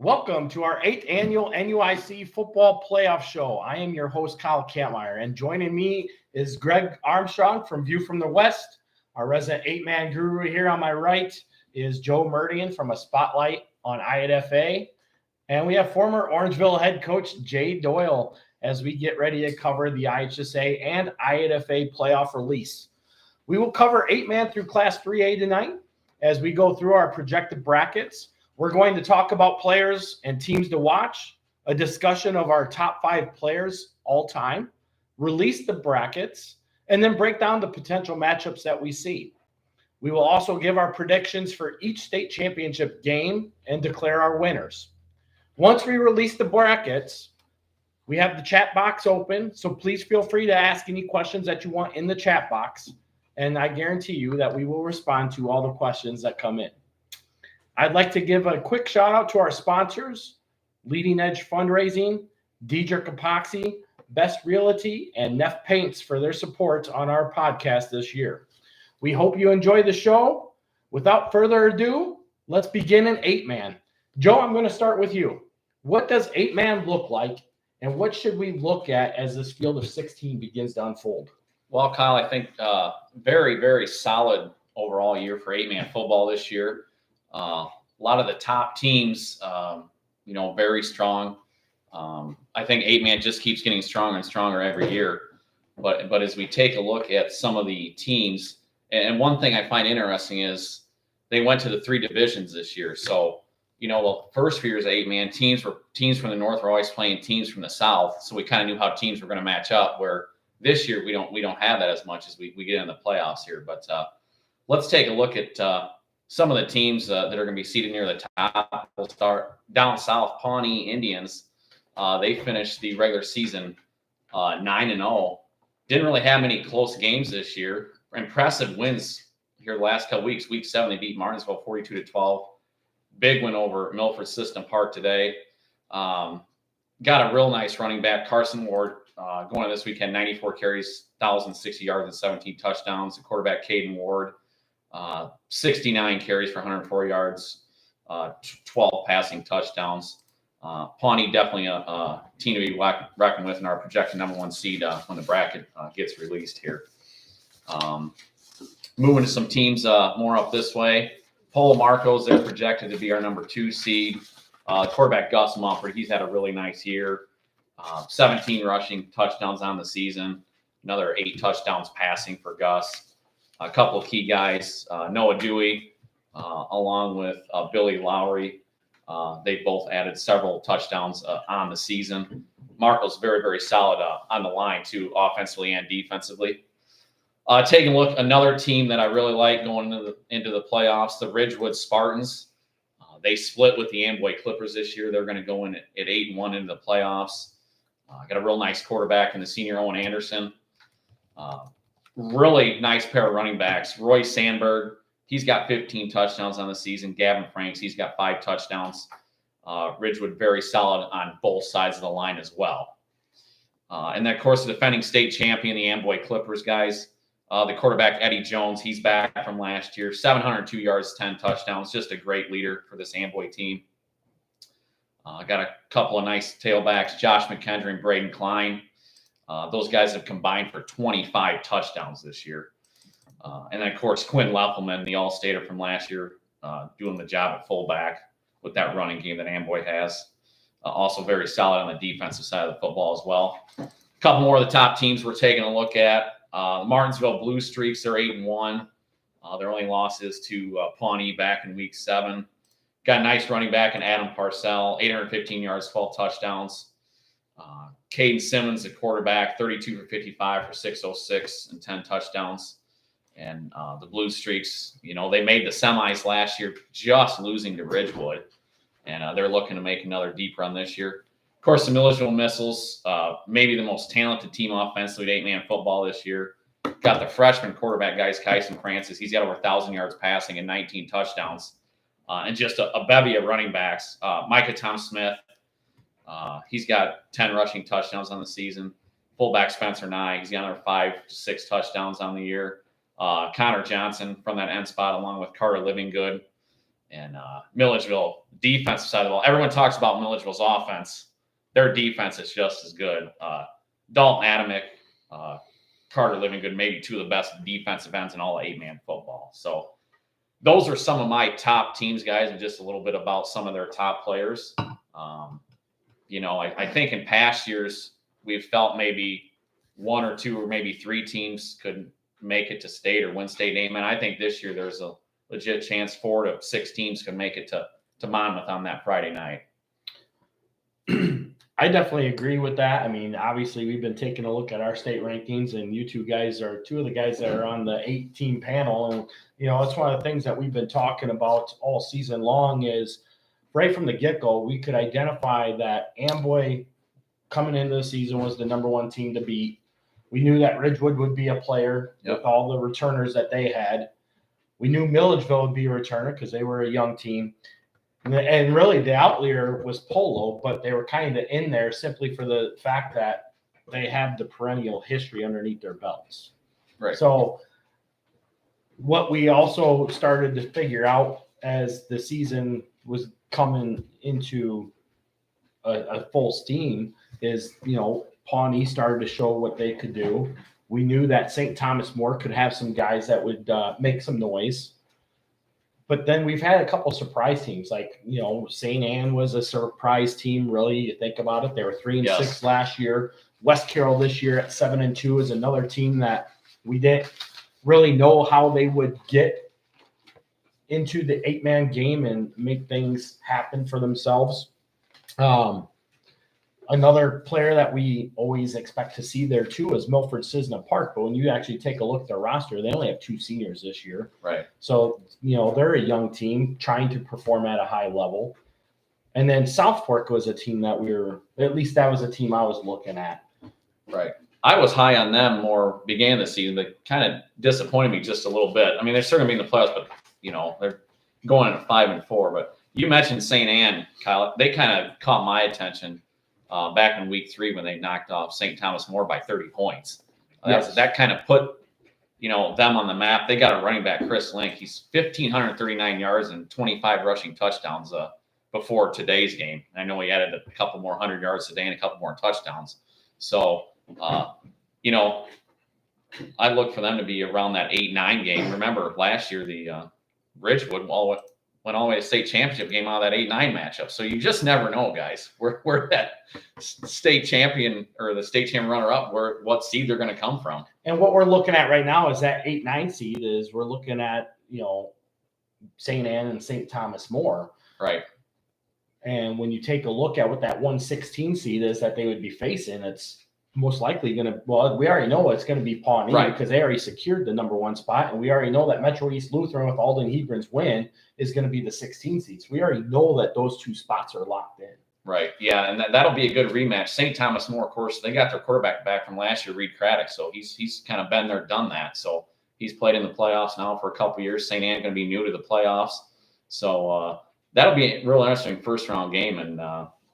Welcome to our 8th annual NUIC football playoff show. I am your host, Kyle Kampmeyer, and joining me is Greg Armstrong from View from the West. Our resident 8-man guru here on my right is Joe Murdian from A Spotlight on IAFA. And we have former Orangeville head coach Jay Doyle as we get ready to cover the IHSA and IAFA playoff release. We will cover 8-man through Class 3A tonight as we go through our projected brackets. We're going to talk about players and teams to watch, a discussion of our top 5 players all time, release the brackets, and then break down the potential matchups that we see. We will also give our predictions for each state championship game and declare our winners. Once we release the brackets, we have the chat box open, so please feel free to ask any questions that you want in the chat box, and I guarantee you that we will respond to all the questions that come in. I'd like to give a quick shout out to our sponsors, Leading Edge Fundraising, Diedrich Epoxy, Best Realty, and Neff Paints for their support on our podcast this year. We hope you enjoy the show. Without further ado, let's begin in 8-man. Joe, I'm going to start with you. What does 8-man look like, and what should we look at as this field of 16 begins to unfold? Well, Kyle, I think very, very solid overall year for 8-man football this year. A lot of the top teams, very strong. I think 8-man just keeps getting stronger and stronger every year. But as we take a look at some of the teams, and one thing I find interesting is they went to the 3 divisions this year. So, the first few years of 8-man, teams from the North were always playing teams from the South. So we kind of knew how teams were going to match up, where this year we don't have that as much as we get in the playoffs here. But let's take a look at some of the teams that are going to be seated near the top. We'll start down south. Pawnee Indians, they finished the regular season 9-0. Didn't really have many close games this year. Impressive wins here the last couple weeks. Week 7, they beat Martinsville 42-12. Big win over Milford System Park today. Got a real nice running back, Carson Ward, going to this weekend, 94 carries, 1,060 yards, and 17 touchdowns. The quarterback, Caden Ward, 69 carries for 104 yards, 12 passing touchdowns. Pawnee definitely a team to be reckoned with in our projected number 1 seed when the bracket gets released here. Moving to some teams more up this way. Polo Marcos, they're projected to be our number 2 seed. Quarterback Gus Mumford, he's had a really nice year. 17 rushing touchdowns on the season. Another 8 touchdowns passing for Gus. A couple of key guys, Noah Dewey, along with Billy Lowry. They both added several touchdowns on the season. Marco's very, very solid on the line, too, offensively and defensively. Taking a look, another team that I really like going into the playoffs, the Ridgewood Spartans. They split with the Amboy Clippers this year. They're going to go in at 8-1 into the playoffs. Got a real nice quarterback in the senior Owen Anderson. Really nice pair of running backs. Roy Sandberg, he's got 15 touchdowns on the season. Gavin Franks, he's got 5 touchdowns. Ridgewood very solid on both sides of the line as well. And then, of course, the defending state champion, the Amboy Clippers guys. The quarterback, Eddie Jones, he's back from last year. 702 yards, 10 touchdowns. Just a great leader for this Amboy team. Got a couple of nice tailbacks, Josh McKendry and Braden Klein. Those guys have combined for 25 touchdowns this year. And then, of course, Quinn Leffelman, the All-Stater from last year, doing the job at fullback with that running game that Amboy has. Also very solid on the defensive side of the football as well. A couple more of the top teams we're taking a look at. The Martinsville Blue Streaks, they're 8-1. Their only loss is to Pawnee back in Week 7. Got a nice running back in Adam Parcell, 815 yards, 12 touchdowns. Caden Simmons, the quarterback, 32 for 55 for 606 and 10 touchdowns. And the Blue Streaks, they made the semis last year, just losing to Ridgewood. And they're looking to make another deep run this year. Of course, the Millersville Missiles, maybe the most talented team offensively at 8-man football this year. Got the freshman quarterback, guys, Kyson Francis. He's got over 1,000 yards passing and 19 touchdowns. And just a bevy of running backs. Micah Tom-Smith, he's got 10 rushing touchdowns on the season. Fullback Spencer Nye, he's got another 5 to 6 touchdowns on the year. Connor Johnson from that end spot, along with Carter Livinggood. And Milledgeville defensive side of the ball. Everyone talks about Milledgeville's offense. Their defense is just as good. Dalton Adamick, Carter Livingood, maybe two of the best defensive ends in all of 8-man football. So those are some of my top teams, guys, and just a little bit about some of their top players. I think in past years we've felt maybe one or two or maybe three teams could make it to state or win state name. And I think this year there's a legit chance 4 to 6 teams could make it to Monmouth on that Friday night. I definitely agree with that. I mean, obviously, we've been taking a look at our state rankings, and you two guys are two of the guys that are on the 8-team panel. And, it's one of the things that we've been talking about all season long is right from the get-go, we could identify that Amboy coming into the season was the number 1 team to beat. We knew that Ridgewood would be a player with all the returners that they had. We knew Milledgeville would be a returner because they were a young team. And really, the outlier was Polo, but they were kind of in there simply for the fact that they have the perennial history underneath their belts. Right. So what we also started to figure out as the season was coming into a full steam is, Pawnee started to show what they could do. We knew that St. Thomas More could have some guys that would make some noise. But then we've had a couple surprise teams, like, St. Anne was a surprise team, really. You think about it. They were 3-6 last year. West Carroll this year at 7-2 is another team that we didn't really know how they would get into the 8-man game and make things happen for themselves. Another player that we always expect to see there too is Milford Cisna Park. But when you actually take a look at their roster, they only have 2 seniors this year. Right. So, they're a young team trying to perform at a high level. And then South Fork was a team that that was a team I was looking at. Right. I was high on them more beginning of the season, but kind of disappointed me just a little bit. I mean, they're certainly going to be in the playoffs, but, they're going at 5-4. But you mentioned St. Anne, Kyle. They kind of caught my attention. Back in week 3 when they knocked off St. Thomas More by 30 points. That kind of put, them on the map. They got a running back, Chris Link. He's 1,539 yards and 25 rushing touchdowns before today's game. And I know he added a couple more 100 yards today and a couple more touchdowns. So, I look for them to be around that 8-9 game. Remember, last year, the Ridgewood went all the way to state championship game out of that 8-9 matchup. So you just never know, guys, where that state champion or the state champion runner-up, what seed they're going to come from. And what we're looking at right now is that 8-9 seed is we're looking at, St. Anne and St. Thomas More. Right. And when you take a look at what that 1-16 seed is that they would be facing, it's most likely going to, we already know it's going to be Pawnee because they already secured the number 1 spot. And we already know that Metro East Lutheran with Alden Hebron's win is going to be the 16 seeds. We already know that those 2 spots are locked in. Right. Yeah. And that'll be a good rematch. St. Thomas More, of course, they got their quarterback back from last year, Reed Craddock. So he's kind of been there, done that. So he's played in the playoffs now for a couple of years. St. Anne going to be new to the playoffs. So that'll be a real interesting first round game and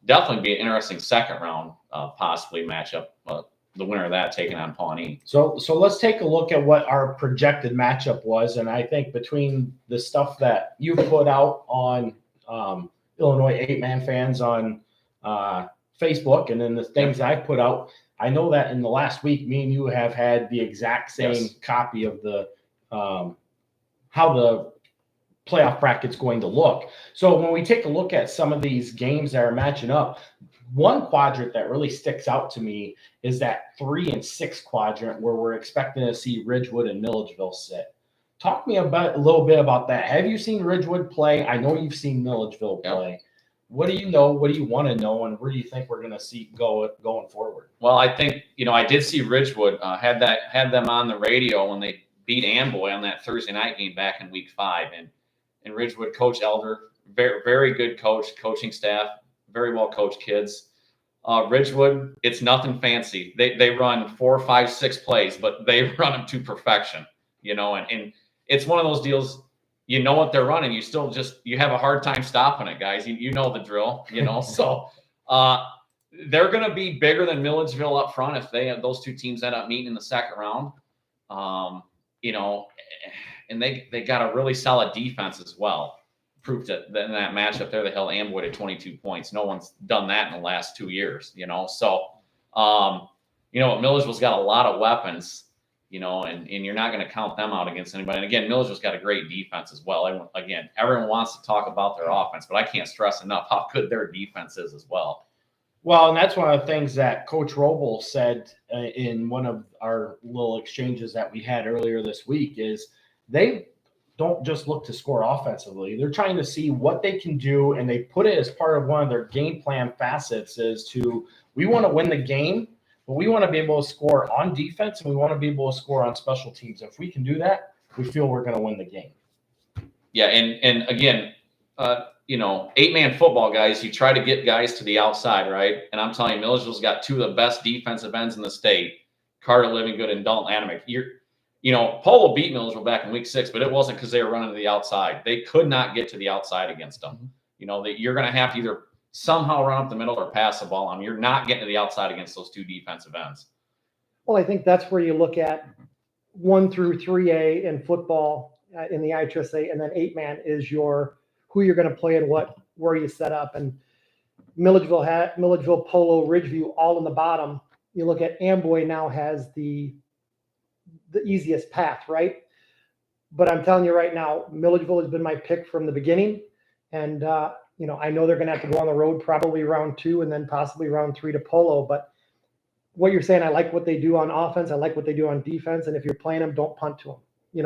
definitely be an interesting second round possibly matchup. The winner of that taking on Pawnee. So let's take a look at what our projected matchup was. And I think between the stuff that you put out on Illinois 8-Man Fans on Facebook and then the things I put out, I know that in the last week, me and you have had the exact same copy of the how the playoff bracket's going to look. So when we take a look at some of these games that are matching up, one quadrant that really sticks out to me is that 3 and 6 quadrant where we're expecting to see Ridgewood and Milledgeville sit. Talk to me about a little bit about that. Have you seen Ridgewood play? I know you've seen Milledgeville play. Yep. What do you know? What do you want to know? And where do you think we're going to see going forward? Well, I think, I did see Ridgewood had them on the radio when they beat Amboy on that Thursday night game back in week 5. And Ridgewood, Coach Elder, very, very good coaching staff, very well coached kids. Ridgewood, it's nothing fancy. They run 4, 5, 6 plays, but they run them to perfection, and it's one of those deals, what they're running. You have a hard time stopping it, guys. You know the drill, so they're going to be bigger than Milledgeville up front if those 2 teams end up meeting in the second round. And they got a really solid defense as well. proved that in that matchup there, they held Amboy to 22 points. No one's done that in the last 2 years, So, Millersville's got a lot of weapons, and you're not going to count them out against anybody. And again, Millersville's got a great defense as well. Again, everyone wants to talk about their offense, but I can't stress enough how good their defense is as well. Well, and that's one of the things that Coach Roble said in one of our little exchanges that we had earlier this week is they don't just look to score offensively. They're trying to see what they can do, and they put it as part of one of their game plan facets is to, we want to win the game, but we want to be able to score on defense, and we want to be able to score on special teams. If we can do that, we feel we're going to win the game. Yeah, and again, 8-man football guys, you try to get guys to the outside, right? And I'm telling you, Millersville's got two of the best defensive ends in the state, Carter Livingood and Dalton Adamick. Polo beat Millersville back in week 6, but it wasn't because they were running to the outside. They could not get to the outside against them. You're going to have to either somehow run up the middle or pass the ball on them. You're not getting to the outside against those two defensive ends. Well, I think that's where you look at 1 through 3A in football in the IHSA, and then 8-man is who you're going to play and where you set up. And Milledgeville, Polo, Ridgeview, all in the bottom. You look at Amboy now has the easiest path, right? But I'm telling you right now, Milledgeville has been my pick from the beginning. And, I know they're going to have to go on the road probably round 2 and then possibly round 3 to Polo. But what you're saying, I like what they do on offense. I like what they do on defense. And if you're playing them, don't punt to them.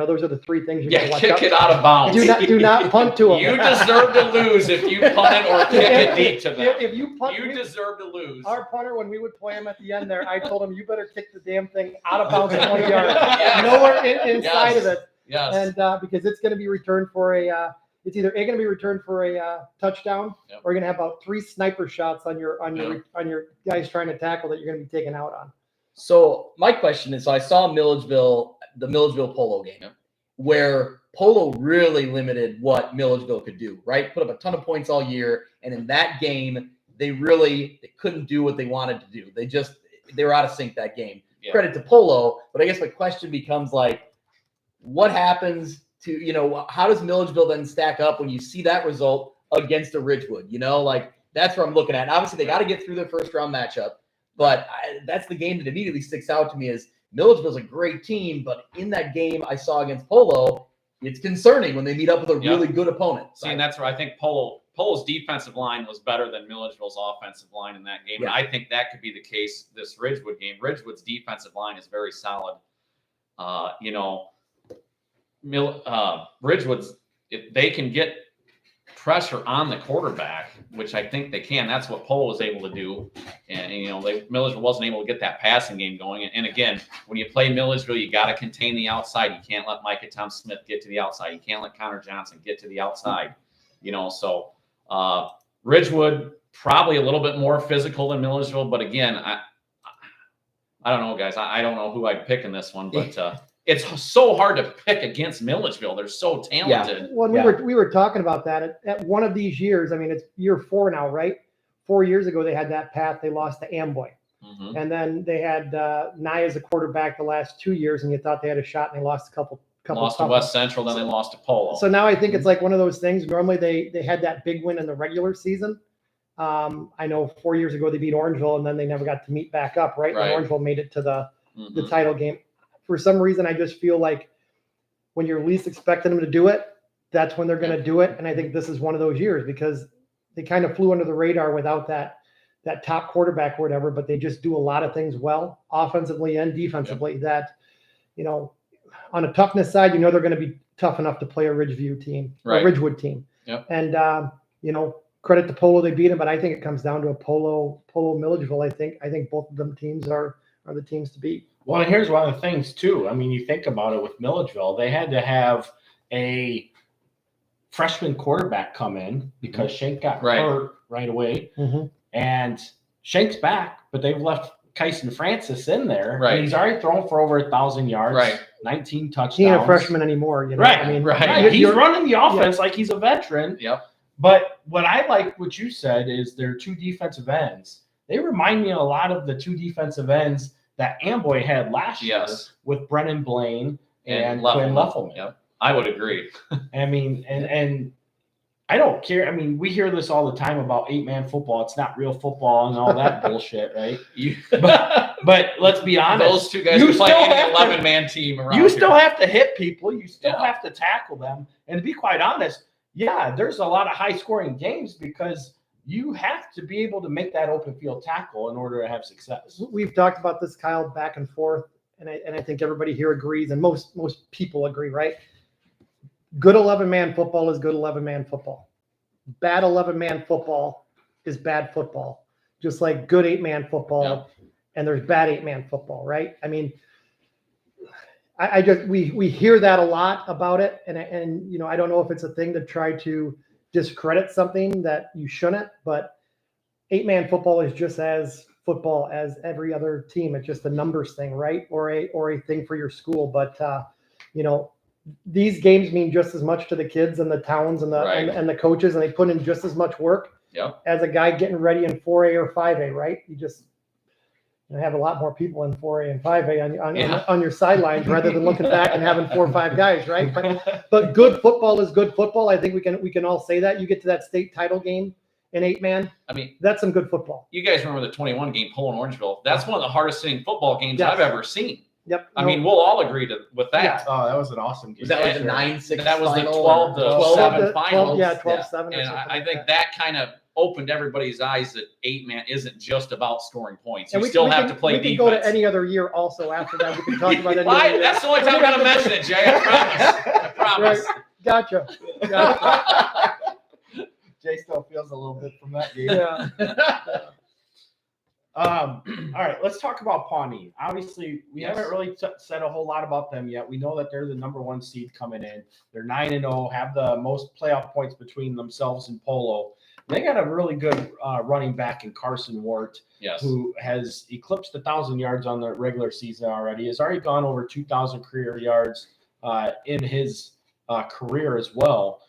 Those are the 3 things you got to watch out. Kick it out of bounds. Do not punt to them. You deserve to lose if you punt it or kick it deep to them. If you punt, you deserve to lose. Our punter, when we would play him at the end there, I told him, you better kick the damn thing out of bounds at 20 yards. Yes. Nowhere inside of it. Yes. And because it's going to be returned for it's either going to be returned for a touchdown, or you're going to have about 3 sniper shots on your guys trying to tackle that you're going to be taken out on. So my question is, so I saw the Milledgeville Polo game, where Polo really limited what Milledgeville could do, right? Put up a ton of points all year. And in that game, they couldn't do what they wanted to do. They were out of sync that game. Yeah. Credit to Polo. But I guess my question becomes what happens to, how does Milledgeville then stack up when you see that result against a Ridgewood? That's where I'm looking at. And obviously, they got to get through their first round matchup. But that's the game that immediately sticks out to me is Milledgeville's a great team, but in that game I saw against Polo, it's concerning when they meet up with a really good opponent. See, and that's where I think Polo's defensive line was better than Milledgeville's offensive line in that game. Yeah. And I think that could be the case this Ridgewood game. Ridgewood's defensive line is very solid. Ridgewood's, if they can get pressure on the quarterback, which I think they can, that's what Polo was able to do. And Milledgeville wasn't able to get that passing game going. And again, when you play Milledgeville, you got to contain the outside. You can't let Micah Smith get to the outside. You can't let Connor Johnson get to the outside. So Ridgewood probably a little bit more physical than Milledgeville, but again, I don't know, guys. I don't know who I'd pick in this one, but it's so hard to pick against Milledgeville. They're so talented. Yeah. Well, we were talking about that at one of these years. I mean, it's year 4 now, right? 4 years ago, they had that path. They lost to Amboy. Mm-hmm. And then they had Nye as a quarterback the last 2 years, and you thought they had a shot, and they lost a couple. Lost to West Central, then they lost to Polo. So now I think it's like one of those things. Normally they had that big win in the regular season. I know 4 years ago they beat Orangeville, and then they never got to meet back up, right? And Orangeville made it to the title game. For some reason, I just feel like when you're least expecting them to do it, that's when they're going to do it. And I think this is one of those years because they kind of flew under the radar without that top quarterback or whatever, but they just do a lot of things well, offensively and defensively that, on a toughness side, they're going to be tough enough to play a Ridgewood team. Yep. And, credit to Polo, they beat him, but I think it comes down to a Polo Milledgeville. I think both of them teams are the teams to beat. Well, and here's one of the things, too. I mean, you think about it with Milledgeville, they had to have a freshman quarterback come in because Shank got hurt right away. Mm-hmm. And Shank's back, but they've left Kyson Francis in there. Right. And he's already thrown for over 1,000 yards, 19 touchdowns. He ain't a freshman anymore. Right. I mean, right. He's running the offense like he's a veteran. Yep. But what I like what you said is their 2 defensive ends. They remind me a lot of the 2 defensive ends that Amboy had last year with Brennan Blaine and Quinn Leffelman. Yep. I would agree. I mean, and I don't care. I mean, we hear this all the time about 8-man football. It's not real football and all that bullshit, right? But let's be honest. Those two guys you are playing still an have to- 11-man team around You still here. have to hit people. You still Yeah. have to tackle them. And to be quite honest, yeah, there's a lot of high-scoring games because you have to be able to make that open field tackle in order to have success. We've talked about this, Kyle, back and forth, and I think everybody here agrees, and most people agree, right? Good 11-man football is good 11-man football. Bad 11-man football is bad football. Just like good 8-man football, and there's bad 8-man football, right? I mean, I just we hear that a lot about it, and you know, I don't know if it's a thing to try to discredit something that you shouldn't, but 8-man football is just as football as every other team. It's just a numbers thing, right? Or a thing for your school. But you know, these games mean just as much to the kids and the towns and the Right. and the coaches, and they put in just as much work as a guy getting ready in 4A or 5A, right? You just have a lot more people in 4A and 5A on your sidelines rather than looking back and having 4 or 5 guys, right? But good football is good football. I think we can all say that. You get to that state title game in 8-man. I mean, That's some good football. you guys remember the 21 game Polo in Orangeville? That's one of the hardest hitting football games Yes. I've ever seen. Yep. I mean, we'll all agree with that. Yeah. Oh, that was an awesome game. Was that like the And 9-6 that was the final 12 to or 7 finals. Yeah, 12-7. And I think that kind of opened everybody's eyes that 8-man isn't just about scoring points. You still have to play we defense. can go to any other year also after that. We can talk about any other Why? year. That's the only time I'm going to mention it, Jay. I promise. I promise. Right. Gotcha. Jay still feels a little bit from that game. Yeah. All right, let's talk about Pawnee. Obviously, we Yes. haven't really said a whole lot about them yet. We know that they're the number 1 seed coming in. They're 9-0, have the most playoff points between themselves and Polo. They got a really good running back in Carson Wart, Yes. who has eclipsed 1,000 yards on the regular season already. Has already gone over 2,000 career yards in his career as well.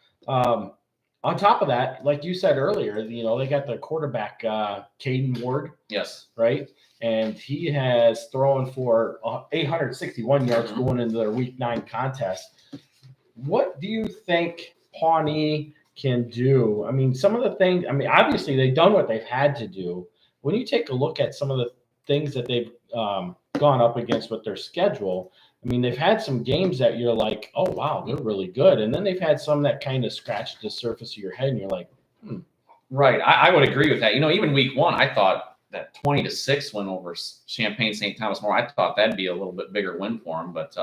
On top of that, like you said earlier, you know, they got the quarterback, Caden Ward, Yes. right? And he has thrown for 861 yards going into their week 9 contest. What do you think Pawnee can do? I mean, some of the things, I mean, obviously they've done what they've had to do. When you take a look at some of the things that they've gone up against with their schedule, I mean, they've had some games that you're like, oh, wow, they're really good. And then they've had some that kind of scratch the surface of your head and you're like, Right. I would agree with that. You know, even week 1, I thought that 20-6 win over Champaign St. Thomas More. I thought that'd be a little bit bigger win for them, but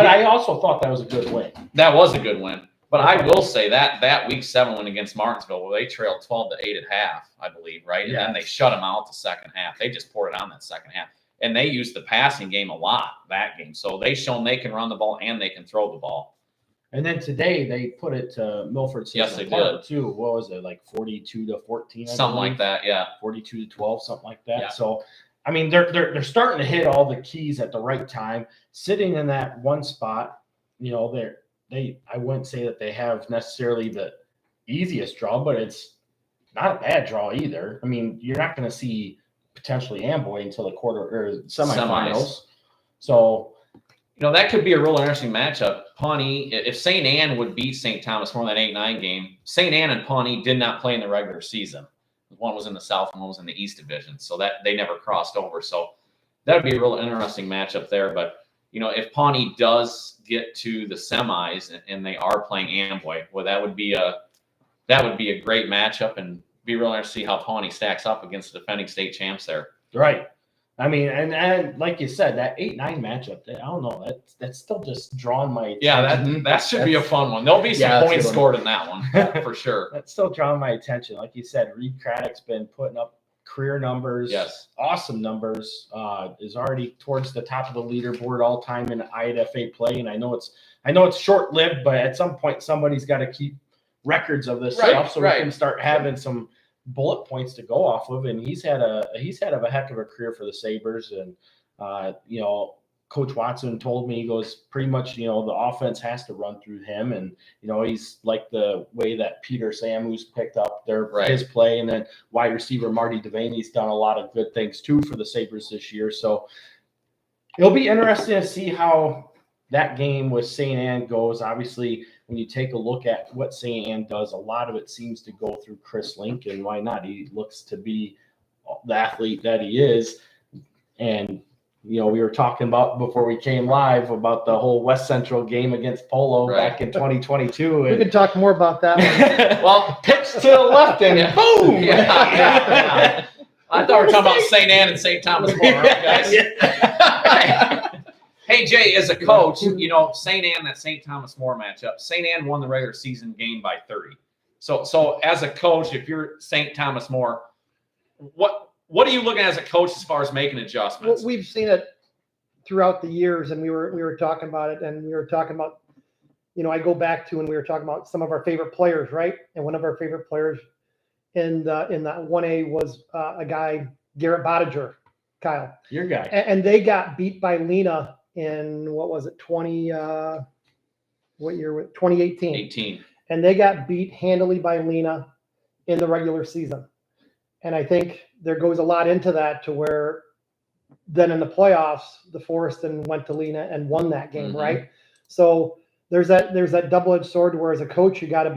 I also thought that was a good win. that was a good win. But I will say that week 7 win against Martinsville, where they trailed 12-8 at half, I believe, right? And then they shut them out the second half. They just poured it on that second half. And they used the passing game a lot that game. So they've shown they can run the ball and they can throw the ball. And then today they put it to Milford. Yes, they Park, did. too. What was it, like 42-14? Something like that, yeah. 42-12, something like that. Yeah. So, I mean, they're starting to hit all the keys at the right time. Sitting in that one spot, you know, I wouldn't say that they have necessarily the easiest draw, but it's not a bad draw either. I mean, you're not going to see potentially Amboy until the quarter or semifinals. Semis. So, You know, that could be a real interesting matchup. Pawnee, if St. Anne would beat St. Thomas more than that 8-9 game, St. Anne and Pawnee did not play in the regular season. One was in the South and one was in the East Division. So that they never crossed over. So that would be a real interesting matchup there. But, you know, if Pawnee does get to the semis and they are playing Amboy, well, that would be a great matchup and be real interesting to see how Pawnee stacks up against the defending state champs there. right. I mean, and like you said, that 8-9 matchup, I don't know, that's still just drawing my attention. Yeah, that should be a fun one. There'll be some Yeah, that's a points good one. scored in that one for sure. That's still drawing my attention. Like you said, Reed Craddock's been putting up career numbers, Yes. awesome numbers, is already towards the top of the leaderboard all time in IFA play. And I know it's short lived, but at some point somebody's got to keep records of this Right, stuff so right. we can start having some bullet points to go off of. And he's had a heck of a career for the Sabres. And you know, Coach Watson told me, he goes, pretty much, you know, the offense has to run through him. And, you know, he's like the way that Peter Samu's picked up his play. And then wide receiver Marty Devaney's done a lot of good things too for the Sabres this year. So it'll be interesting to see how that game with St. Anne goes. Obviously, when you take a look at what St. Anne does, a lot of it seems to go through Chris Lincoln. Why not? He looks to be the athlete that he is. And, you know, we were talking about before we came live about the whole West Central game against Polo back in 2022. We can talk more about that one. Well, pitch to the left and boom. Yeah. I thought we were talking about St. Anne and St. Thomas More, right, guys? Hey, Jay, as a coach, you know, St. Anne, that St. Thomas More matchup, St. Anne won the regular season game by 30. So as a coach, if you're St. Thomas More, what are you looking at as a coach as far as making adjustments? Well, we've seen it throughout the years, and we were talking about it, and we were talking about, you know, I go back to when we were talking about some of our favorite players, right? And one of our favorite players in that 1A was a guy, Garrett Bodiger, Kyle. Your guy. And they got beat by Lena in, what was it, 2018. 18. And they got beat handily by Lena in the regular season. And I think there goes a lot into that, to where then in the playoffs, the Forreston went to Lena and won that game, right? So there's that double-edged sword where as a coach, you gotta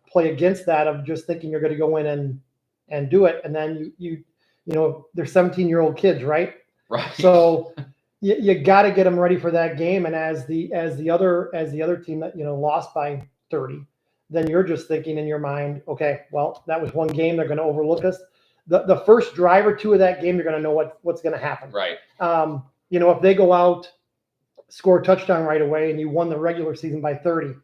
play against that of just thinking you're gonna go in and do it. And then you know, they're 17-year-old kids, right? Right. So you got to get them ready for that game. And as the other team that, you know, lost by 30, then you're just thinking in your mind, okay, well, that was one game. They're going to overlook us. The first drive or two of that game, you're going to know what's going to happen. Right. You know, if they go out, score a touchdown right away, and you won the regular season by 30,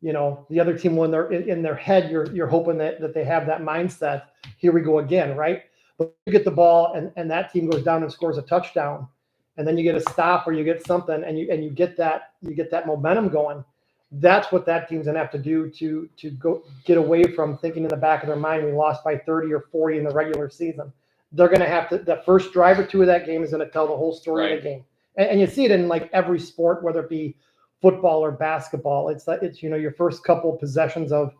you know, the other team, when they're in their head, you're hoping that they have that mindset. Here we go again, right? But you get the ball and that team goes down and scores a touchdown, and then you get a stop or you get something, and you get that momentum going. That's what that team's gonna have to do to go get away from thinking in the back of their mind, we lost by 30 or 40 in the regular season. They're gonna have to, the first drive or two of that game is gonna tell the whole story of the game. And you see it in like every sport, whether it be football or basketball. It's you know, your first couple of possessions of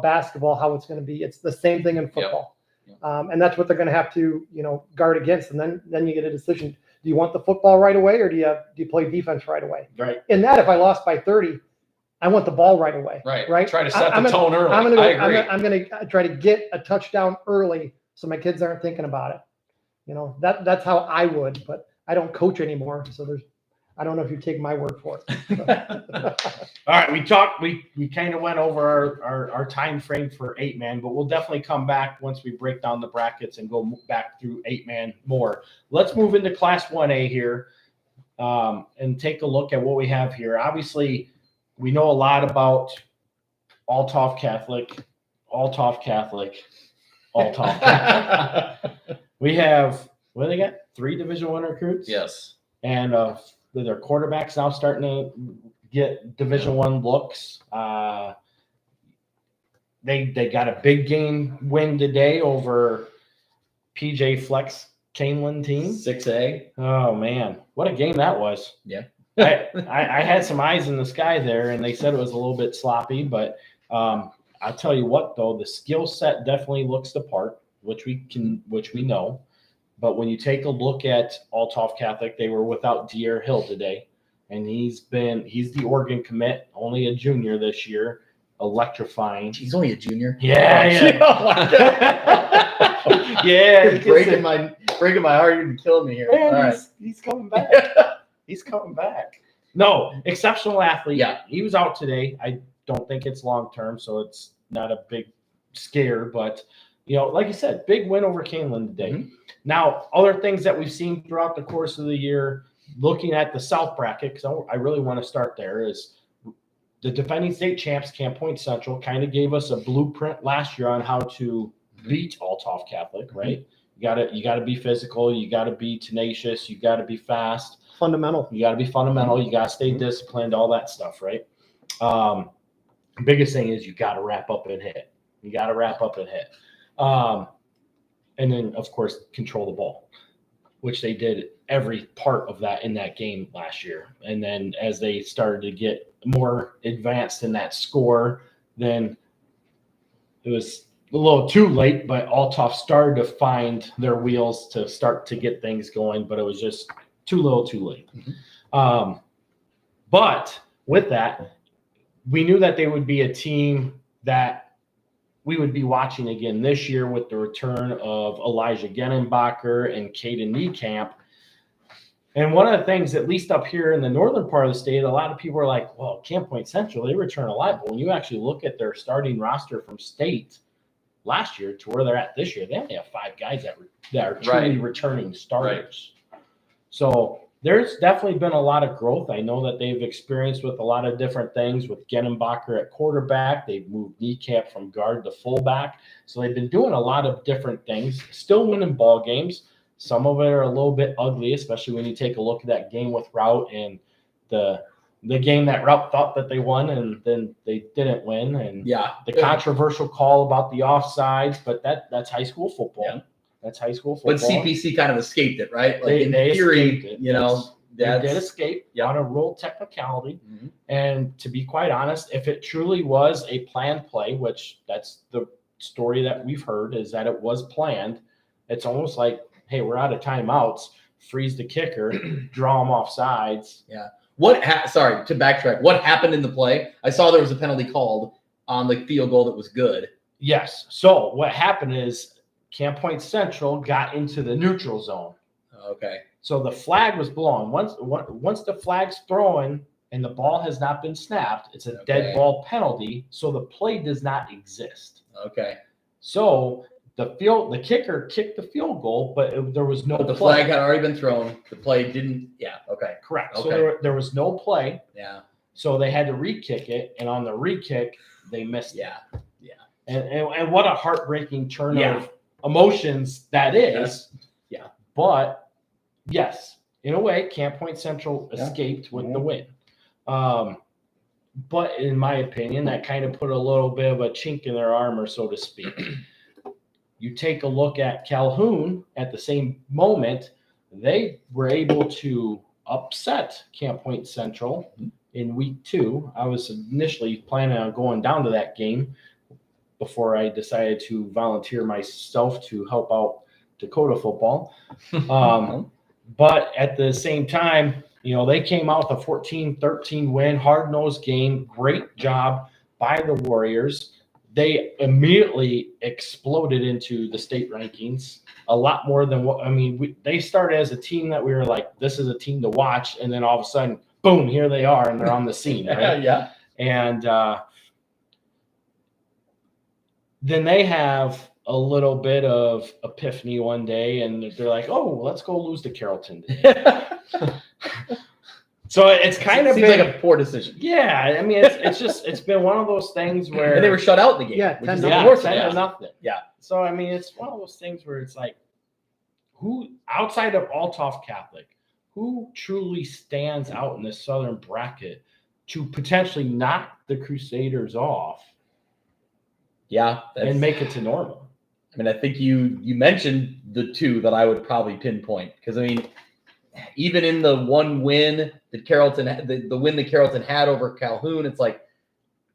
basketball, how it's gonna be. It's the same thing in football. And that's what they're going to have to, you know, guard against. And then you get a decision. Do you want the football right away, or do you play defense right away? Right. In that, if I lost by 30, I want the ball right away. Right. Try to set the tone early. I'm going to try to get a touchdown early so my kids aren't thinking about it. You know, that's how I would, but I don't coach anymore. So I don't know if you take my word for it. All right, we kind of went over our time frame for 8-man, but we'll definitely come back once we break down the brackets and go back through 8-man more. Let's move into Class 1A here and take a look at what we have here. Obviously, we know a lot about Althoff Catholic. We have, what do they got? 3 Division I recruits? Yes. And their quarterbacks now starting to get Division I looks. They got a big game win today over PJ Flex Canelan team. 6A. Oh man, what a game that was! Yeah. I had some eyes in the sky there, and they said it was a little bit sloppy, but I'll tell you what though, the skill set definitely looks the part, which we know. But when you take a look at Althoff Catholic, they were without Deere Hill today, and he's the Oregon commit, only a junior this year, electrifying. He's only a junior. Yeah. Yeah. breaking my heart and killing me here. Man, All right. he's coming back. He's coming back. No, exceptional athlete. Yeah. He was out today. I don't think it's long term, so it's not a big scare, but you know, like you said, big win over Canelan today. Mm-hmm. Now, other things that we've seen throughout the course of the year, looking at the South bracket, because I really want to start there, is the defending state champs, Camp Point Central, kind of gave us a blueprint last year on how to beat Althoff Catholic, right? You gotta be physical, you gotta be tenacious, you gotta be fast. Fundamental. You gotta be fundamental, you gotta stay disciplined, all that stuff, right? Biggest thing is you gotta wrap up and hit. And then, of course, control the ball, which they did every part of that in that game last year. And then as they started to get more advanced in that score, then it was a little too late, but Althoff started to find their wheels to start to get things going, but it was just too little too late. But with that, we knew that they would be a team that we would be watching again this year with the return of Elijah Genenbacher and Caden Niekamp. And one of the things, at least up here in the northern part of the state, a lot of people are like, well, Camp Point Central, they return a lot. But when you actually look at their starting roster from state last year to where they're at this year, they only have 5 guys that are truly returning starters. Right. So there's definitely been a lot of growth. I know that they've experienced with a lot of different things with Genenbacher at quarterback. They've moved Niekamp from guard to fullback. So they've been doing a lot of different things, still winning ball games. Some of it are a little bit ugly, especially when you take a look at that game with Route and the game that Route thought that they won and then they didn't win. And the controversial call about the offsides, but that's high school football. Yeah. That's high school football. But CPC kind of escaped it, right? Like in theory, you know, they did escape on a rule technicality. Mm-hmm. And to be quite honest, if it truly was a planned play, which that's the story that we've heard is that it was planned, it's almost like, hey, we're out of timeouts, freeze the kicker, draw them off sides. Yeah. Sorry, to backtrack. What happened in the play? I saw there was a penalty called on the field goal that was good. Yes. So what happened is Camp Point Central got into the neutral zone. Okay. So the flag was blown. Once the flag's thrown and the ball has not been snapped, it's a dead ball penalty. So the play does not exist. Okay. So the kicker kicked the field goal, but there was no play. The flag had already been thrown. The play didn't. Yeah. Okay. Correct. Okay. So there was no play. Yeah. So they had to re-kick it, and on the re-kick, they missed it. Yeah. And what a heartbreaking turn of emotions that is. Yeah. But yes, in a way, Camp Point Central escaped with the win. But in my opinion, that kind of put a little bit of a chink in their armor, so to speak. You take a look at Calhoun at the same moment, they were able to upset Camp Point Central in week 2. I was initially planning on going down to that game before I decided to volunteer myself to help out Dakota football. But at the same time, you know, they came out with a 14-13 win, hard-nosed game, great job by the Warriors. They immediately exploded into the state rankings a lot more than they started as a team that we were like, this is a team to watch. And then all of a sudden, boom, here they are and they're on the scene. Right? Yeah. And then they have a little bit of epiphany one day and they're like, oh, let's go lose to Carrollton. So it's kind of seems like a poor decision. Yeah, I mean, it's been one of those things where and they were shut out in the game. Yeah, 10 to nothing. Yeah. So I mean, it's one of those things where it's like, who outside of Althoff Catholic, who truly stands out in this southern bracket to potentially knock the Crusaders off? Yeah, and make it to normal. I mean, I think you mentioned the two that I would probably pinpoint because I mean, even in the one win that Carrollton, the win that Carrollton had over Calhoun, it's like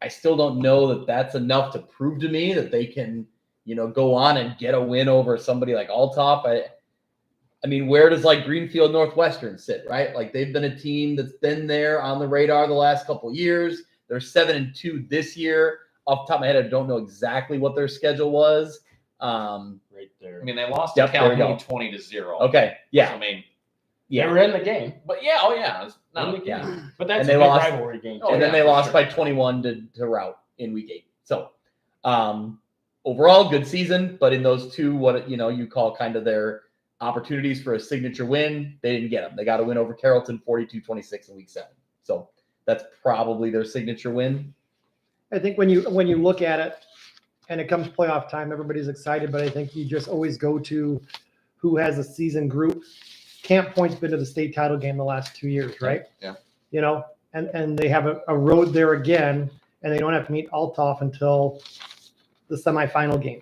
I still don't know that that's enough to prove to me that they can, you know, go on and get a win over somebody like Althoff. I mean, where does like Greenfield Northwestern sit, right? Like they've been a team that's been there on the radar the last couple of years. They're 7-2 this year. Off the top of my head, I don't know exactly what their schedule was. Right there. I mean, they lost to Calhoun 20-0. Okay. Yeah. So, I mean, they were in the game. But it's not in the game. Yeah. But that's and a big lost, rivalry game. And then they lost by 21 to Route in week 8. So overall, good season. But in those two, what you call kind of their opportunities for a signature win, they didn't get them. They got a win over Carrollton 42-26 in week 7. So that's probably their signature win. I think when you look at it and it comes playoff time, everybody's excited, but I think you just always go to who has a seasoned group. Camp Point's been to the state title game the last 2 years, right? Yeah. You know, and they have a road there again, and they don't have to meet Althoff until the semifinal game.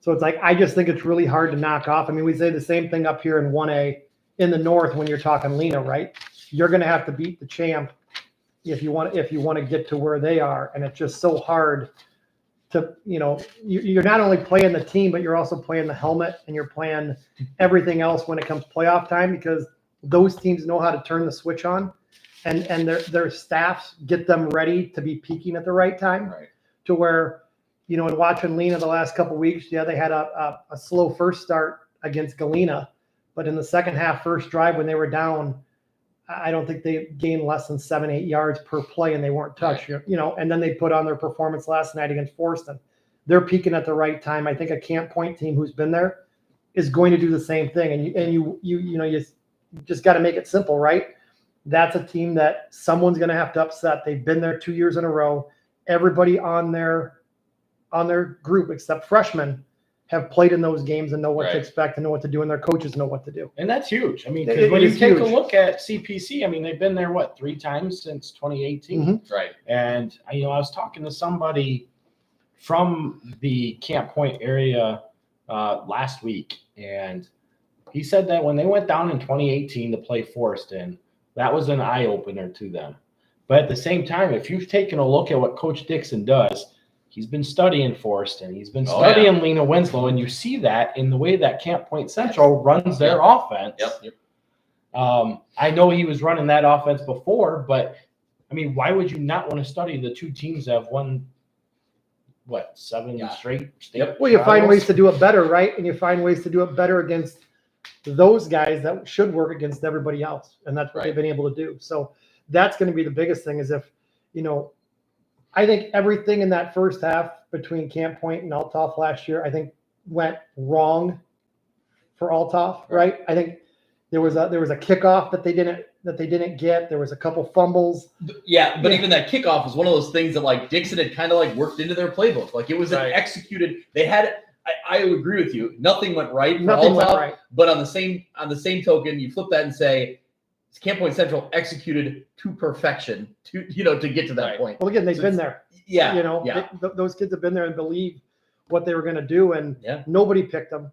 So it's like, I just think it's really hard to knock off. I mean, we say the same thing up here in 1A in the north when you're talking Lena, right? You're going to have to beat the champ if you want to get to where they are. And it's just so hard to, you're not only playing the team, but you're also playing the helmet and you're playing everything else when it comes playoff time, because those teams know how to turn the switch on. and their staffs get them ready to be peaking at the right time. Right. To where, you know, in watching Lena the last couple of weeks, yeah, they had a slow first start against Galena, but in the second half, first drive when they were down, I don't think they gained less than 7-8 yards per play, and they weren't touched. Right. You know, and then they put on their performance last night against Forston. They're peaking at the right time. I think a Camp Point team who's been there is going to do the same thing. And you just got to make it simple, right? That's a team that someone's going to have to upset. They've been there 2 years in a row. Everybody on their group except freshmen have played in those games and know what to expect and know what to do, and their coaches know what to do. And that's huge. I mean, because when you take a look at CPC, I mean, they've been there, 3 times since 2018? Mm-hmm. Right. And, I was talking to somebody from the Camp Point area last week, and he said that when they went down in 2018 to play Forston, that was an eye-opener to them. But at the same time, if you've taken a look at what Coach Dixon does, he's been studying Forston. He's been studying Lena Winslow, and you see that in the way that Camp Point Central runs their offense. Yep. I know he was running that offense before, but, I mean, why would you not want to study the 2 teams that have won, 7 straight state Well, you find trials? ways to do it better, right? And you find ways to do it better against those guys that should work against everybody else. And that's what they've been able to do. So that's going to be the biggest thing is if, I think everything in that first half between Camp Point and Althoff last year, I think went wrong for Althoff, right? I think there was a kickoff that they didn't get. There was a couple fumbles. Yeah, but even that kickoff was one of those things that like Dixon had kind of like worked into their playbook. Like it was an executed. They had it. I agree with you. Nothing went right for Althoff, but on the same token, you flip that and say Camp Point Central executed to perfection to get to that point. Well, again, they've been there. Yeah. Those kids have been there and believe what they were going to do, and nobody picked them.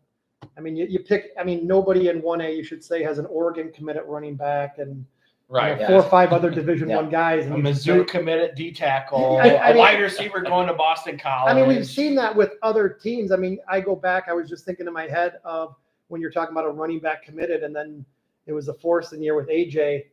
I mean, nobody in 1A, you should say, has an Oregon committed running back and 4 or 5 other Division I guys. A And Mizzou committed D tackle, a wide receiver going to Boston College. I mean, we've seen that with other teams. I mean, I go back, I was just thinking in my head of when you're talking about a running back committed, and then it was a Forston year with AJ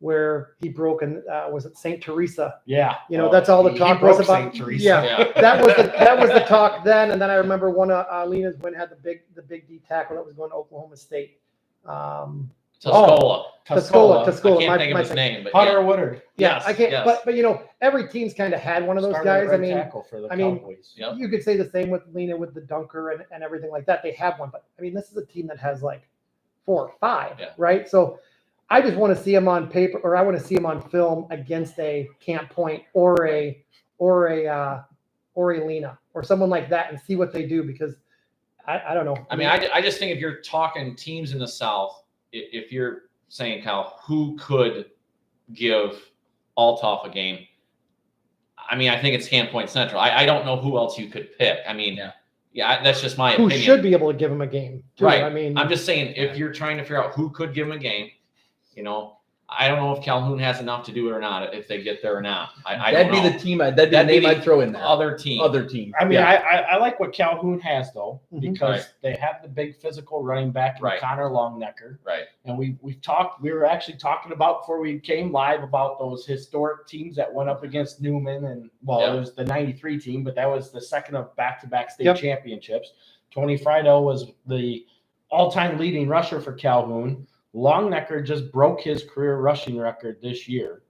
where he broke, and was it St. Teresa? Yeah. That's all the talk was about. St. Teresa. Yeah. That was the talk then. And then I remember one of Lena's win had the big D tackle that was going to Oklahoma State. Tuscola. Tuscola. I can't think of his name, but Hunter Woodard. Yes, I can't. Yes. But every team's kind of had one of those guys. I mean, Cowboys. You could say the same with Lena with the dunker and everything like that. They have one, but I mean, this is a team that has like 4 or 5, right? So I just want to see him on paper, or I want to see him on film against a Camp Point or a Lena or someone like that, and see what they do, because I don't know. I mean, I just think if you're talking teams in the South, if you're saying, Kyle, who could give Althoff a game? I mean, I think it's Camp Point Central. I don't know who else you could pick. I mean, that's just my opinion. Who should be able to give him a game, too. Right. I mean, I'm just saying, if you're trying to figure out who could give him a game, I don't know if Calhoun has enough to do it or not, if they get there or not. I that'd don't be know. the team. That'd be the name I'd throw in there. Other team. I mean, I like what Calhoun has, though, Mhm. because they have the big physical running back in Connor Longnecker. Right. And we were actually talking about before we came live about those historic teams that went up against Newman, and it was the 93 team, but that was the second of back-to-back state championships. Tony Friedel was the all-time leading rusher for Calhoun. Longnecker just broke his career rushing record this year.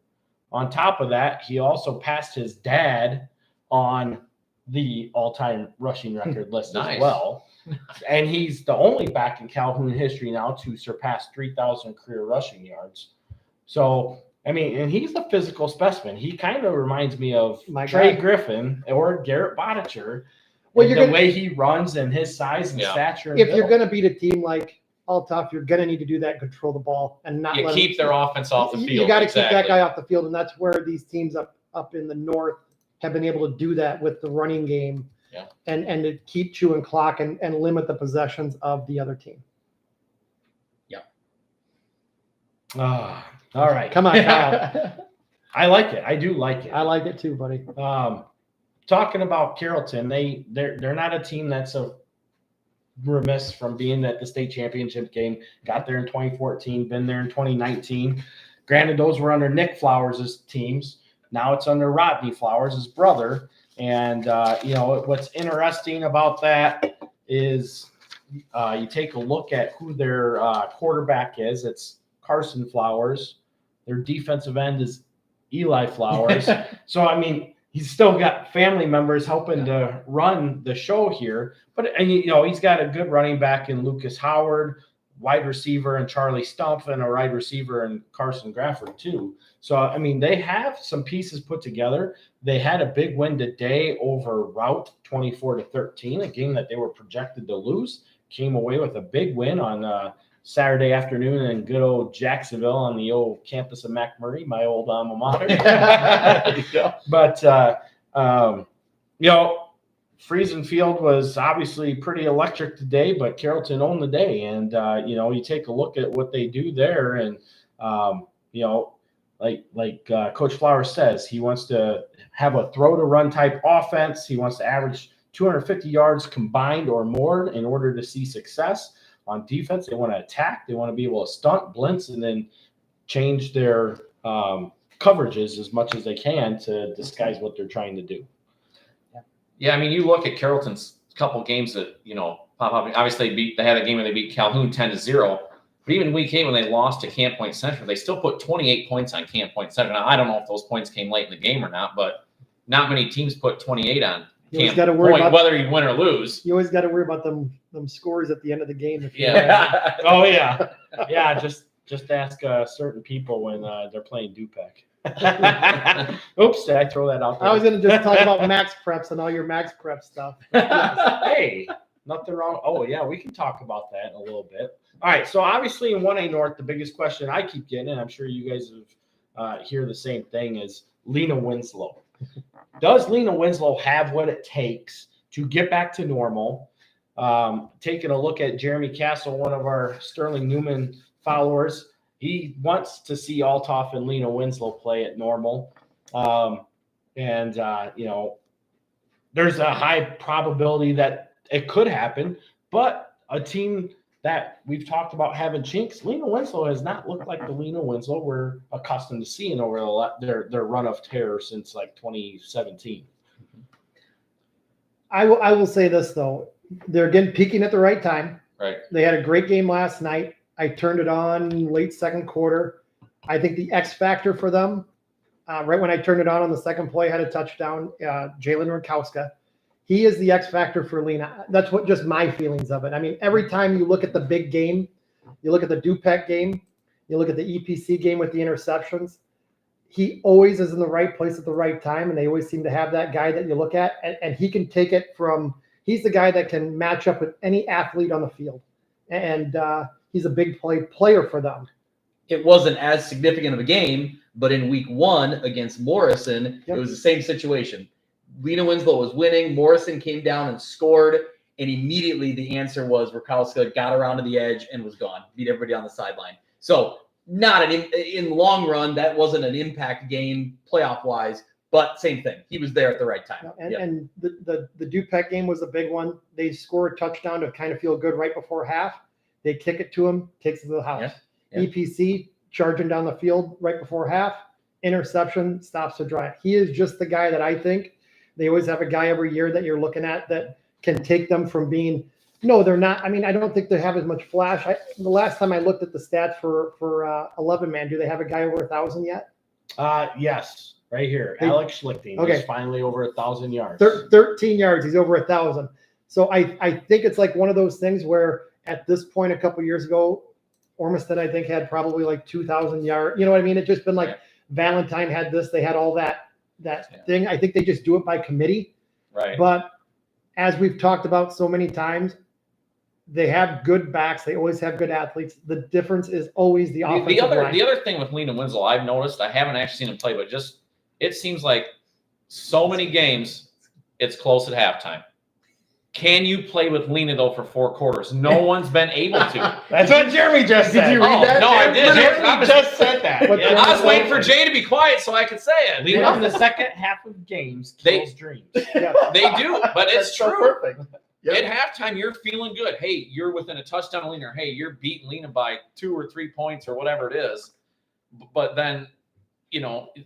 On top of that, he also passed his dad on the all-time rushing record list as well. And he's the only back in Calhoun history now to surpass 3,000 career rushing yards. So, I mean, and he's a physical specimen. He kind of reminds me of Trey Griffin or Garrett Bodicher. Well, the way he runs and his size and stature. And if you're going to beat a team like Althoff, you're going to need to do that and control the ball and not keep their offense off the field. You got to keep that guy off the field, and that's where these teams up in the north have been able to do that with the running game, and to keep chewing clock and limit the possessions of the other team. Yeah. All right. Come on, Kyle. I like it. I do like it. I like it too, buddy. Talking about Carrollton, they're not a team that's remiss from being at the state championship game. Got there in 2014, been there in 2019. Granted, those were under Nick Flowers' teams. Now it's under Rodney Flowers, his brother. And, what's interesting about that is you take a look at who their quarterback is. It's Carson Flowers. Their defensive end is Eli Flowers. So, I mean, he's still got family members helping to run the show here. And he's got a good running back in Lucas Howard, wide receiver and Charlie Stumpf, and a wide receiver and Carson Grafford too. So, I mean, they have some pieces put together. They had a big win today over Route 24-13, a game that they were projected to lose. Came away with a big win on Saturday afternoon in good old Jacksonville on the old campus of McMurray, my old alma mater. But, Friesen Field was obviously pretty electric today, but Carrollton owned the day. And, you take a look at what they do there. And, like Coach Flowers says, he wants to have a throw-to-run type offense. He wants to average 250 yards combined or more in order to see success. On defense, they want to attack. They want to be able to stunt, blitz, and then change their coverages as much as they can to disguise what they're trying to do. Yeah, I mean, you look at Carrollton's couple games that, pop up. Obviously, they had a game where they beat Calhoun 10-0. But even week 8 when they lost to Camp Point Central, they still put 28 points on Camp Point Central. Now, I don't know if those points came late in the game or not, but not many teams put 28 on Camp Point, whether you win or lose. You always got to worry about them scores at the end of the game. Yeah. Oh, yeah. Yeah, just ask certain people when they're playing Dupec. Oops, did I throw that out there? I was going to just talk about max preps and all your max prep stuff. Hey, nothing wrong. Oh, yeah, we can talk about that in a little bit. All right, so obviously in 1A North, the biggest question I keep getting, and I'm sure you guys have hear the same thing, is Lena Winslow. Does Lena Winslow have what it takes to get back to normal? Taking a look at Jeremy Castle, one of our Sterling Newman followers, he wants to see Althoff and Lena Winslow play at normal. There's a high probability that it could happen, but a team that we've talked about having chinks, Lena Winslow has not looked like the Lena Winslow we're accustomed to seeing over their run of terror since like 2017. I will say this though, they're again peaking at the right time. Right. They had a great game last night. I turned it on late second quarter. I think the X factor for them, right when I turned it on the second play, had a touchdown. Jalen Rankowska. He is the X factor for Lena. That's what just my feelings of it. I mean, every time you look at the big game, you look at the Dupec game, you look at the EPC game with the interceptions, he always is in the right place at the right time, and they always seem to have that guy that you look at, and he can take it from – he's the guy that can match up with any athlete on the field, and he's a big player for them. It wasn't as significant of a game, but in week 1 against Morrison, It was the same situation. Lena Winslow was winning. Morrison came down and scored, and immediately the answer was Rakowska got around to the edge and was gone, beat everybody on the sideline. So not in the long run, that wasn't an impact game playoff-wise, but same thing. He was there at the right time. And the Dupec game was a big one. They score a touchdown to kind of feel good right before half. They kick it to him, takes it to the house. Yeah. EPC charging down the field right before half, interception, stops the drive. He is just the guy that I think they always have a guy every year that you're looking at that can take them from being – no, they're not – I mean, I don't think they have as much flash. The last time I looked at the stats for 11-man, do they have a guy over 1,000 yet? Yes, right here. Alex Schlichting is finally over 1,000 yards. 13 yards. He's over 1,000. So I think it's like one of those things where at this point a couple years ago, Ormiston, I think, had probably like 2,000 yards. You know what I mean? It's just been like Valentine had this. They had all that thing. I think they just do it by committee. Right. But as we've talked about so many times, they have good backs. They always have good athletes. The difference is always the offensive line. The other thing with Lena Winslow, I've noticed, I haven't actually seen him play, but just it seems like so many games, it's close at halftime. Can you play with Lena, though, for 4 quarters? No one's been able to. That's what Jeremy just said. Did you read that? No, I did. Jeremy just said that. What I was waiting for Jay to be quiet so I could say it. Lena in the second half of games kills dreams. Yeah. They do, but it's That's so true. perfect. At halftime, you're feeling good. Hey, you're within a touchdown of Lena. Or, hey, you're beating Lena by 2 or 3 points or whatever it is. but then,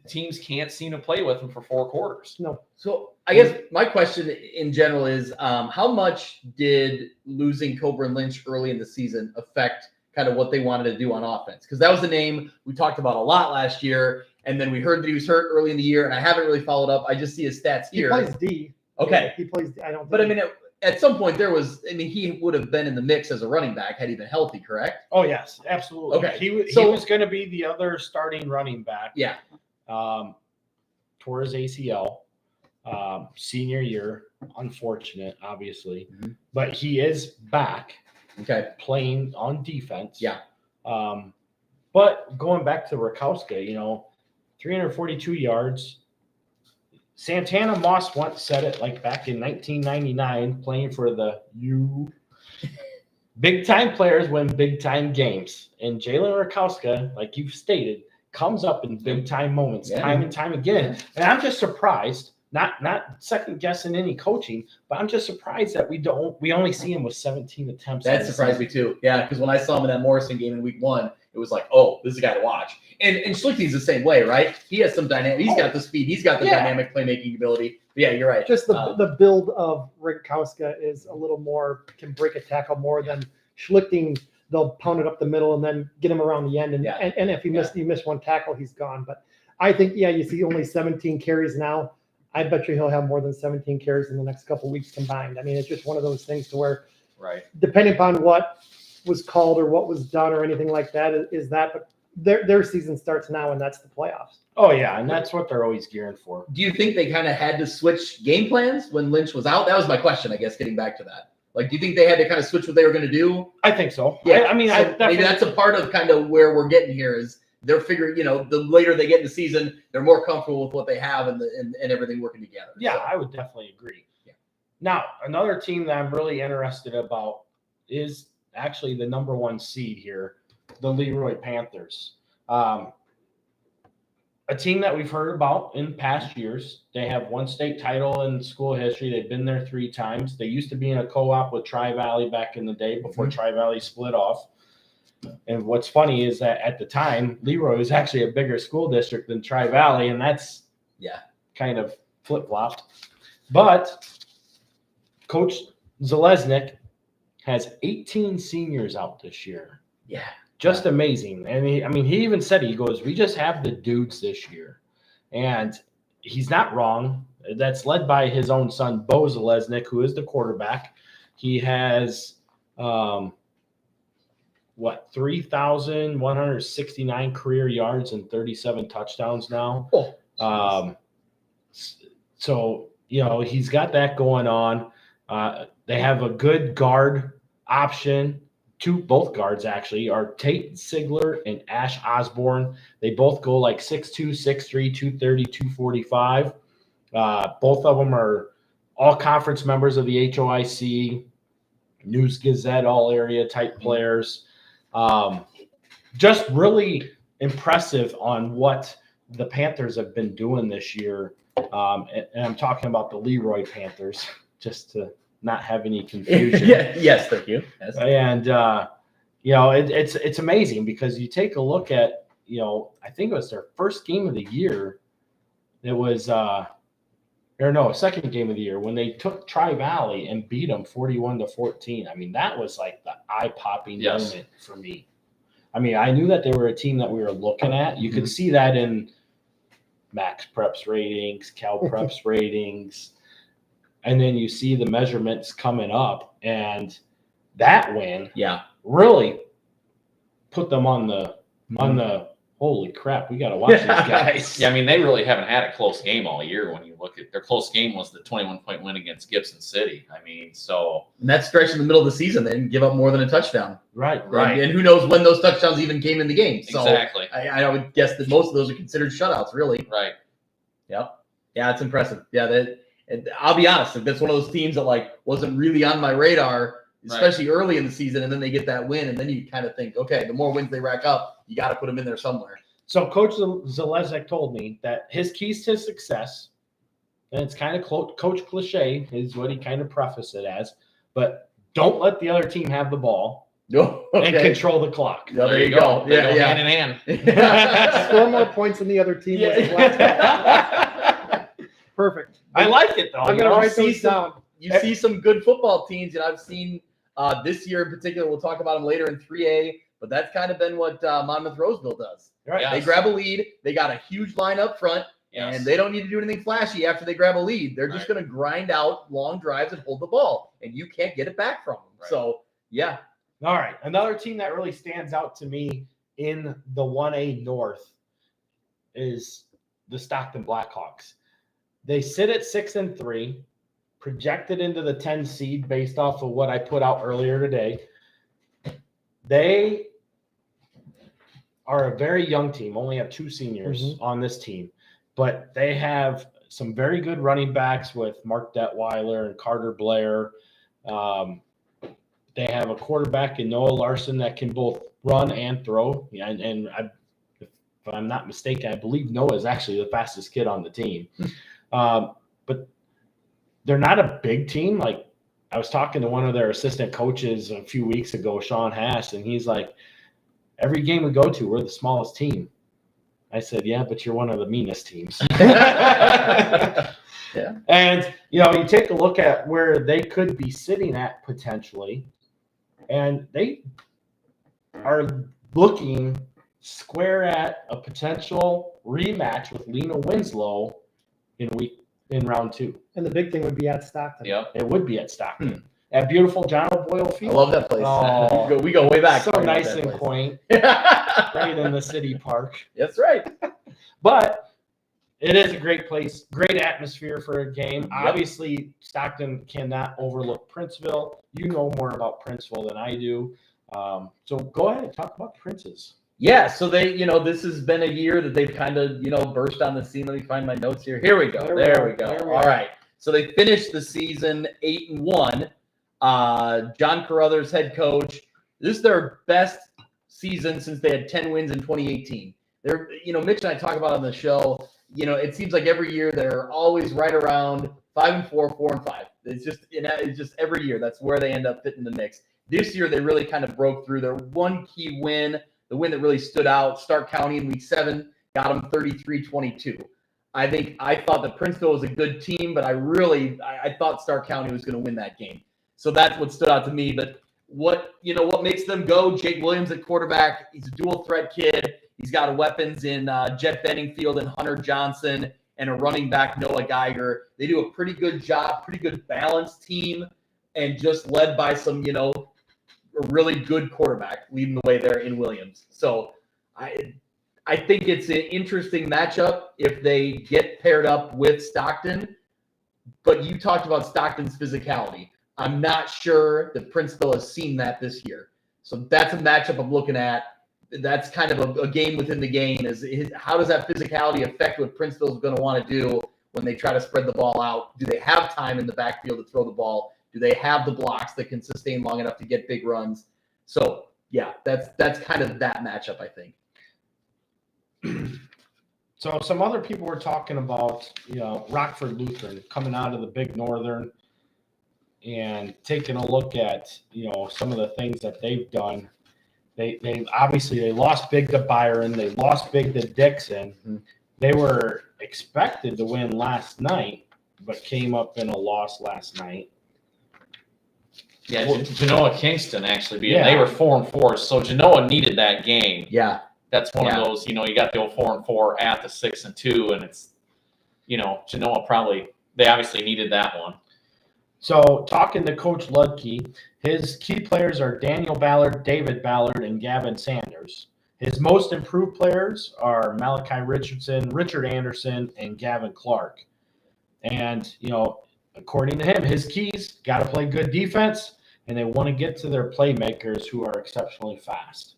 teams can't seem to play with him for 4 quarters. No. So I guess my question in general is, how much did losing Coburn Lynch early in the season affect kind of what they wanted to do on offense? Because that was the name we talked about a lot last year, and then we heard that he was hurt early in the year, and I haven't really followed up. I just see his stats He here. plays D. Okay. He plays D. I don't. But I mean, at some point he would have been in the mix as a running back had he been healthy, correct? Oh yes, absolutely. Okay. He So- was going to be the other starting running back. Yeah. Tore his ACL senior year. Unfortunate, obviously, Mhm. but he is back Okay. playing on defense. Yeah. But going back to Rakowska, 342 yards. Santana Moss once said it like back in 1999, playing for the U. Big time players win big time games. And Jalen Rakowska, like you've stated, comes up in big time moments time and time again. And I'm just surprised, not second guessing any coaching, but I'm just surprised that we only see him with 17 attempts. That surprised me too. Yeah, because when I saw him in that Morrison game in week 1, it was like, oh, this is a guy to watch. And Schlichting's the same way, right? He has some dynamic. He's got the speed. He's got the dynamic playmaking ability. But yeah, you're right. Just the build of Rakowska is a little more, can break a tackle more than Schlichting. They'll pound it up the middle and then get him around the end. And if you miss one tackle, he's gone. But I think, you see only 17 carries now. I bet you he'll have more than 17 carries in the next couple of weeks combined. I mean, it's just one of those things to where, Right. depending upon what was called or what was done or anything like that, but their season starts now, and that's the playoffs. Oh yeah, and that's what they're always gearing for. Do you think they kind of had to switch game plans when Lynch was out? That was my question, I guess, getting back to that. Like, do you think they had to kind of switch what they were going to do? I think so. Yeah, I mean, so maybe that's a part of kind of where we're getting here is they're figuring, the later they get in the season, they're more comfortable with what they have and everything working together. Yeah, So, I would definitely agree. Yeah. Now, another team that I'm really interested about is actually the number 1 seed here, the Leroy Panthers. A team that we've heard about in past years. They have 1 state title in school history. They've been there 3 times. They used to be in a co-op with Tri-Valley back in the day before Tri-Valley split off. And what's funny is that at the time, Leroy was actually a bigger school district than Tri-Valley, and that's kind of flip-flopped. But Coach Zalesnik has 18 seniors out this year. Yeah. Just amazing. And he even said, he goes, we just have the dudes this year. And he's not wrong. That's led by his own son, Bo Zalesnik, who is the quarterback. He has, 3,169 career yards and 37 touchdowns now. So, he's got that going on. They have a good guard option. Both guards actually are Tate Sigler and Ash Osborne. They both go like 6'2", 6'3", 230, 245. Both of them are all conference members of the HOIC, News Gazette, all area type players. Just really impressive on what the Panthers have been doing this year. And I'm talking about the Leroy Panthers, just to not have any confusion. Yes, thank you. Yes. And it's amazing because you take a look at, I think it was their first game of the year. It was second game of the year when they took Tri-Valley and beat them 41-14. I mean, that was like the eye-popping moment for me. I mean, I knew that they were a team that we were looking at. You could see that in Max Preps ratings, Cal Preps ratings. And then you see the measurements coming up, and that win really put them on the holy crap, we got to watch these guys. Yeah, I mean, they really haven't had a close game all year. When you look at their close game was the 21-point win against Gibson City. I mean, so in that stretch in the middle of the season, they didn't give up more than a touchdown. Right. And who knows when those touchdowns even came in the game. So exactly. I would guess that most of those are considered shutouts, really. Right. Yep. Yeah, it's impressive. Yeah, I'll be honest, that's one of those teams that wasn't really on my radar, especially early in the season, and then they get that win, and then you kind of think, okay, the more wins they rack up, you got to put them in there somewhere. So Coach Zalesnik told me that his keys to success, and it's kind of coach cliche, is what he kind of prefaced it as, but don't let the other team have the ball. Oh, and okay. control the clock. Yeah, there you go. They Yeah, go yeah. hand in hand. Score more points than the other team. Was his last Yeah. Perfect. I like it though. I'm you gonna know? write those down. You see some good football teams, and I've seen this year in particular. We'll talk about them later in 3A, but that's kind of been what Monmouth Roseville does. Right. Yeah. They grab a lead. They got a huge line up front, Yes. and they don't need to do anything flashy after they grab a lead. They're just Right. going to grind out long drives and hold the ball, and you can't get it back from them. Right. So, yeah. All right. Another team that really stands out to me in the 1A North is the Stockton Blackhawks. They sit at 6-3, projected into the 10 seed based off of what I put out earlier today. They are a very young team, only have 2 seniors on this team, but they have some very good running backs with Mark Detweiler and Carter Blair. They have a quarterback in Noah Larson that can both run and throw. And if I'm not mistaken, I believe Noah is actually the fastest kid on the team. But they're not a big team. Like, I was talking to one of their assistant coaches a few weeks ago, Sean Hass, and he's like, every game we go to, we're the smallest team. I said, yeah, but you're one of the meanest teams. Yeah. And, you know, you take a look at where they could be sitting at potentially, and they are looking square at a potential rematch with Lena Winslow in round 2. And the big thing would be at Stockton. Yep. It would be at Stockton. At beautiful John O'Boyle I Field. love that place. Oh. we go way back. So talking about nice that and place. quaint, right in the city park. That's right. But it is a great place, great atmosphere for a game. Yep. Obviously, Stockton cannot overlook Princeville. You know more about Princeville than I do. So go ahead and talk about the Princes. Yeah, so they, this has been a year that they've kind of, burst on the scene. Let me find my notes here. Here we go. There we go. All right. So they finished the season 8-1. John Carruthers, head coach. This is their best season since they had 10 wins in 2018. They're, Mitch and I talk about on the show, it seems like every year they're always right around 5-4, 4-5. It's just every year. That's where they end up fitting the mix. This year, they really kind of broke through. Their one key win, the win that really stood out, Stark County in week 7, got them 33-22. I thought that Princeville was a good team, but I thought Stark County was going to win that game. So that's what stood out to me. But what makes them go? Jake Williams at quarterback. He's a dual threat kid. He's got weapons in Jet Benningfield and Hunter Johnson, and a running back, Noah Geiger. They do a pretty good job, pretty good balanced team, and just led by some, a really good quarterback leading the way there in Williams. So I think it's an interesting matchup if they get paired up with Stockton. But you talked about Stockton's physicality. I'm not sure that Princeville has seen that this year. So that's a matchup I'm looking at. That's kind of a game within the game. How does that physicality affect what Princeville is going to want to do when they try to spread the ball out? Do they have time in the backfield to throw the ball? Do they have the blocks that can sustain long enough to get big runs? So, yeah, that's kind of that matchup, I think. So some other people were talking about, Rockford Lutheran coming out of the Big Northern and taking a look at, some of the things that they've done. They obviously lost big to Byron. They lost big to Dixon. Mm-hmm. They were expected to win last night, but came up in a loss last night. Yeah, Genoa Kingston actually beat. Yeah. They were 4-4, so Genoa needed that game. Yeah. That's one of those. You got the old 4-4 at the 6-2, and it's, Genoa they obviously needed that one. So talking to Coach Ludke, his key players are Daniel Ballard, David Ballard, and Gavin Sanders. His most improved players are Malachi Richardson, Richard Anderson, and Gavin Clark. And, according to him, his keys, got to play good defense, and they want to get to their playmakers who are exceptionally fast.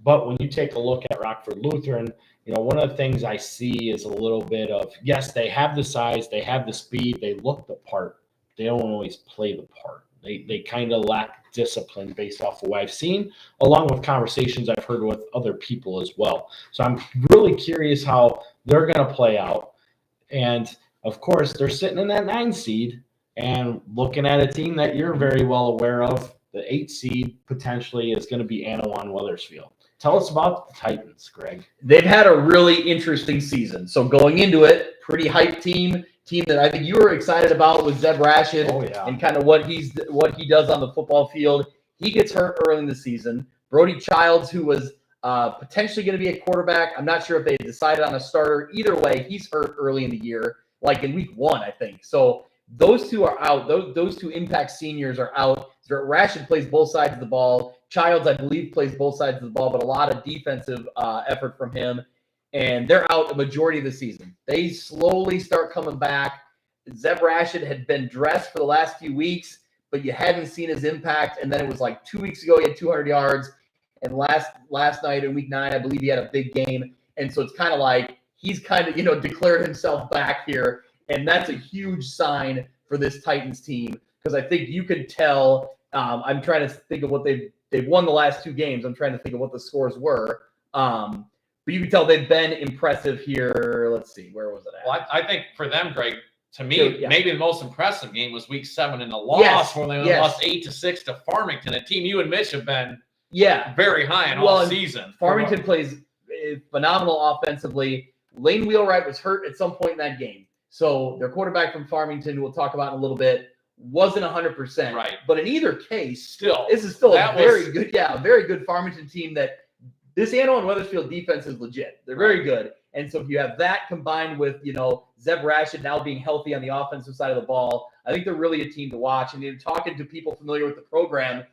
But when you take a look at Rockford Lutheran, one of the things I see is a little bit of, yes, they have the size, they have the speed, they look the part. They don't always play the part. They kind of lack discipline based off of what I've seen, along with conversations I've heard with other people as well. So I'm really curious how they're going to play out. And, of course, they're sitting in that 9 seed and looking at a team that you're very well aware of the 8 seed potentially is going to be Anawan Weathersfield. Tell us about the Titans, Greg. They've had a really interesting season. So going into it, pretty hyped team that I think you were excited about was Zeb Rashid and kind of what he does on the football field. He gets hurt early in the season. Brody Childs, who was potentially going to be a quarterback. I'm not sure if they decided on a starter. Either way, he's hurt early in the year, like in week 1, I think. So those two are out. Those two impact seniors are out. Rashid plays both sides of the ball. Childs, I believe, plays both sides of the ball, but a lot of defensive effort from him. And they're out the majority of the season. They slowly start coming back. Zeb Rashid had been dressed for the last few weeks, but you hadn't seen his impact. And then it was like 2 weeks ago, he had 200 yards. And last night in week 9, I believe he had a big game. And so it's kind of like he's kind of, declared himself back here. And that's a huge sign for this Titans team because I think you could tell. I'm trying to think of what they've won the last 2 games. I'm trying to think of what the scores were. But you can tell they've been impressive here. Let's see, where was it at? Well, I think for them, Greg, to me, maybe the most impressive game was week 7 in the loss where they lost 8-6 to Farmington, a team you and Mitch have been very high in all season. Farmington plays phenomenal offensively. Lane Wheelwright was hurt at some point in that game. So their quarterback from Farmington, we'll talk about in a little bit, wasn't 100%. Right. But in either case, this is still a very good Farmington team that this Anawan Weathersfield defense is legit. They're very good. And so if you have that combined with, Zeb Rashid now being healthy on the offensive side of the ball, I think they're really a team to watch. And talking to people familiar with the program,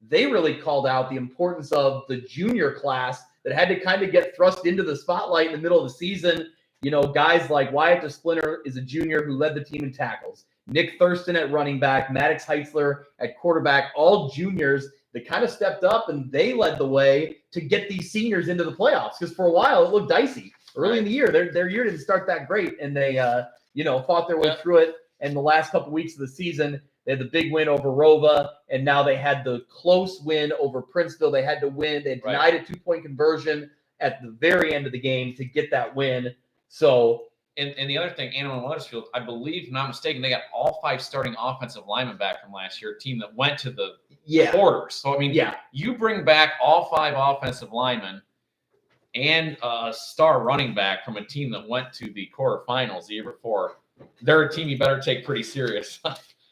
they really called out the importance of the junior class that had to kind of get thrust into the spotlight in the middle of the season. Guys like Wyatt DeSplinter is a junior who led the team in tackles. Nick Thurston at running back, Maddox Heitzler at quarterback, all juniors that kind of stepped up and they led the way to get these seniors into the playoffs. Because for a while it looked dicey. Early in the year, their year didn't start that great, and they fought their way through it. And the last couple weeks of the season, they had the big win over Rova, and now they had the close win over Princeville. They had to win. They denied a 2-point conversion at the very end of the game to get that win. So, and the other thing, Anawan Weathersfield, I believe, if I'm not mistaken, they got all 5 starting offensive linemen back from last year, a team that went to the quarters. So, I mean, you bring back all 5 offensive linemen and a star running back from a team that went to the quarterfinals the year before. They're a team you better take pretty serious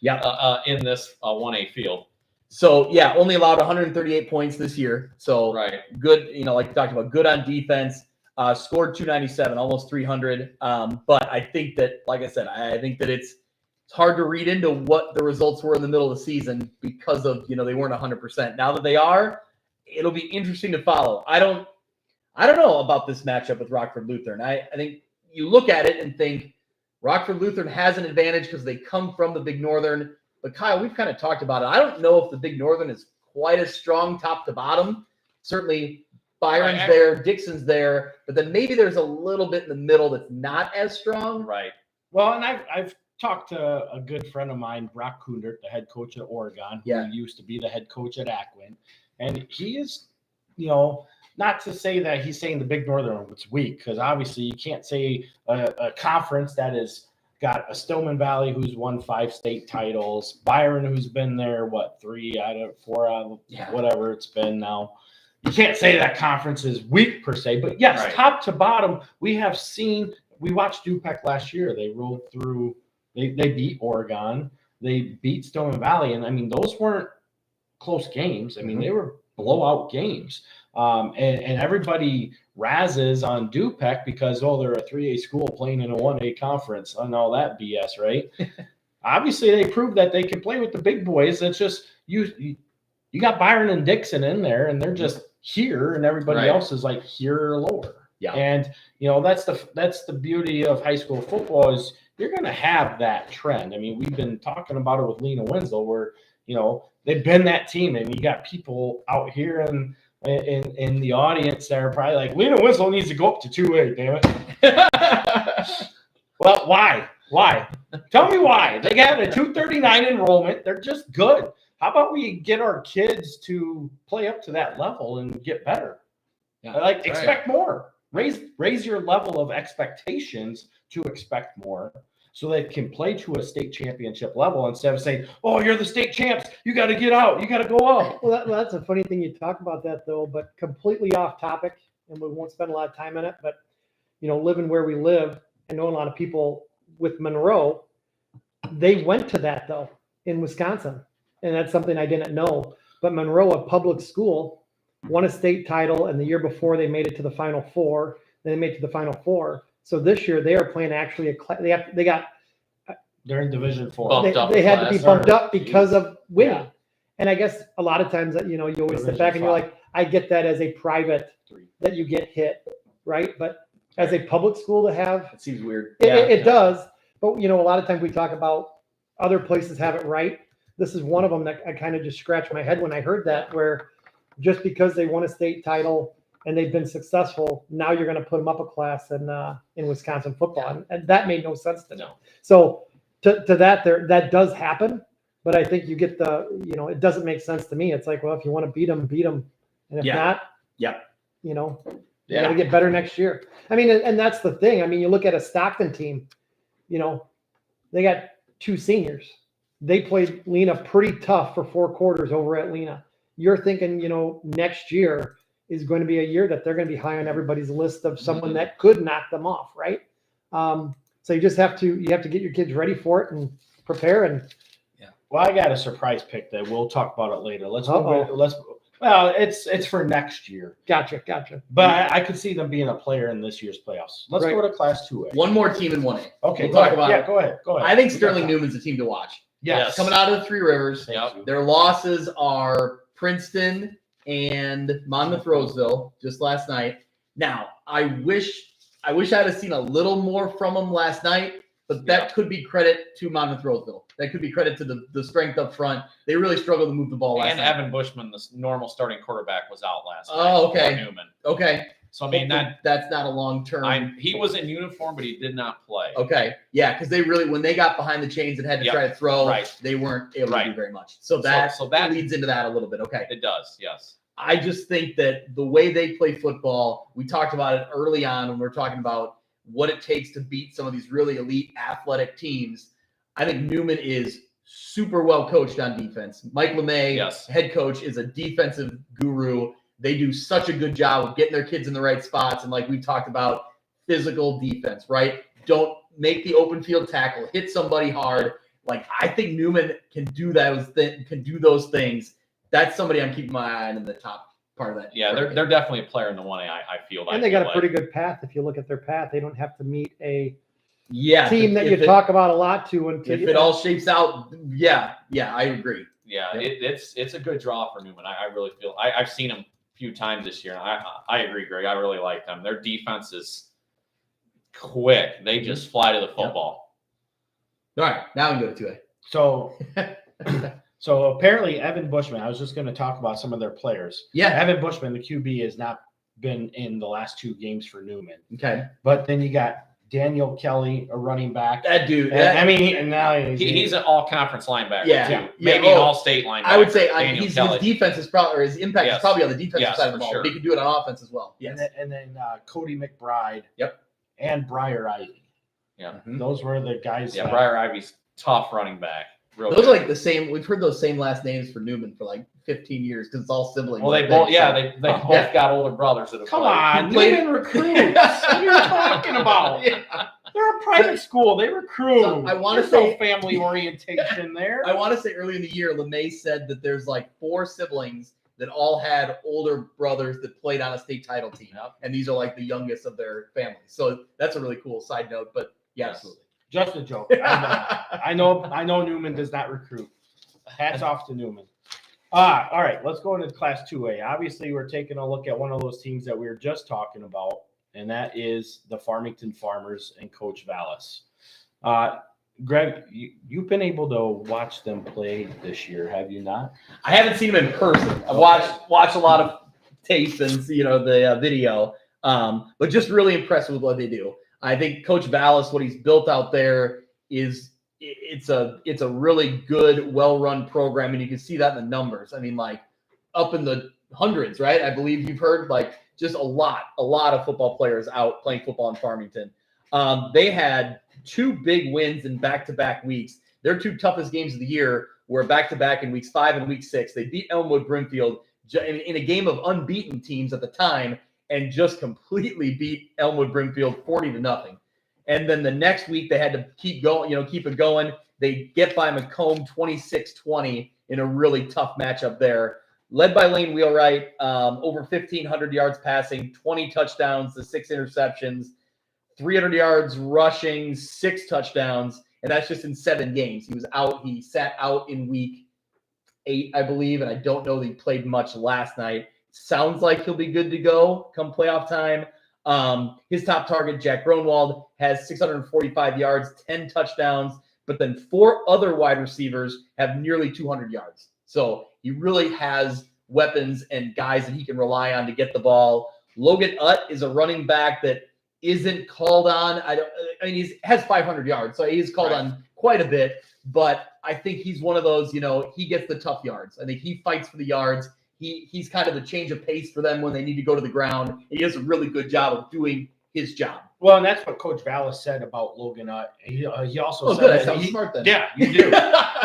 in this 1A field. So, only allowed 138 points this year. So, good, like you talked about, good on defense. Scored 297, almost 300. But I think that, like I said, I think that it's hard to read into what the results were in the middle of the season because of, they weren't 100%. Now that they are, it'll be interesting to follow. I don't know about this matchup with Rockford Lutheran. I think you look at it and think Rockford Lutheran has an advantage because they come from the Big Northern. But Kyle, we've kind of talked about it. I don't know if the Big Northern is quite as strong top to bottom. Certainly Byron's there, Dixon's there, but then maybe there's a little bit in the middle that's not as strong. Right. Well, and I've talked to a good friend of mine, Brock Kundert, the head coach at Oregon, who used to be the head coach at Ackland. And he is, not to say that he's saying the Big Northern was weak, because obviously you can't say a conference that has got a Stillman Valley who's won 5 state titles, Byron who's been there, 3 out of 4 out of whatever it's been now. You can't say that conference is weak per se, but yes, top to bottom, we watched DuPec last year. They rolled through, they beat Oregon, they beat Stillman Valley, and I mean, those weren't close games. I mean, they were blowout games. And everybody razzes on DuPec because, they're a 3A school playing in a 1A conference and all that BS, right? Obviously, they proved that they can play with the big boys. It's just you got Byron and Dixon in there, and they're just here, and everybody else is like here or lower. Yeah. And that's the beauty of high school football is you're going to have that trend. I mean, we've been talking about it with Lena Winslow, where they've been that team, and you got people out here and in the audience that are probably like, Lena Winslow needs to go up to 2A, damn it. Well, why? Tell me why. They got a 239 enrollment. They're just good. How about we get our kids to play up to that level and get better? Expect more. Raise your level of expectations to expect more. so they can play to a state championship level instead of saying, "Oh, you're the state champs. You got to get out. You got to go up." Well, that's a funny thing you talk about that though, but completely off topic, and we won't spend a lot of time on it. But living where we live, I know a lot of people with Monroe. They went to that though in Wisconsin, and that's something I didn't know. But Monroe, a public school, won a state title, and the year before they made it to the Final Four. Then they made it to the Final Four. So this year they are playing actually They're in Division 4. Bumped up they a had to be class. bumped up because of winning. Yeah. And I guess a lot of times that, you always Division sit back and you're 5. like, I get that as a private that you get hit, right? But as a public school to have, It seems weird. it does. But, a lot of times we talk about other places have it right. This is one of them that I kind of just scratched my head when I heard that, where just because they won a state title and they've been successful, now you're going to put them up a class in Wisconsin football. And that made no sense to me. No. So to that, that does happen. But I think you get it doesn't make sense to me. It's like, well, if you want to beat them, beat them. And if not, you got to get better next year. I mean, and that's the thing. I mean, you look at a Stockton team, they got 2 seniors. They played Lena pretty tough for 4 quarters over at Lena. You're thinking, next year is going to be a year that they're going to be high on everybody's list of someone that could knock them off, right? So you just have to get your kids ready for it and prepare. And Well, I got a surprise pick that we'll talk about it later. Uh-oh. Well, it's for next year. Gotcha. But I could see them being a player in this year's playoffs. Let's Right. go to Class 2A. One more team in 1A. Okay, We'll go talk ahead. about Yeah, it. go ahead. I think We got Sterling time. Newman's a team to watch. Yes. Coming out of the Three Rivers, Yep. their losses are Princeton and Monmouth Roseville just last night. Now, I wish I had seen a little more from them last night, but that could be credit to Monmouth Roseville. That could be credit to the strength up front. They really struggled to move the ball last And night. Evan Bushman, the normal starting quarterback, was out last night. Oh, okay. for Newman. Okay. So I mean that's not a long term. he was in uniform, but he did not play. Okay. Yeah, because they really, when they got behind the chains and had to Yep. try to throw, Right. they weren't able to Right. do very much. So that that- leads into that a little bit. Okay. It does, yes. I just think that the way they play football, we talked about it early on when we were talking about what it takes to beat some of these really elite athletic teams. I think Newman is super well coached on defense. Mike LeMay, Yes. head coach, is a defensive guru. They do such a good job of getting their kids in the right spots. And like we've talked about, physical defense, right? Don't make the open field tackle, hit somebody hard. Like, I think Newman can do those things. That's somebody I'm keeping my eye on in the top part of that. Yeah, they're definitely a player in the 1A, I feel. And they got a pretty good path. If you look at their path, they don't have to meet a team that you talk about a lot to. Until If it all shapes out, yeah, I agree. Yeah, Yep. it's a good draw for Newman. I really feel I've seen him a few times this year. And I agree, Greg. I really like them. Their defense is quick. They just fly to the football. All right, now we can go to 2A. So apparently Evan Bushman, I was just going to talk about some of their players. Yeah. Evan Bushman, the QB, has not been in the last 2 games for Newman. Okay. But then you got Daniel Kelly, a running back. That dude. I mean, and now He's an all-conference linebacker, Yeah. too. Yeah. Maybe an all-state linebacker. I would say Daniel his Kelly. defense is probably, or his impact is Yes. probably on the defensive Yes, side of the for ball. sure. But he can do it on offense as well. And Yes. then Cody McBride. Yep. And Briar Ivy. Yeah. Those were the guys. Yeah, Briar Ivy's tough running back. Real Those good. are like the same. We've heard those same last names for Newman for like 15 years because it's all siblings. Well, they like both, that, yeah, so- they both got older brothers that have Come played. on, He played- Newman recruits. What are you talking about? Yeah. They're a private school. They recruit. So I wanna There's say- no family orientation there. I want to say early in the year, LeMay said that there's like 4 siblings that all had older brothers that played on a state title team. Yep. And these are like the youngest of their families. So that's a really cool side note. But yeah, Yes. absolutely. Just a joke. I know Newman does not recruit. Hats off to Newman. All right, let's go into Class 2A. Obviously, we're taking a look at one of those teams that we were just talking about, and that is the Farmington Farmers and Coach Vallis. Greg, you've been able to watch them play this year, have you not? I haven't seen him in person. I've watched a lot of tapes and the video, but just really impressed with what they do. I think Coach Vallis, what he's built out there is it's a really good, well-run program, and you can see that in the numbers. I mean, like up in the hundreds, right? I believe you've heard like just a lot of football players out playing football in Farmington. They had 2 big wins in back-to-back weeks. Their 2 toughest games of the year were back-to-back in weeks 5 and week 6. They beat Elmwood Brimfield in a game of unbeaten teams at the time and just completely beat Elmwood Brimfield 40-0. And then the next week they had to keep going, keep it going. They get by Macomb 26-20 in a really tough matchup there. Led by Lane Wheelwright, over 1,500 yards passing, 20 touchdowns to 6 interceptions, 300 yards rushing, 6 touchdowns, and that's just in 7 games. He was out. He sat out in week 8, I believe, and I don't know that he played much last night. Sounds like he'll be good to go come playoff time. His top target, Jack Gronwald, has 645 yards, 10 touchdowns, but then 4 other wide receivers have nearly 200 yards. So he really has weapons and guys that he can rely on to get the ball. Logan Utt is a running back that isn't called on. He has 500 yards, so he's called on quite a bit. But I think he's one of those, he gets the tough yards. I think he fights for the yards. He's kind of the change of pace for them when they need to go to the ground. He does a really good job of doing his job. Well, and that's what Coach Vallis said about Logan Utt. He also said good. that I sound smart then. Yeah, you do.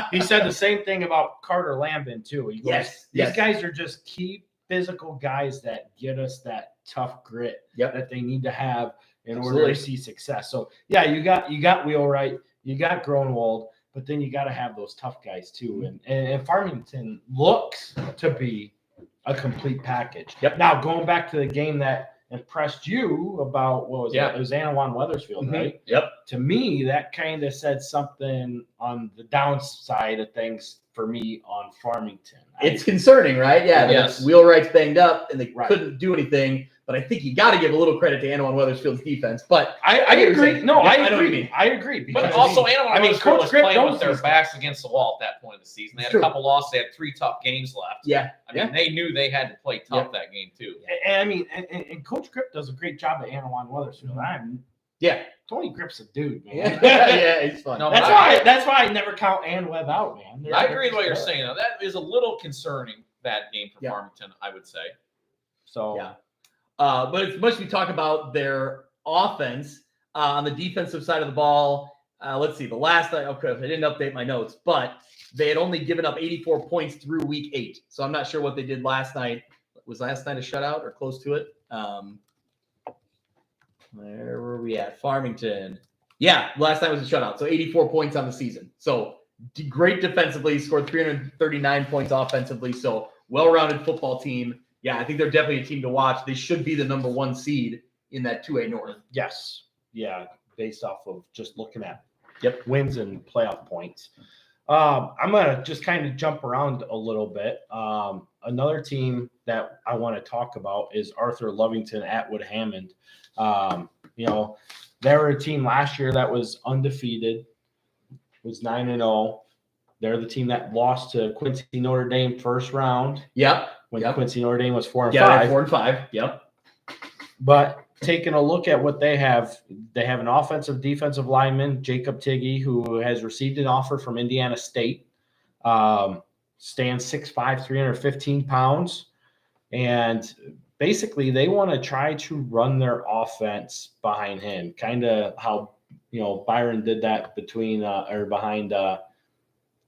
He said the same thing about Carter Lambin too. He goes, these guys are just key physical guys that get us that tough grit that they need to have in order to see success. So yeah, you got Wheelwright, you got Gronwald, but then you got to have those tough guys too. And Farmington looks to be a complete package. Now going back to the game that impressed you about what was it? It was Anawan Wethersfield, right? To me, that kind of said something on the downside of things for me on Farmington. It's concerning, right? Yeah, Wheelwright's banged up and they couldn't do anything. But I think you got to give a little credit to Anawan Wethersfield's defense. But I agree. No, I know what you mean. I agree. But also, Anawan Wethersfield was playing with their backs against the wall at that point of the season. They had a couple losses. They had 3 tough games left. I mean, they knew they had to play tough that game too. And Coach Grip does a great job at Anawan Wethersfield. Tony Grip's a dude, man. He's fun. No, that's why I never count Ann Webb out, man. I agree with what you're saying, though. That is a little concerning, that game for Farmington, I would say. So, but as much as we talk about their offense, on the defensive side of the ball, let's see. The last night, I didn't update my notes, but they had only given up 84 points through week 8. So I'm not sure what they did last night. Was last night a shutout or close to it? Where were we at? Farmington. Yeah, last night was a shutout. So 84 points on the season. So great defensively, scored 339 points offensively. So well-rounded football team. Yeah, I think they're definitely a team to watch. They should be the number 1 seed in that 2A North. Yes. Yeah, based off of just looking at wins and playoff points. I'm going to just kind of jump around a little bit. Another team that I want to talk about is Arthur Lovington Atwood Hammond. They were a team last year that was undefeated, was 9-0. They're the team that lost to Quincy Notre Dame first round. When Quincy Notre Dame was 4-5. 4-5. But taking a look at what they have an offensive defensive lineman, Jacob Tiggy, who has received an offer from Indiana State. Stands 6'5", 315 pounds. And basically they want to try to run their offense behind him, kind of how Byron did that behind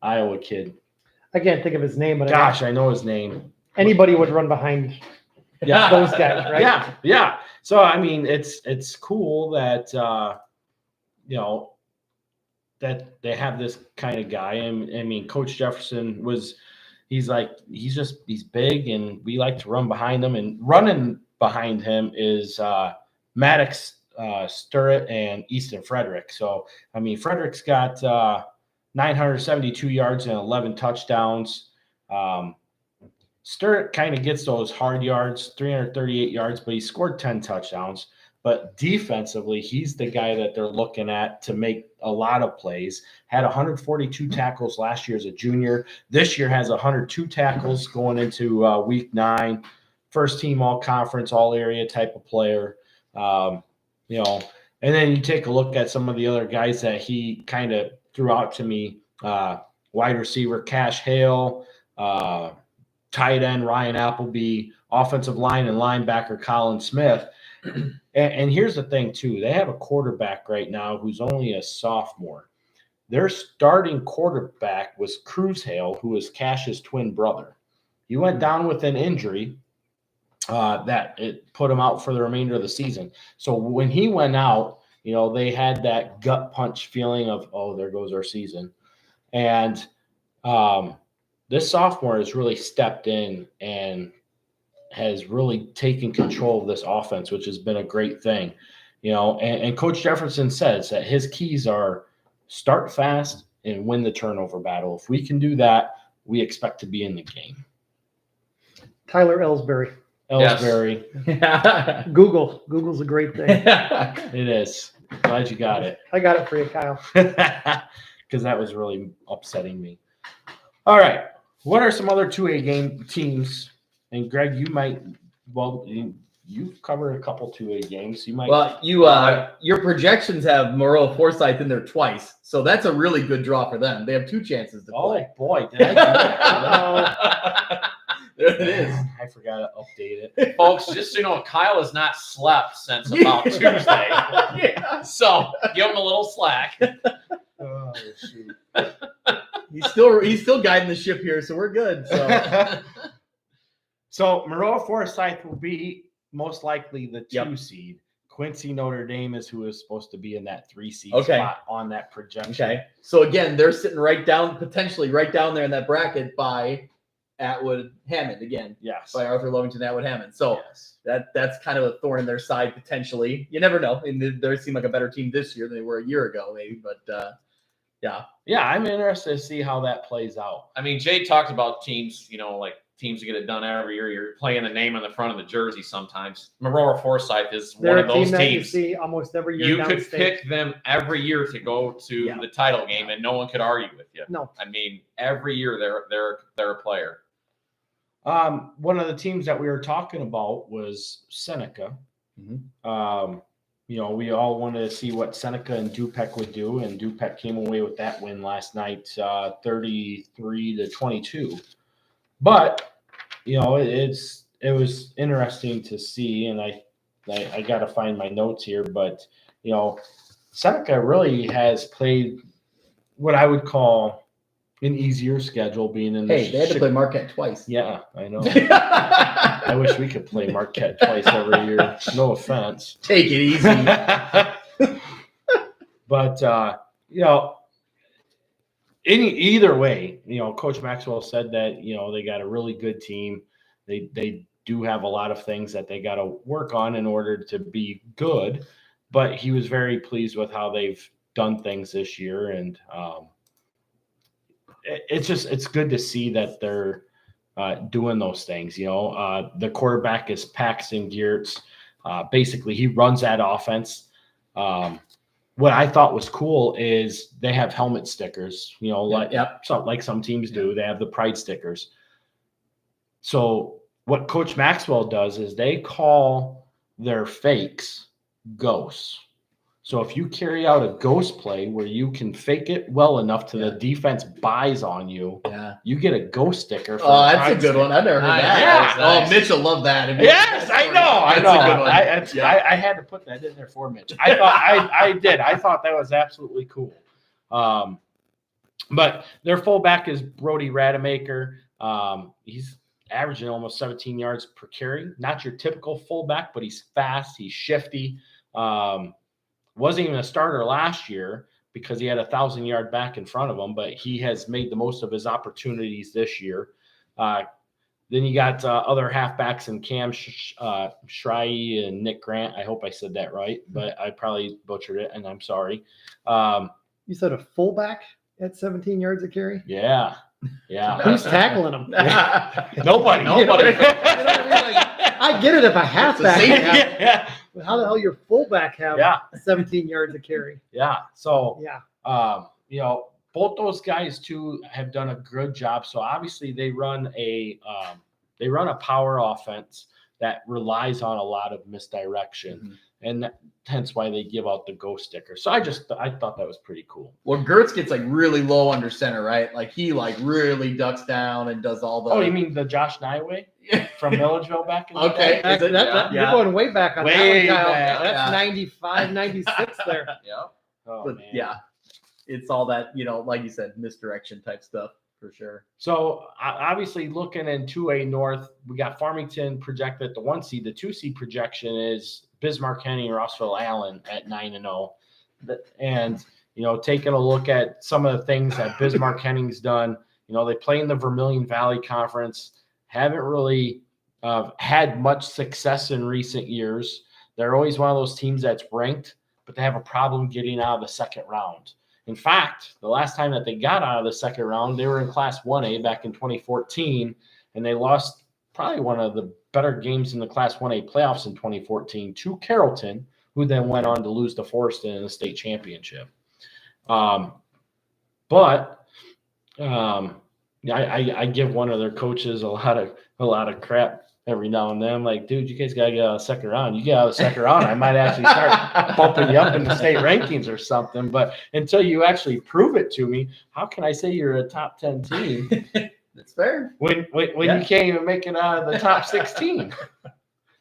Iowa kid. I can't think of his name, but I know his name. Anybody would run behind those guys, right? Yeah. So I mean, it's cool that that they have this kind of guy. I mean, Coach Jefferson he's big, and we like to run behind him. And running behind him is Maddox Sturrett and Easton Frederick. So I mean, Frederick's got 972 yards and 11 touchdowns. Sturrett kind of gets those hard yards, 338 yards, but he scored 10 touchdowns. But defensively, he's the guy that they're looking at to make a lot of plays. Had 142 tackles last year as a junior. This year has 102 tackles going into week 9. First team all-conference, all-area type of player. And then you take a look at some of the other guys that he kind of threw out to me. Wide receiver Cash Hale, tight end Ryan Appleby, offensive line and linebacker Colin Smith. And here's the thing too, they have a quarterback right now who's only a sophomore. Their starting quarterback was Cruz Hale, who is Cash's twin brother. He went down with an injury that it put him out for the remainder of the season. So when he went out, they had that gut punch feeling of, oh, there goes our season. And this sophomore has really stepped in and has really taken control of this offense, which has been a great thing. And Coach Jefferson says that his keys are start fast and win the turnover battle. If we can do that, we expect to be in the game. Tyler Ellsbury. Yes. Google's a great thing. It is. Glad you got it. I got it for you, Kyle. Because that was really upsetting me. All right. What are some other 2A game teams? And Greg, you've covered a couple 2A games. You might. Well, your projections have Maroa Forsyth in there twice, so that's a really good draw for them. They have 2 chances to play. Oh boy, did I do that? There it is. I forgot to update it. Folks, just so you know, Kyle has not slept since about Tuesday. Yeah. So give him a little slack. Oh shoot. He's still guiding the ship here, so we're good. So So Maroa Forsyth will be most likely the 2 Yep. seed. Quincy Notre Dame is who is supposed to be in that 3 seed Okay. spot on that projection. okay. So again, they're sitting potentially right down there in that bracket by Atwood Hammond again. Yes. By Arthur Lovington Atwood Hammond. So yes. that's kind of a thorn in their side potentially. You never know. And they seem like a better team this year than they were a year ago, maybe. But yeah. Yeah, I'm interested to see how that plays out. I mean, Jay talked about teams, like teams that get it done every year. You're playing the name on the front of the jersey sometimes. Maroa Forsyth is They're one of a team those that you teams. see almost every year. You could downstate. pick them every year to go to Yeah. the title game, and no one could argue with you. No. I mean, every year they're a player. One of the teams that we were talking about was Seneca. Mhm. We all wanted to see what Seneca and Dupec would do, and Dupec came away with that win last night, 33-22. But it was interesting to see, and I got to find my notes here, but Seneca really has played what I would call an easier schedule, being in Hey, they had to play Marquette twice. Yeah, I know. I wish we could play Marquette twice every year. No offense. Take it easy. But either way, Coach Maxwell said that they got a really good team. They do have a lot of things that they got to work on in order to be good, but he was very pleased with how they've done things this year, and it's good to see that they're doing those things. The quarterback is Paxton Geertz. Basically, he runs that offense. What I thought was cool is they have helmet stickers, like some teams do. They have the pride stickers. So what Coach Maxwell does is they call their fakes ghosts. So if you carry out a ghost play where you can fake it well enough to the defense buys on you, you get a ghost sticker. Oh, that's a good one. I've never heard that. Yeah. Oh, Mitch will love that. Yes, I know. That's a good one. I had to put that in there for Mitch. I thought I did. I thought that was absolutely cool. But their fullback is Brody Rademacher. He's averaging almost 17 yards per carry. Not your typical fullback, but he's fast. He's shifty. Wasn't even a starter last year because he had a 1,000-yard back in front of him, but he has made the most of his opportunities this year. Then you got other halfbacks in Cam Schrei and Nick Grant. I hope I said that right, but I probably butchered it, and I'm sorry. You said a fullback at 17 yards a carry? Yeah. Who's tackling him? Nobody. I get it if a halfback. Yeah. How the hell your fullback have 17 yards a carry? Yeah. So, Yeah. both those guys too have done a good job. So obviously they run a power offense that relies on a lot of misdirection, and hence why they give out the ghost sticker. So I thought that was pretty cool. Well, Gertz gets really low under center, right? He really ducks down and does all the. Oh, you mean the Josh Nye way? from Milledgeville back in the Okay. day. Is it? You're Yeah. going way back on Way that one, Kyle. back. That's Yeah. 95, 96 there. Yeah. Oh, But man. yeah, it's all that, like you said, misdirection type stuff for sure. So obviously looking in 2A North, we got Farmington projected at the 1 seed. The 2 seed projection is Bismarck Henry and Rossville Allen at 9-0. And, taking a look at some of the things that Bismarck Henning's done, they play in the Vermilion Valley Conference, haven't really had much success in recent years. They're always one of those teams that's ranked, but they have a problem getting out of the second round. In fact, the last time that they got out of the second round, they were in Class 1A back in 2014, and they lost probably one of the better games in the Class 1A playoffs in 2014 to Carrollton, who then went on to lose to Forreston in the state championship. I give one of their coaches a lot of crap every now and then. I'm like, dude, you guys gotta get out of the second round. You get out of the second round, I might actually start bumping you up in the state rankings or something. But until you actually prove it to me, how can I say you're a top 10 team That's fair. when you can't even make it out of the top 16?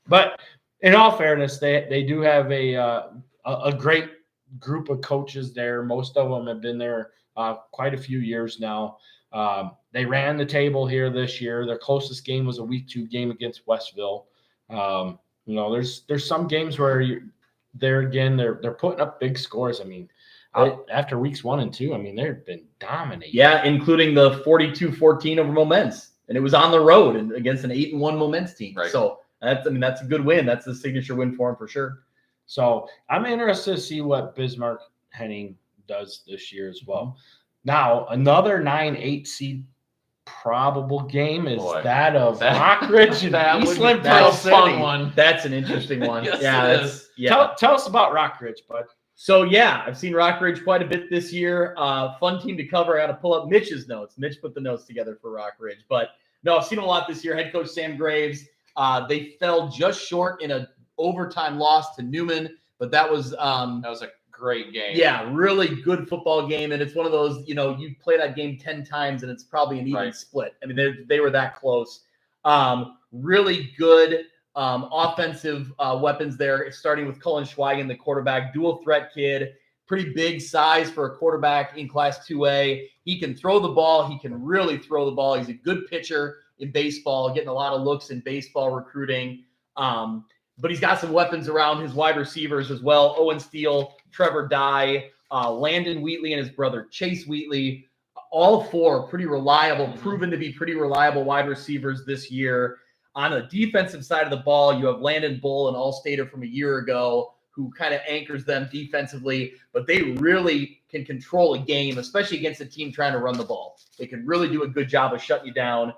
But in all fairness, they do have a great group of coaches there. Most of them have been there quite a few years now. They ran the table here this year. Their closest game was a week 2 game against Westville. There's some games where they're putting up big scores. I mean, after weeks 1 and 2, I mean, they've been dominating. Yeah, including the 42-14 over Moments, and it was on the road and against an 8-1 Moments team. Right. So that's a good win. That's a signature win for him for sure. So I'm interested to see what Bismarck Henning does this year as well. Now, another 9-8 seed probable game is that of Rockridge and Eastland Pearl City. Fun one. That's an interesting one. Yes, yeah, it is. Tell us about Rockridge, bud. So yeah, I've seen Rockridge quite a bit this year. Fun team to cover. I got to pull up Mitch's notes. Mitch put the notes together for Rockridge, but no, I've seen a lot this year. Head coach Sam Graves. They fell just short in a overtime loss to Newman, but that was a great game. Yeah, really good football game, and it's one of those, you play that game 10 times and it's probably an even split. I mean, they were that close. Really good offensive weapons there, starting with Cullen Schweigen, the quarterback, dual threat kid, pretty big size for a quarterback in Class 2A. He can throw the ball. He can really throw the ball. He's a good pitcher in baseball, getting a lot of looks in baseball recruiting. But he's got some weapons around his wide receivers as well. Owen Steele, Trevor Dye, Landon Wheatley, and his brother Chase Wheatley. All 4 pretty reliable, proven to be pretty reliable wide receivers this year. On the defensive side of the ball, you have Landon Bull, an all-stater from a year ago, who kind of anchors them defensively. But they really can control a game, especially against a team trying to run the ball. They can really do a good job of shutting you down.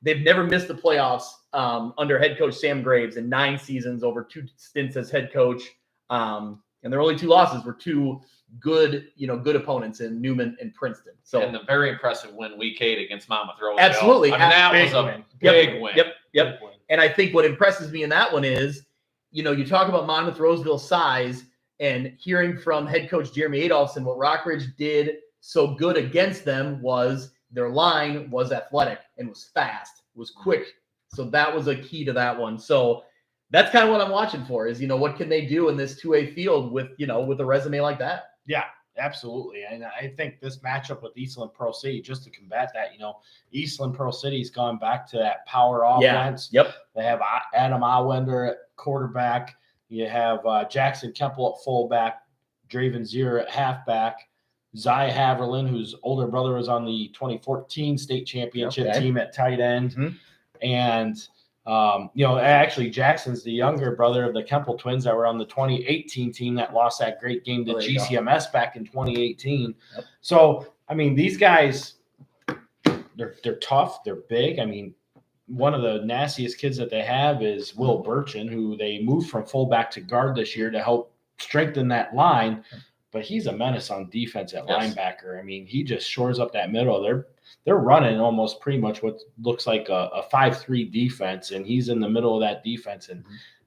They've never missed the playoffs under head coach Sam Graves in 9 seasons, over 2 stints as head coach. And their only 2 losses were 2 good opponents in Newman and Princeton. So, and the very impressive win week 8 against Monmouth Roseville. Absolutely. I mean, that was a big win. Yep. And I think what impresses me in that one is, you talk about Monmouth Roseville's size, and hearing from head coach Jeremy Adolphson, what Rockridge did so good against them was their line was athletic and was fast, was quick. So that was a key to that one. So that's kind of what I'm watching for is, what can they do in this 2A field with a resume like that? Yeah, absolutely. And I think this matchup with Eastland Pearl City, just to combat that, Eastland Pearl City's gone back to that power offense. Yeah. Yep. They have Adam Awender at quarterback. You have Jackson Kemple at fullback, Draven Zier at halfback, Zai Haverland, whose older brother was on the 2014 state championship team at tight end. Mm-hmm. And actually Jackson's the younger brother of the Kemple twins that were on the 2018 team that lost that great game to GCMS back in 2018. Yep. So, I mean, these guys, they're tough. They're big. I mean, one of the nastiest kids that they have is Will Burchin, who they moved from fullback to guard this year to help strengthen that line. But he's a menace on defense at linebacker. I mean, he just shores up that middle. They're running almost pretty much what looks like a 5-3 defense, and he's in the middle of that defense. And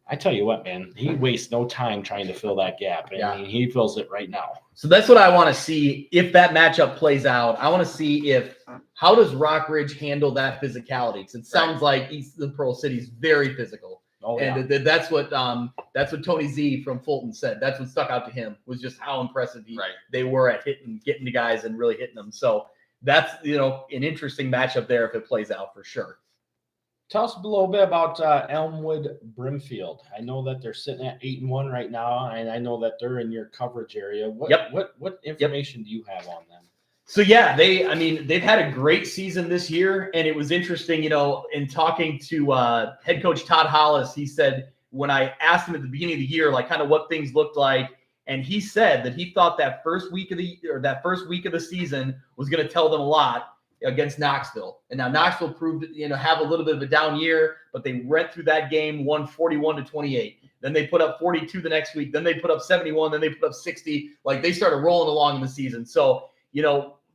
I tell you what, man, he wastes no time trying to fill that gap. I mean, he fills it right now. So that's what I want to see if that matchup plays out. I want to see How does Rockridge handle that physicality? Because it sounds like Eastern Pearl City is very physical. Oh, yeah. And that's what Tony Z from Fulton said. That's what stuck out to him, was just how impressive they were at getting to guys and really hitting them. So that's, an interesting matchup there if it plays out for sure. Tell us a little bit about Elmwood Brimfield. I know that they're sitting at 8-1 right now, and I know that they're in your coverage area. What information do you have on them? So yeah, they've had a great season this year, and it was interesting, in talking to head coach Todd Hollis. He said, when I asked him at the beginning of the year, like kind of what things looked like, and he said that he thought that first week of the season was going to tell them a lot against Knoxville. And now Knoxville proved, have a little bit of a down year, but they went through that game, won 41-28. Then they put up 42 the next week. Then they put up 71. Then they put up 60. Like, they started rolling along in the season. So,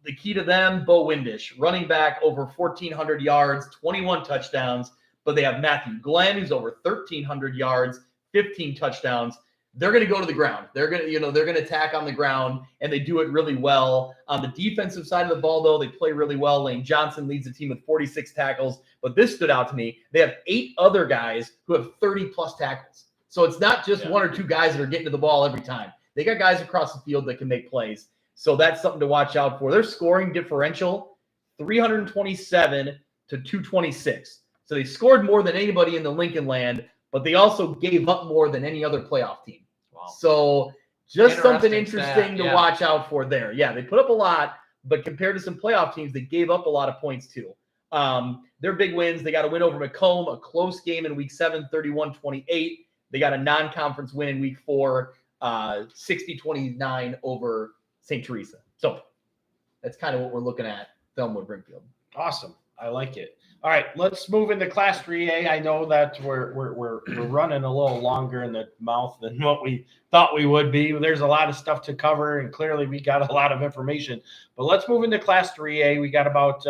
the key to them, Bo Windish, running back, over 1,400 yards, 21 touchdowns. But they have Matthew Glenn, who's over 1,300 yards, 15 touchdowns. They're going to go to the ground. They're going to attack on the ground, and they do it really well. On the defensive side of the ball, though, they play really well. Lane Johnson leads the team with 46 tackles. But this stood out to me. They have 8 other guys who have 30-plus tackles. So it's not just 1 or 2 guys that are getting to the ball every time. They got guys across the field that can make plays. So that's something to watch out for. Their scoring differential, 327 to 226. So they scored more than anybody in the Lincoln Land, but they also gave up more than any other playoff team. Wow. So just something interesting to watch out for there. Yeah, they put up a lot, but compared to some playoff teams, they gave up a lot of points too. Their big wins, they got a win over Macomb, a close game in week 7, 31-28. They got a non-conference win in week 4, 60-29 over St. Teresa. So that's kind of what we're looking at, Elmwood Brimfield. Awesome. I like it. All right, let's move into Class 3A. I know that we're running a little longer in the mouth than what we thought we would be. There's a lot of stuff to cover, and clearly we got a lot of information. But let's move into Class 3A. We got about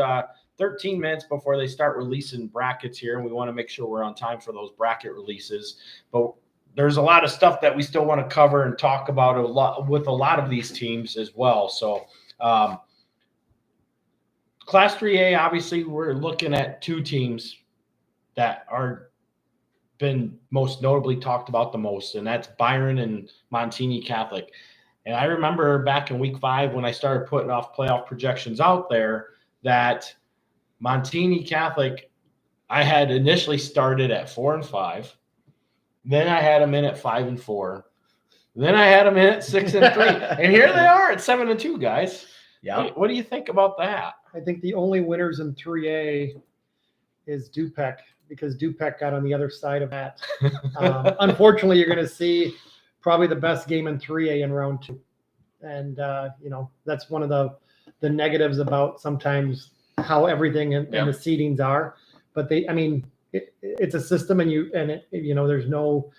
13 minutes before they start releasing brackets here, and we want to make sure we're on time for those bracket releases. But there's a lot of stuff that we still want to cover and talk about with a lot of these teams as well. So Class 3A, obviously, we're looking at 2 teams that are been most notably talked about the most, and that's Byron and Montini Catholic. And I remember back in week 5 when I started putting off playoff projections out there that Montini Catholic, I had initially started at 4-5. Then I had them in at 5-4. Then I had them in at 6-3. And here they are at 7-2, guys. Yeah. What do you think about that? I think the only winners in 3A is Dupec, because Dupec got on the other side of that. Unfortunately, you're going to see probably the best game in 3A in round 2. And, that's one of the negatives about sometimes how everything and the seedings are. But it's a system, and there's no,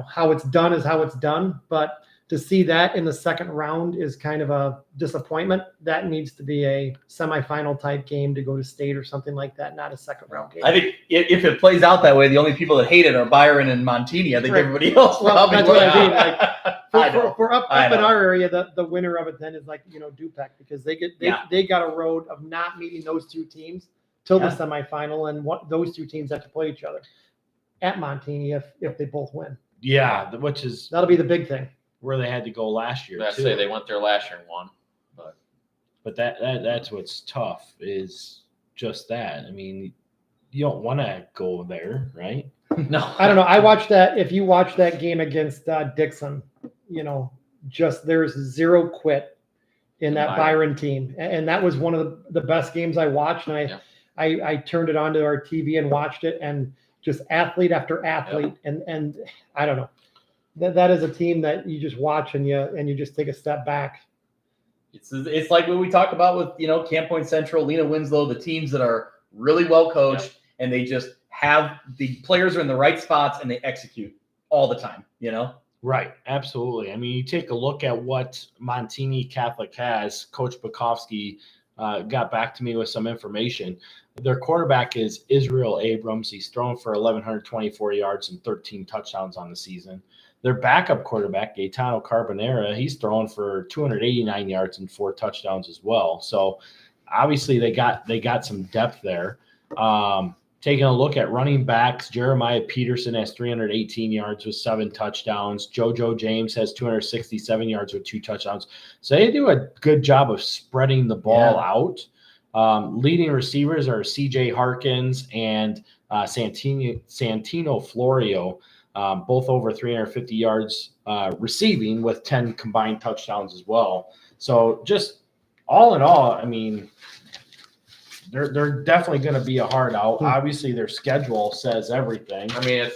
how it's done is how it's done. But to see that in the second round is kind of a disappointment. That needs to be a semifinal type game to go to state or something like that, not a second round game. I think if it plays out that way, the only people that hate it are Byron and Montini. I think everybody else. Well, that's what I mean. For up in our area, the winner of it then is Dupec, because they got a road of not meeting those 2 teams till the semifinal, and those 2 teams have to play each other at Montini if they both win. Yeah, that'll be the big thing. Where they had to go last year. I'd say they went there last year and won, but that's what's tough, is just that. I mean, you don't want to go there, right? No, I don't know. I watched that. If you watch that game against Dixon, there's 0 quit in that Byron team, and that was one of the best games I watched. And I turned it onto our TV and watched it, and just athlete after athlete, and I don't know. That is a team that you just watch and you just take a step back. It's like what we talk about with Camp Point Central, Lena Winslow, the teams that are really well coached and they just have the players are in the right spots and they execute all the time. Right, absolutely. I mean, you take a look at what Montini Catholic has. Coach Bukowski got back to me with some information. Their quarterback is Israel Abrams. He's thrown for 1,124 yards and 13 touchdowns on the season. Their backup quarterback, Gaetano Carbonera, he's thrown for 289 yards and 4 touchdowns as well. So obviously they got some depth there. Taking a look at running backs, Jeremiah Peterson has 318 yards with 7 touchdowns. JoJo James has 267 yards with 2 touchdowns. So they do a good job of spreading the ball out. Leading receivers are CJ Harkins and Santino Florio, both over 350 yards receiving with 10 combined touchdowns as well. So just all in all, I mean, they're definitely going to be a hard out. Obviously, their schedule says everything. I mean,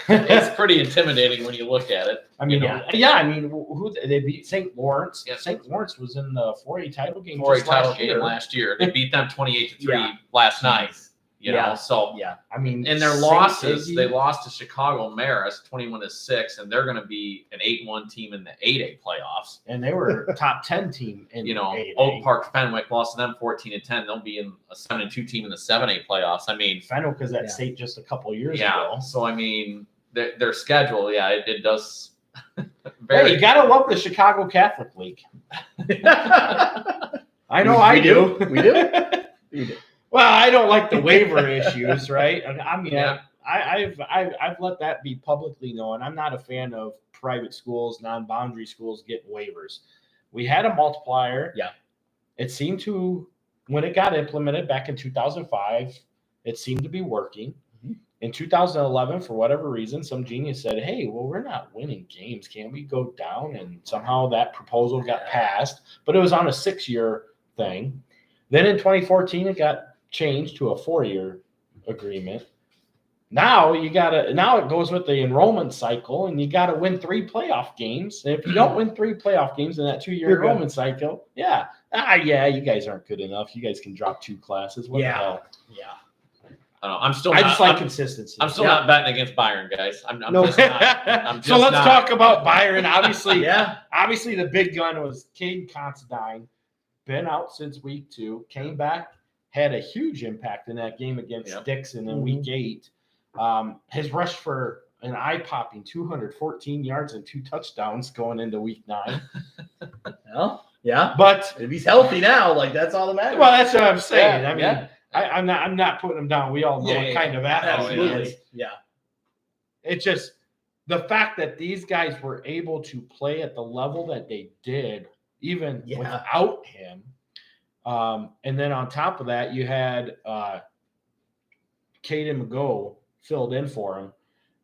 it's pretty intimidating when you look at it. I mean, I mean, who they beat? St. Lawrence. Yeah. St. Lawrence was in the 4A title game. 4A title game last year. They beat them 28-3 last night. You know, so I mean, in their losses, they lost to Chicago Maris 21-6, and they're going to be an 8-1 team in the 8A playoffs. And they were a top 10 team in Oak Park Fenwick lost to them 14-10. They'll be in a 7-2 team in the 7A playoffs. I mean, Fenwick was at state just a couple of years ago. So I mean, their schedule, it does. Hey, you gotta love the Chicago Catholic League. I know I do. We do. We do. Well, I don't like the waiver issues, right? I mean, I've let that be publicly known. I'm not a fan of private schools, non-boundary schools getting waivers. We had a multiplier. Yeah. It seemed to, when it got implemented back in 2005, it seemed to be working. Mm-hmm. In 2011, for whatever reason, some genius said, hey, well, we're not winning games. Can we go down? And somehow that proposal got passed, but it was on a 6-year thing. Then in 2014, it got changed to a 4-year agreement. Now it goes with the enrollment cycle, and you got to win 3 playoff games. And if you don't win 3 playoff games in that 2-year enrollment cycle, you guys aren't good enough. You guys can drop 2 classes. What the hell? Yeah. I don't know. I just like consistency. I'm still not betting against Byron, guys. I'm just not. So let's talk about Byron. Obviously, obviously the big gun was Caden Considine. Been out since week 2. Came back, had a huge impact in that game against Dixon in week 8. His rush for an eye-popping 214 yards and 2 touchdowns going into week 9. Well, yeah, but if he's healthy now, like that's all that matters. Well, that's what I'm saying. I mean, I'm not putting him down. We all know what kind of athlete he is. Yeah. It's just the fact that these guys were able to play at the level that they did, even without him. And then on top of that, you had Caden McGough filled in for him.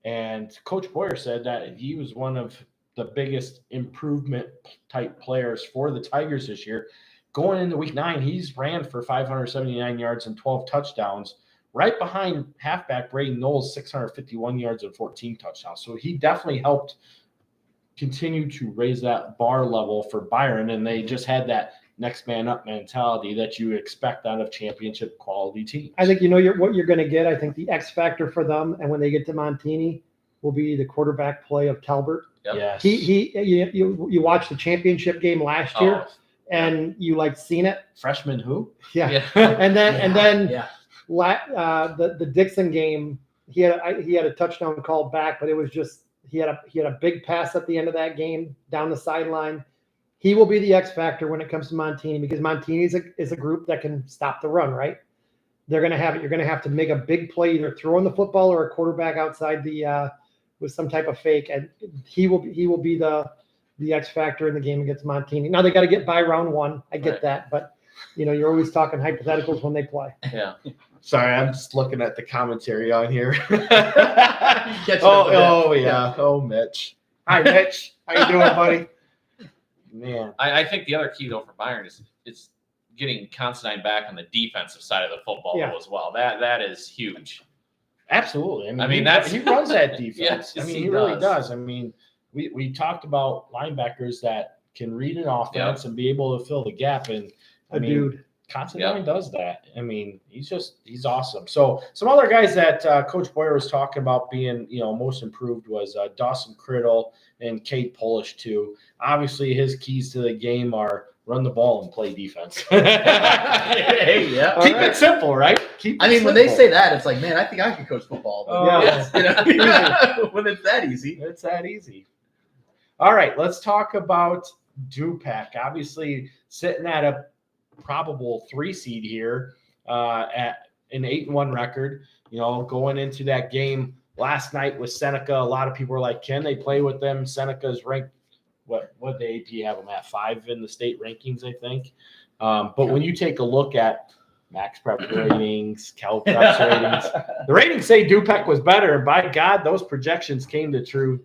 And Coach Boyer said that he was one of the biggest improvement type players for the Tigers this year. Going into week 9, he's ran for 579 yards and 12 touchdowns, right behind halfback Braden Knowles, 651 yards and 14 touchdowns. So he definitely helped continue to raise that bar level for Byron, and they just had that next man up mentality that you expect out of championship quality teams. I think what you're going to get. I think the X factor for them, and when they get to Montini, will be the quarterback play of Talbert. Yep. Yes. You watched the championship game last year, and you seen it. Freshman who? Yeah. and then the Dixon game, he had a touchdown called back, but it was just he had a big pass at the end of that game down the sideline. He will be the X factor when it comes to Montini, because Montini is a group that can stop the run, right? They're going to have it. You're going to have to make a big play, either throwing the football or a quarterback outside the with some type of fake, and he will be the X factor in the game against Montini. Now they got to get by round 1. I get that, but you're always talking hypotheticals when they play. Yeah. Sorry, I'm just looking at the commentary on here. Oh, Mitch. Hi, Mitch. How you doing, buddy? Man, I think the other key though for Byron is getting Considine back on the defensive side of the football as well. That is huge. Absolutely. I mean he runs that defense. Yes, he really does. I mean, we talked about linebackers that can read an offense and be able to fill the gap, and Considine does that. I mean, he's awesome. So some other guys that Coach Boyer was talking about being, most improved was Dawson Criddle and Cade Polish too. Obviously, his keys to the game are run the ball and play defense. Keep it simple, right? When they say that, it's like, man, I think I can coach football. When it's that easy. It's that easy. All right, let's talk about Dupac. Obviously, sitting at a probable 3 seed here at an 8-1 record. You know, going into that game last night with Seneca, a lot of people were like, can they play with them? Seneca's ranked, what the AP have them at, 5 in the state rankings, I think. But when you take a look at Max Prep ratings, Cal Prep's ratings, the ratings say Dupec was better. And by God, those projections came to true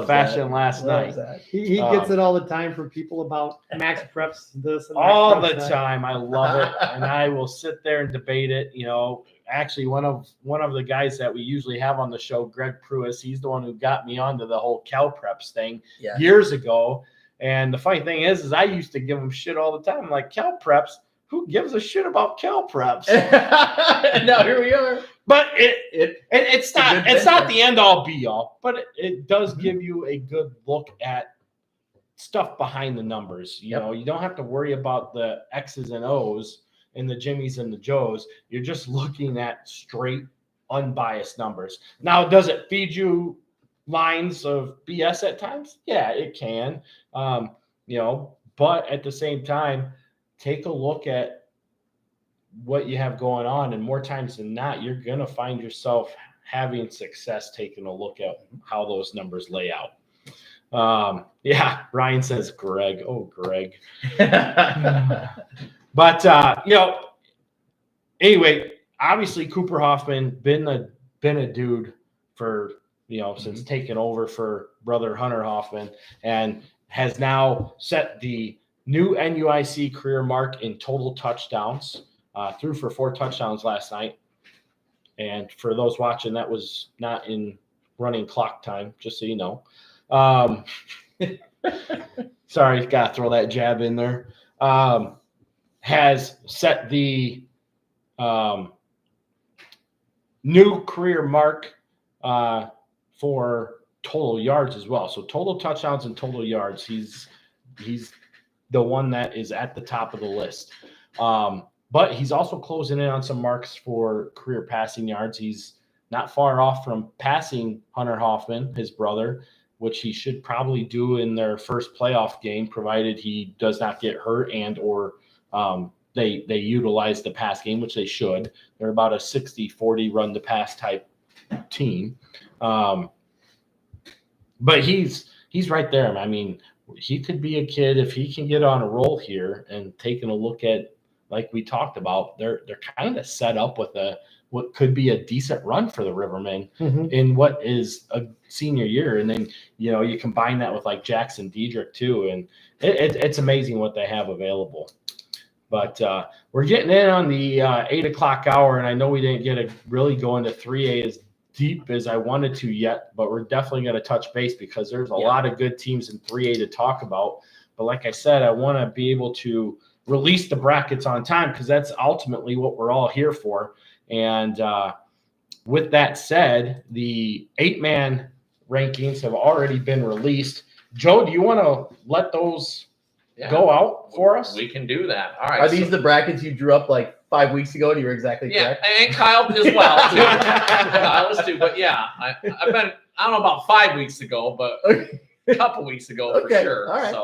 fashion last night. He gets it all the time from people about Max Preps this and Max All Preps the that. time. I love it. And I will sit there and debate it. You know, actually one of the guys that we usually have on the show, Greg Pruis, he's the one who got me onto the whole Cal Preps thing years ago. And the funny thing is I used to give him shit all the time. Like, Cal Preps, who gives a shit about Cal Preps? And now here we are. But it's not the end all be all, but it does give you a good look at stuff behind the numbers. You know, you don't have to worry about the X's and O's and the Jimmies and the Joes. You're just looking at straight, unbiased numbers. Now, does it feed you lines of BS at times? Yeah, it can. You know, but at the same time, take a look at what you have going on, and more times than not, you're going to find yourself having success taking a look at how those numbers lay out. Ryan says Greg. Oh, Greg. But, you know, anyway, obviously Cooper Hoffman been a dude for, you know, since taking over for brother Hunter Hoffman, and has now set the new NUIC career mark in total touchdowns. Threw for 4 touchdowns last night. And for those watching, that was not in running clock time, just so you know. Sorry, got to throw that jab in there. Has set the new career mark for total yards as well. So total touchdowns and total yards. He's the one that is at the top of the list. But he's also closing in on some marks for career passing yards. He's not far off from passing Hunter Hoffman, his brother, which he should probably do in their first playoff game, provided he does not get hurt and or they utilize the pass game, which they should. They're about a 60-40 run to pass type team. But he's right there. I mean, he could be a kid if he can get on a roll here, and taking a look at, like we talked about, they're kind of set up with what could be a decent run for the Rivermen in what is a senior year. And then, you know, you combine that with like Jackson Diedrich too. And it's amazing what they have available. But we're getting in on the 8 o'clock hour. And I know we didn't get to really go into 3A as deep as I wanted to yet, but we're definitely going to touch base because there's a lot of good teams in 3A to talk about. But like I said, I want to be able to release the brackets on time because that's ultimately what we're all here for. And with that said, the 8-man rankings have already been released. Joe, do you want to let those go out for us? We can do that. All right. Are these the brackets you drew up like 5 weeks ago? And you were exactly correct. And Kyle as well. Kyle is too. But yeah, I've been, I don't know about 5 weeks ago, but a couple weeks ago for sure. All right.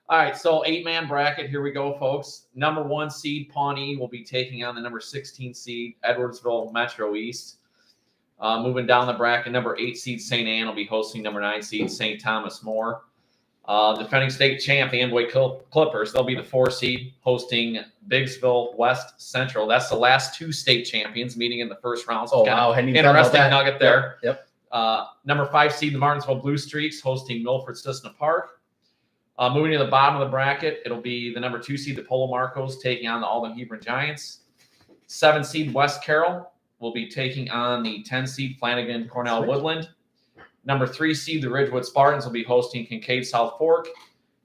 All right, so 8-man bracket. Here we go, folks. Number 1 seed Pawnee will be taking on the number 16 seed Edwardsville Metro East. Moving down the bracket, number 8 seed St. Anne will be hosting number 9 seed St. Thomas More. Defending state champ, the Amboy Clippers, they'll be the 4 seed hosting Biggsville West Central. That's the last 2 state champions meeting in the first round. So interesting nugget there. Yep. Number 5 seed the Martinsville Blue Streaks hosting Milford Cissna Park. Moving to the bottom of the bracket, it'll be the number 2 seed, the Polo Marcos, taking on the Alden Hebron Giants. 7 seed West Carroll will be taking on the 10 seed Flanagan Cornell Woodland. Number 3 seed, the Ridgewood Spartans, will be hosting Kincaid South Fork.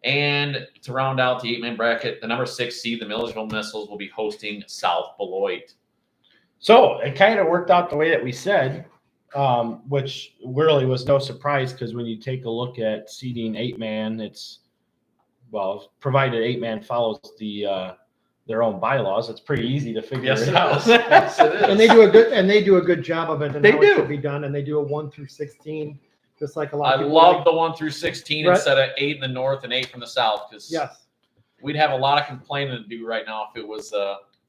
And to round out the 8-man bracket, the number 6 seed, the Millersville Missiles, will be hosting South Beloit. So it kind of worked out the way that we said, which really was no surprise because when you take a look at seeding 8-man, it's, well, provided 8-man follows their own bylaws, it's pretty easy to figure it out. Yes, it is. And they do a good job of it. And They how do. It should be done. And they do a 1 through 16, just like a lot I of people love like. the 1 through 16 Right. instead of 8 in the north and 8 from the south. Because Yes. we'd have a lot of complaining to do right now if it was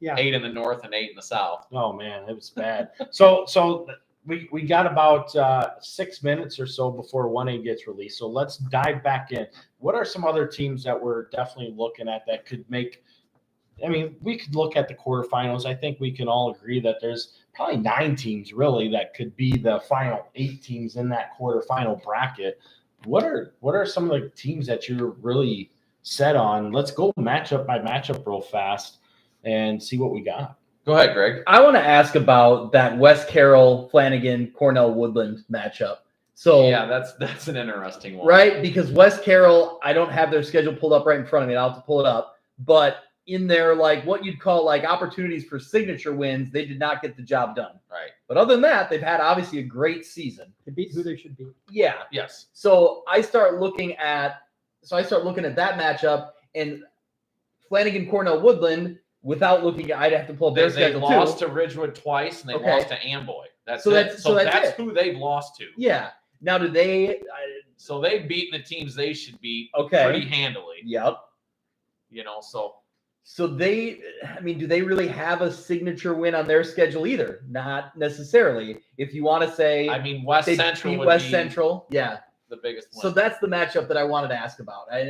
Yeah. 8 in the north and 8 in the south. Oh man, it was bad. So we got about 6 minutes or so before 1A gets released. So let's dive back in. What are some other teams that we're definitely looking at that could make? I mean, we could look at the quarterfinals. I think we can all agree that there's probably 9 teams really that could be the final 8 teams in that quarterfinal bracket. What are some of the teams that you're really set on? Let's go matchup by matchup real fast and see what we got. Go ahead, Greg. I want to ask about that West Carroll, Flanagan, Cornell Woodland matchup. So Yeah, that's an interesting one. right, because West Carroll, I don't have their schedule pulled up right in front of me. I'll have to pull it up. But in their like what you'd call like opportunities for signature wins, they did not get the job done. Right. But other than that, they've had obviously a great season. To beat who they should beat. Yeah. Yes. So I start looking at that matchup and Flanagan, Cornell Woodland. Without looking, I'd have to pull up their They schedule lost too. to Ridgewood twice, and they Okay. lost to Amboy. That's So it. that's- so that's it. who they've lost to. Yeah. Now, do they? So they've beaten the teams they should beat Okay. pretty handily. Yep. So they, I mean, do they really have a signature win on their schedule either? Not necessarily. If you want to say, I mean, West they Central beat would West be Central, yeah. the biggest one. So that's the matchup that I wanted to ask about, I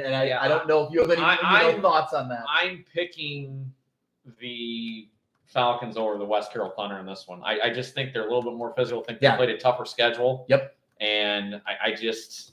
don't know if you have any thoughts on that. I'm picking the Falcons over the West Carroll Thunder in this one. I just think they're a little bit more physical. I think they Yeah. played a tougher schedule. Yep. And I just,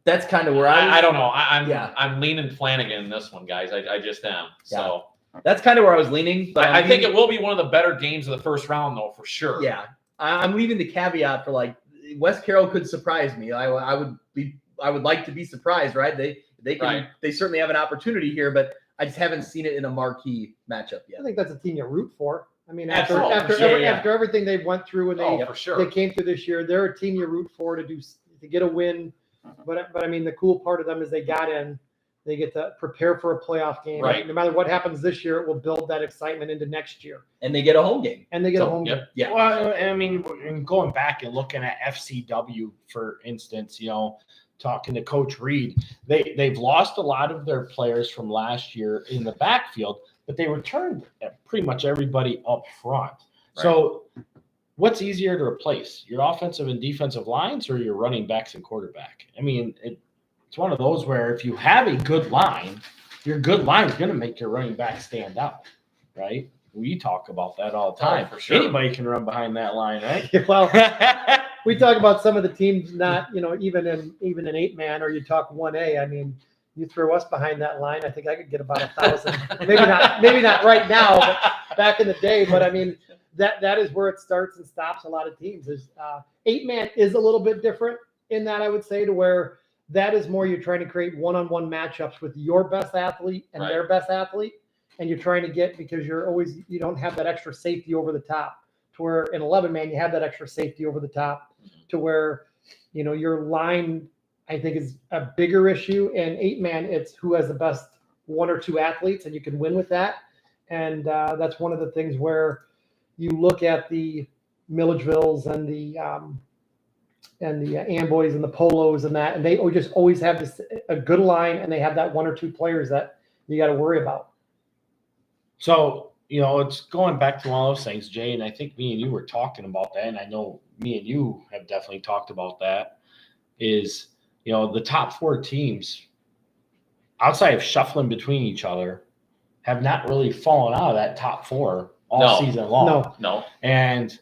That's kind of where I don't know. Yeah. I'm leaning Flanagan in this one, guys. I just am. So That's kind of where I was leaning. But I think it will be one of the better games of the first round, though, for sure. Yeah, I'm leaving the caveat for like West Carroll could surprise me. I would like to be surprised, right? They can Right. They certainly have an opportunity here, but I just haven't seen it in a marquee matchup I yet. think that's a team you root for. I mean, Absolutely. after everything they've went through and Oh, they for sure. they came through this year, they're a team you root for to get a win. But I mean, the cool part of them is they got in. They get to prepare for a playoff game. Right. No matter what happens this year, it will build that excitement into next year. And they get a home game. And they get a So, home yep. game. Yeah. Well, I mean, and going back and looking at FCW, for instance, talking to Coach Reed, they've lost a lot of their players from last year in the backfield, but they returned pretty much everybody up front. Right. So what's easier to replace, your offensive and defensive lines or your running backs and quarterback? I mean, it's one of those where if you have a good line, your good line is going to make your running back stand out, right? We talk about that all the time. for sure. Anybody can run behind that line, right? Well, we talk about some of the teams not, even in 8-man, or you talk 1A. I mean, you throw us behind that line, I think I could get about 1,000. maybe not right now, but back in the day. But I mean, that is where it starts and stops a lot of teams. Is 8-man is a little bit different in that, I would say, to where that is more you're trying to create one-on-one matchups with your best athlete and Right. their best athlete, and you're trying to get, because you don't have that extra safety over the top. To where in 11-man you have that extra safety over the top, to where your line, I think, is a bigger issue. And 8-man, it's who has the best one or two athletes, and you can win with that. And that's one of the things where you look at the Villagevilles and the Amboys and the Polos and that, and they just always have a good line, and they have that one or two players that you got to worry about. So, it's going back to one of those things, Jay, and I think me and you were talking about that, and I know me and you have definitely talked about that, is, the top 4 teams, outside of shuffling between each other, have not really fallen out of that top 4 all season long. No. And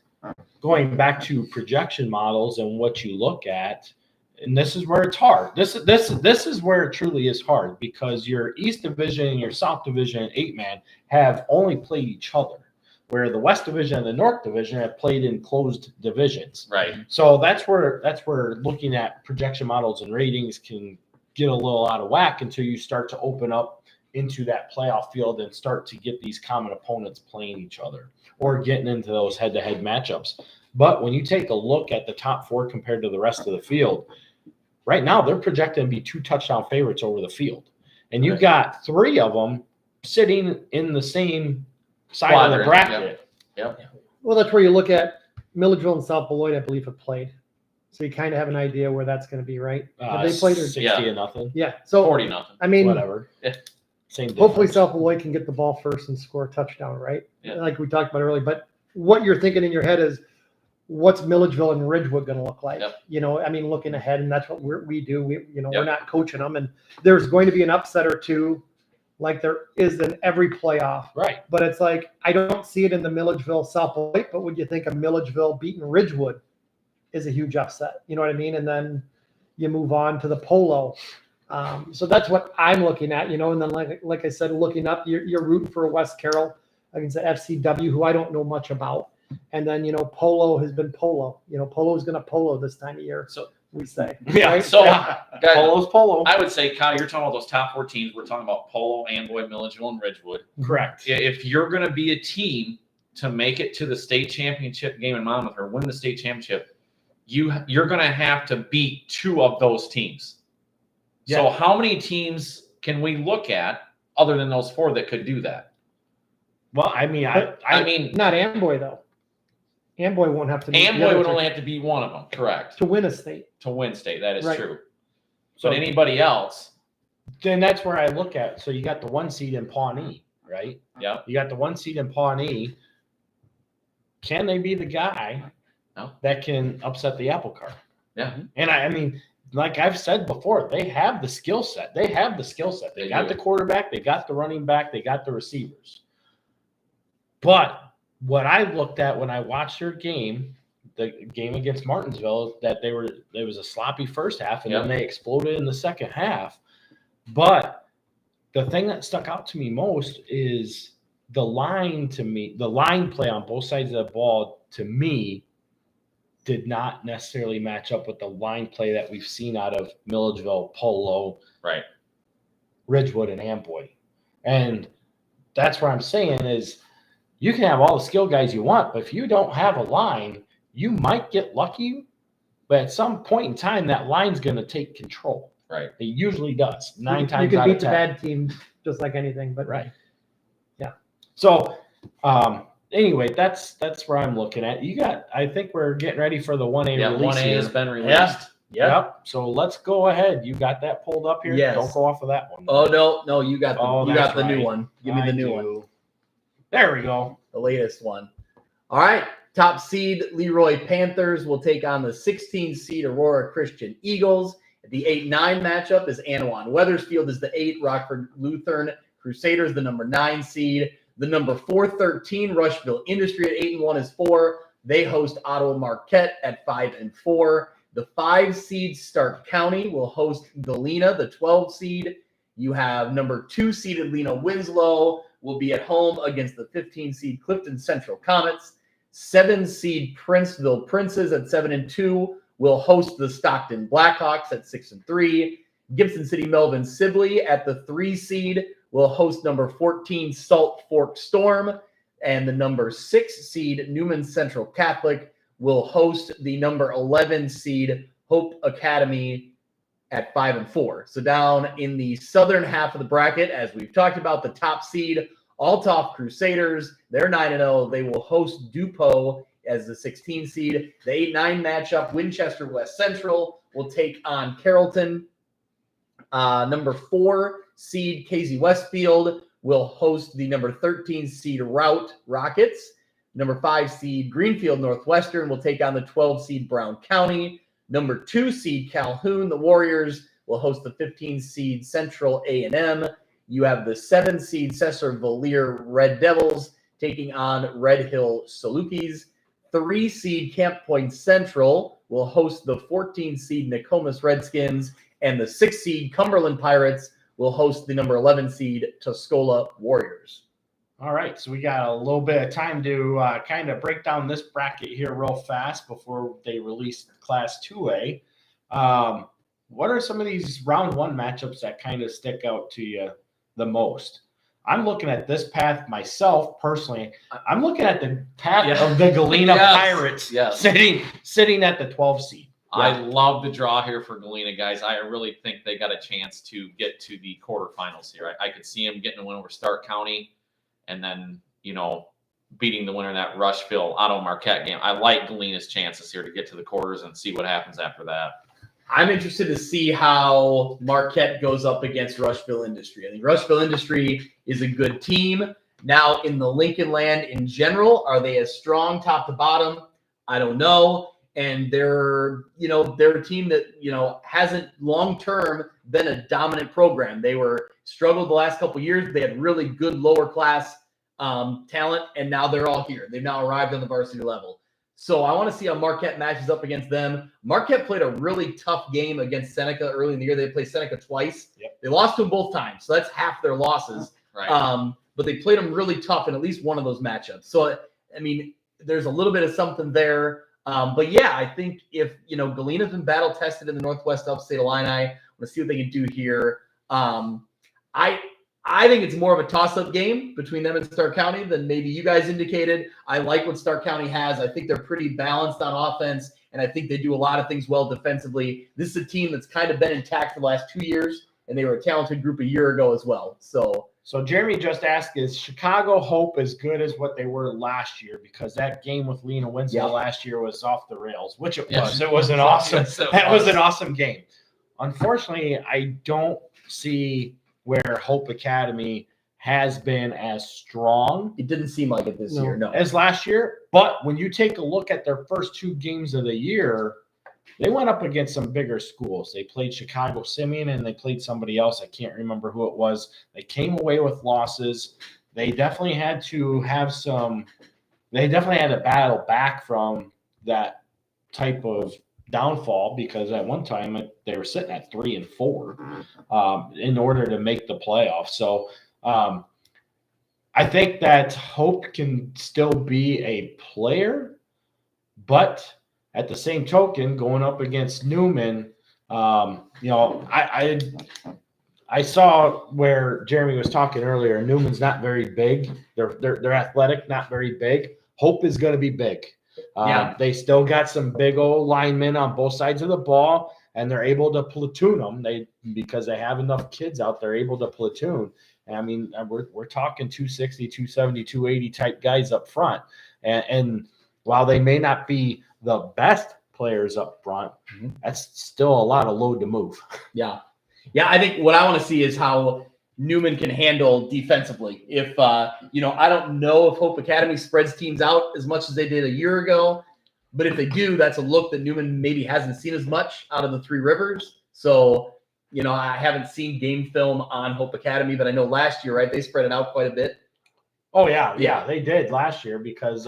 going back to projection models and what you look at, and this is where it's hard. This is where it truly is hard, because your East Division and your South Division and 8-man have only played each other, where the West Division and the North Division have played in closed divisions. Right. So that's where looking at projection models and ratings can get a little out of whack until you start to open up into that playoff field and start to get these common opponents playing each other or getting into those head-to-head matchups. But when you take a look at the top 4 compared to the rest of the field, right now they're projected to be 2 touchdown favorites over the field. And you've got 3 of them sitting in the same side of the bracket. Yep. Well, that's where you look at Milledgeville and South Beloit, I believe, have played. So you kind of have an idea where that's going to be, right? Have they played? 60 Yeah. to nothing, Yeah. So 40-0. I mean, whatever. Same difference. Hopefully South Beloit can get the ball first and score a touchdown, right? Yeah. Like we talked about earlier. But what you're thinking in your head is, what's Milledgeville and Ridgewood going to look like? Yep. You know, I mean, looking ahead, and that's what we do. We're Yep. not coaching them, and there's going to be an upset or two, like there is in every playoff. Right. But it's like, I don't see it in the Milledgeville South Beloit, but would you think of Milledgeville beating Ridgewood is a huge upset? You know what I mean? And then you move on to the Polo. So that's what I'm looking at, and then like I said, looking up, you're rooting for West Carroll against the FCW, who I don't know much about. And then, Polo has been Polo. Polo's going to Polo this time of year, So we say. Yeah. Right? So Yeah. guys, Polo's Polo. I would say, Kyle, you're talking about those top 4 teams. We're talking about Polo, Amboy, Milledgeville, and Ridgewood. Correct. If you're going to be a team to make it to the state championship game in Monmouth or win the state championship, you're going to have to beat 2 of those teams. Yeah. So how many teams can we look at other than those 4 that could do that? Well, I mean, I mean, Not Amboy, though. Amboy won't have to. meet the Amboy other would two only have to be one of them, correct, to win a state. to win state. That is Right. true. so But anybody else, then that's where I look at. So you got the 1 seed in Pawnee, right? yeah, You got the 1 seed in Pawnee. Can they be the guy No. that can upset the apple cart? yeah, And I mean, like I've said before, they have the skill set. They have the skill set. They They got do. the quarterback, they got the running back, they got the receivers. But what I looked at when I watched their game, the game against Martinsville, that it was a sloppy first half, and then they exploded in the second half. But the thing that stuck out to me most is the line play on both sides of the ball, to me, did not necessarily match up with the line play that we've seen out of Milledgeville, Polo, right. Ridgewood, and Amboy. And that's what I'm saying is, you can have all the skill guys you want, but if you don't have a line, you might get lucky, but at some point in time, that line's going to take control. Right. It usually does. 9 You times can out beat of the 10. bad team just like anything, but Right. Yeah. So, anyway, that's where I'm looking at. I think we're getting ready for the 1A Yeah, release 1A here. has been released. Yeah. Yep. So let's go ahead. You got that pulled up here? Yes. Don't go off of that one. Oh no, you got the Oh, you got that's the new right. one. Give me the I new do. one, There we go. the latest one. All right, top seed Leroy Panthers will take on the 16 seed Aurora Christian Eagles. The 8-9 matchup is Anawan Weathersfield is the 8, Rockford Lutheran Crusaders the number 9 seed. The number 413 Rushville Industry at 8-1 is 4. They host Ottawa Marquette at 5-4. The 5 seed Stark County will host Galena, the 12 seed. You have number 2 seeded Lena Winslow will be at home against the 15 seed Clifton Central Comets. 7 seed Princeville Princes at 7-2 will host the Stockton Blackhawks at 6-3. Gibson City Melvin Sibley at the 3 seed will host number 14 Salt Fork Storm, and the number 6 seed Newman Central Catholic will host the number 11 seed Hope Academy at 5-4. So down in the southern half of the bracket, as we've talked about, the top seed Althoff Crusaders, they're 9-0. They will host DuPont as the 16 seed. The 8-9 matchup, Winchester West Central will take on Carrollton. Number 4 seed Casey Westfield will host the number 13 seed Route Rockets. Number 5 seed Greenfield Northwestern will take on the 12 seed Brown County. Number 2 seed Calhoun, the Warriors, will host the 15 seed Central A&M. You have the 7 seed Cesar Valier Red Devils taking on Red Hill Salukis. 3 seed Camp Point Central will host the 14 seed Nokomis Redskins, and the 6 seed Cumberland Pirates will host the number 11 seed Tuscola Warriors. All right, so we got a little bit of time to kind of break down this bracket here real fast before they release Class 2A. What are some of these round 1 matchups that kind of stick out to you the most? I'm looking at this path myself personally. I'm looking at the path of the Galena Pirates sitting at the 12 seed. I love the draw here for Galena, guys. I really think they got a chance to get to the quarterfinals here. I could see them getting a win over Stark County and then, beating the winner of that Rushville Ottawa Marquette game. I like Galena's chances here to get to the quarters and see what happens after that. I'm interested to see how Marquette goes up against Rushville Industry. I think Rushville Industry is a good team. Now, in the Lincoln Land in general, are they as strong top to bottom? I don't know. And they're a team that, hasn't long-term been a dominant program. They were struggled the last couple of years. They had really good lower class talent, and now they're all here. They've now arrived on the varsity level. So I want to see how Marquette matches up against them. Marquette played a really tough game against Seneca early in the year. They played Seneca twice. Yep. They lost to them both times, so that's half their losses. Right. But they played them really tough in at least one of those matchups. So, I mean, there's a little bit of something there. But yeah, I think if, Galena's been battle tested in the Northwest Upstate Illini, let's see what they can do here. I think it's more of a toss-up game between them and Stark County than maybe you guys indicated. I like what Stark County has. I think they're pretty balanced on offense, and I think they do a lot of things well defensively. This is a team that's kind of been intact for the last 2 years, and they were a talented group a year ago as well. So Jeremy just asked, is Chicago Hope as good as what they were last year? Because that game with Lena Winslow last year was off the rails, which it was. Yes. It was an awesome. Yes, it that was was. an awesome game. Unfortunately, I don't see where Hope Academy has been as strong it didn't seem like it this year, no. as last year. But when you take a look at their first 2 games of the year, they went up against some bigger schools. They played Chicago Simeon and they played somebody else. I can't remember who it was. They came away with losses. They definitely had to battle back from that type of downfall, because at one time they were sitting at 3-4 in order to make the playoffs. So I think that Hope can still be a player, but at the same token, going up against Newman, I saw where Jeremy was talking earlier. Newman's not very big. They're athletic, not very big. Hope is going to be big. They still got some big old linemen on both sides of the ball, and they're able to platoon them. Because they have enough kids out there able to platoon. And I mean, we're talking 260, 270, 280 type guys up front. And while they may not be the best players up front, that's still a lot of load to move. Yeah. I think what I want to see is how Newman can handle defensively. If, I don't know if Hope Academy spreads teams out as much as they did a year ago, but if they do, that's a look that Newman maybe hasn't seen as much out of the Three Rivers. So, I haven't seen game film on Hope Academy, but I know last year, right, they spread it out quite a bit. Oh, yeah, they did last year because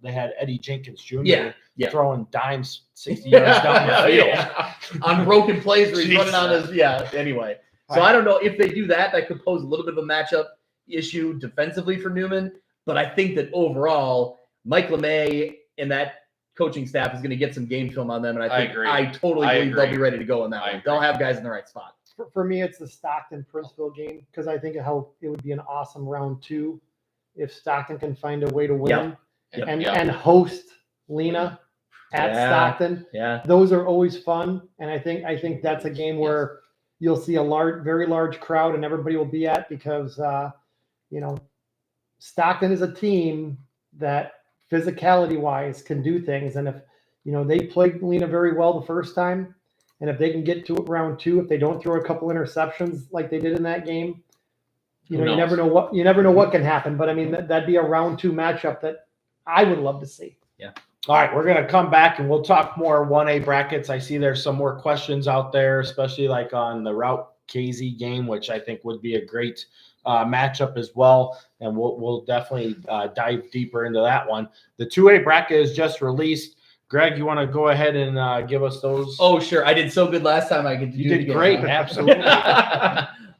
they had Eddie Jenkins Jr. Throwing dimes 60 yards down the field. On broken plays where he's running on his, anyway. So I don't know if they do that could pose a little bit of a matchup issue defensively for Newman. But I think that overall, Mike LeMay and that coaching staff is going to get some game film on them. And I totally believe they'll be ready to go in that one. They'll have guys in the right spot. For me, it's the Stockton-Princeville game, because I think how it would be an awesome round 2 if Stockton can find a way to win and host Lena at Stockton. Yeah, those are always fun, and I think that's a game where you'll see a very large crowd and everybody will be at, because Stockton is a team that physicality-wise can do things, and if they played Lena very well the first time, and if they can get to round 2, if they don't throw a couple interceptions like they did in that game, you never know what can happen. But I mean, that'd be a round 2 matchup that I would love to see. Yeah. All right, we're going to come back and we'll talk more 1A brackets. I see there's some more questions out there, especially like on the Route KZ game, which I think would be a great matchup as well. And we'll definitely dive deeper into that one. The 2A bracket is just released. Greg, you want to go ahead and give us those? Oh, sure. I did so good last time. You did great. Absolutely.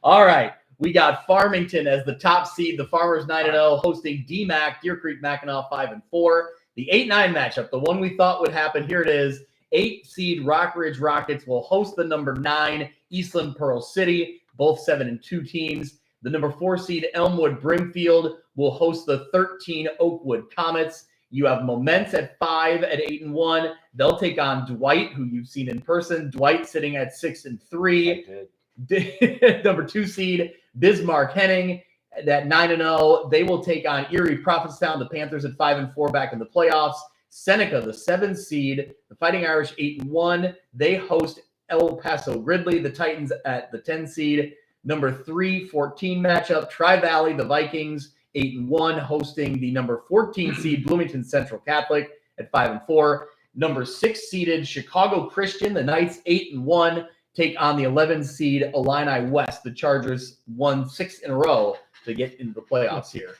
All right. We got Farmington as the top seed. The Farmers 9-0 hosting DMAC, Deer Creek Mackinac 5-4. The 8-9 matchup, the one we thought would happen. Here it is. 8 seed Rock Ridge Rockets will host the number 9 Eastland Pearl City, both 7-2 teams. The number 4 seed Elmwood Brimfield will host the 13 Oakwood Comets. You have Moments at 5 at 8-1. They'll take on Dwight, who you've seen in person. Dwight sitting at 6-3. Number 2 seed Bismarck Henning at 9-0. They will take on Erie Prophetstown, the Panthers at 5-4 back in the playoffs. Seneca, the 7th seed, the Fighting Irish 8-1. They host El Paso Gridley, the Titans at the 10 seed. Number 3, 14 matchup, Tri-Valley, the Vikings, 8-1, hosting the number 14 seed Bloomington Central Catholic at 5-4. Number 6 seeded Chicago Christian, the Knights, 8-1, take on the 11 seed Illini West. The Chargers won 6 in a row to get into the playoffs here.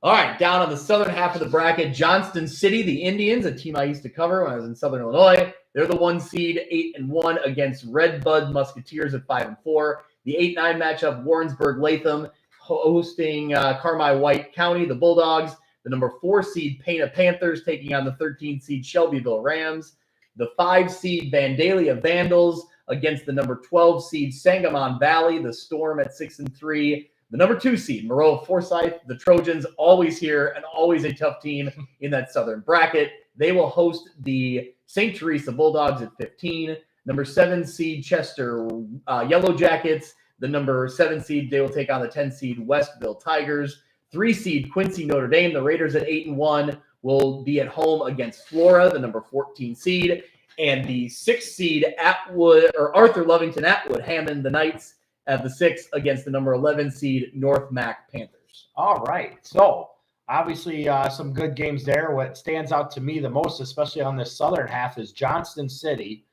All right, down on the southern half of the bracket, Johnston City, the Indians, a team I used to cover when I was in Southern Illinois. They're the 1 seed, 8-1 against Red Bud Musketeers at 5-4. The 8-9 matchup, Warrensburg-Latham hosting Carmi White County, the Bulldogs. The number 4 seed, Pana Panthers, taking on the 13 seed Shelbyville Rams. The 5 seed, Vandalia Vandals against the number 12 seed Sangamon Valley, the Storm at 6-3. The number 2 seed, Moreau Forsyth, the Trojans, always here and always a tough team in that southern bracket. They will host the St. Teresa Bulldogs at 15. Number 7 seed, Chester Yellow Jackets. The number 7 seed, they will take on the 10 seed Westville Tigers. 3 seed, Quincy Notre Dame. The Raiders at 8-1 will be at home against Flora, the number 14 seed. And the 6 seed, Arthur Lovington Atwood Hammond, the Knights, at the 6 against the number 11 seed North Mac Panthers. All right. So obviously some good games there. What stands out to me the most, especially on this southern half, is Johnston City.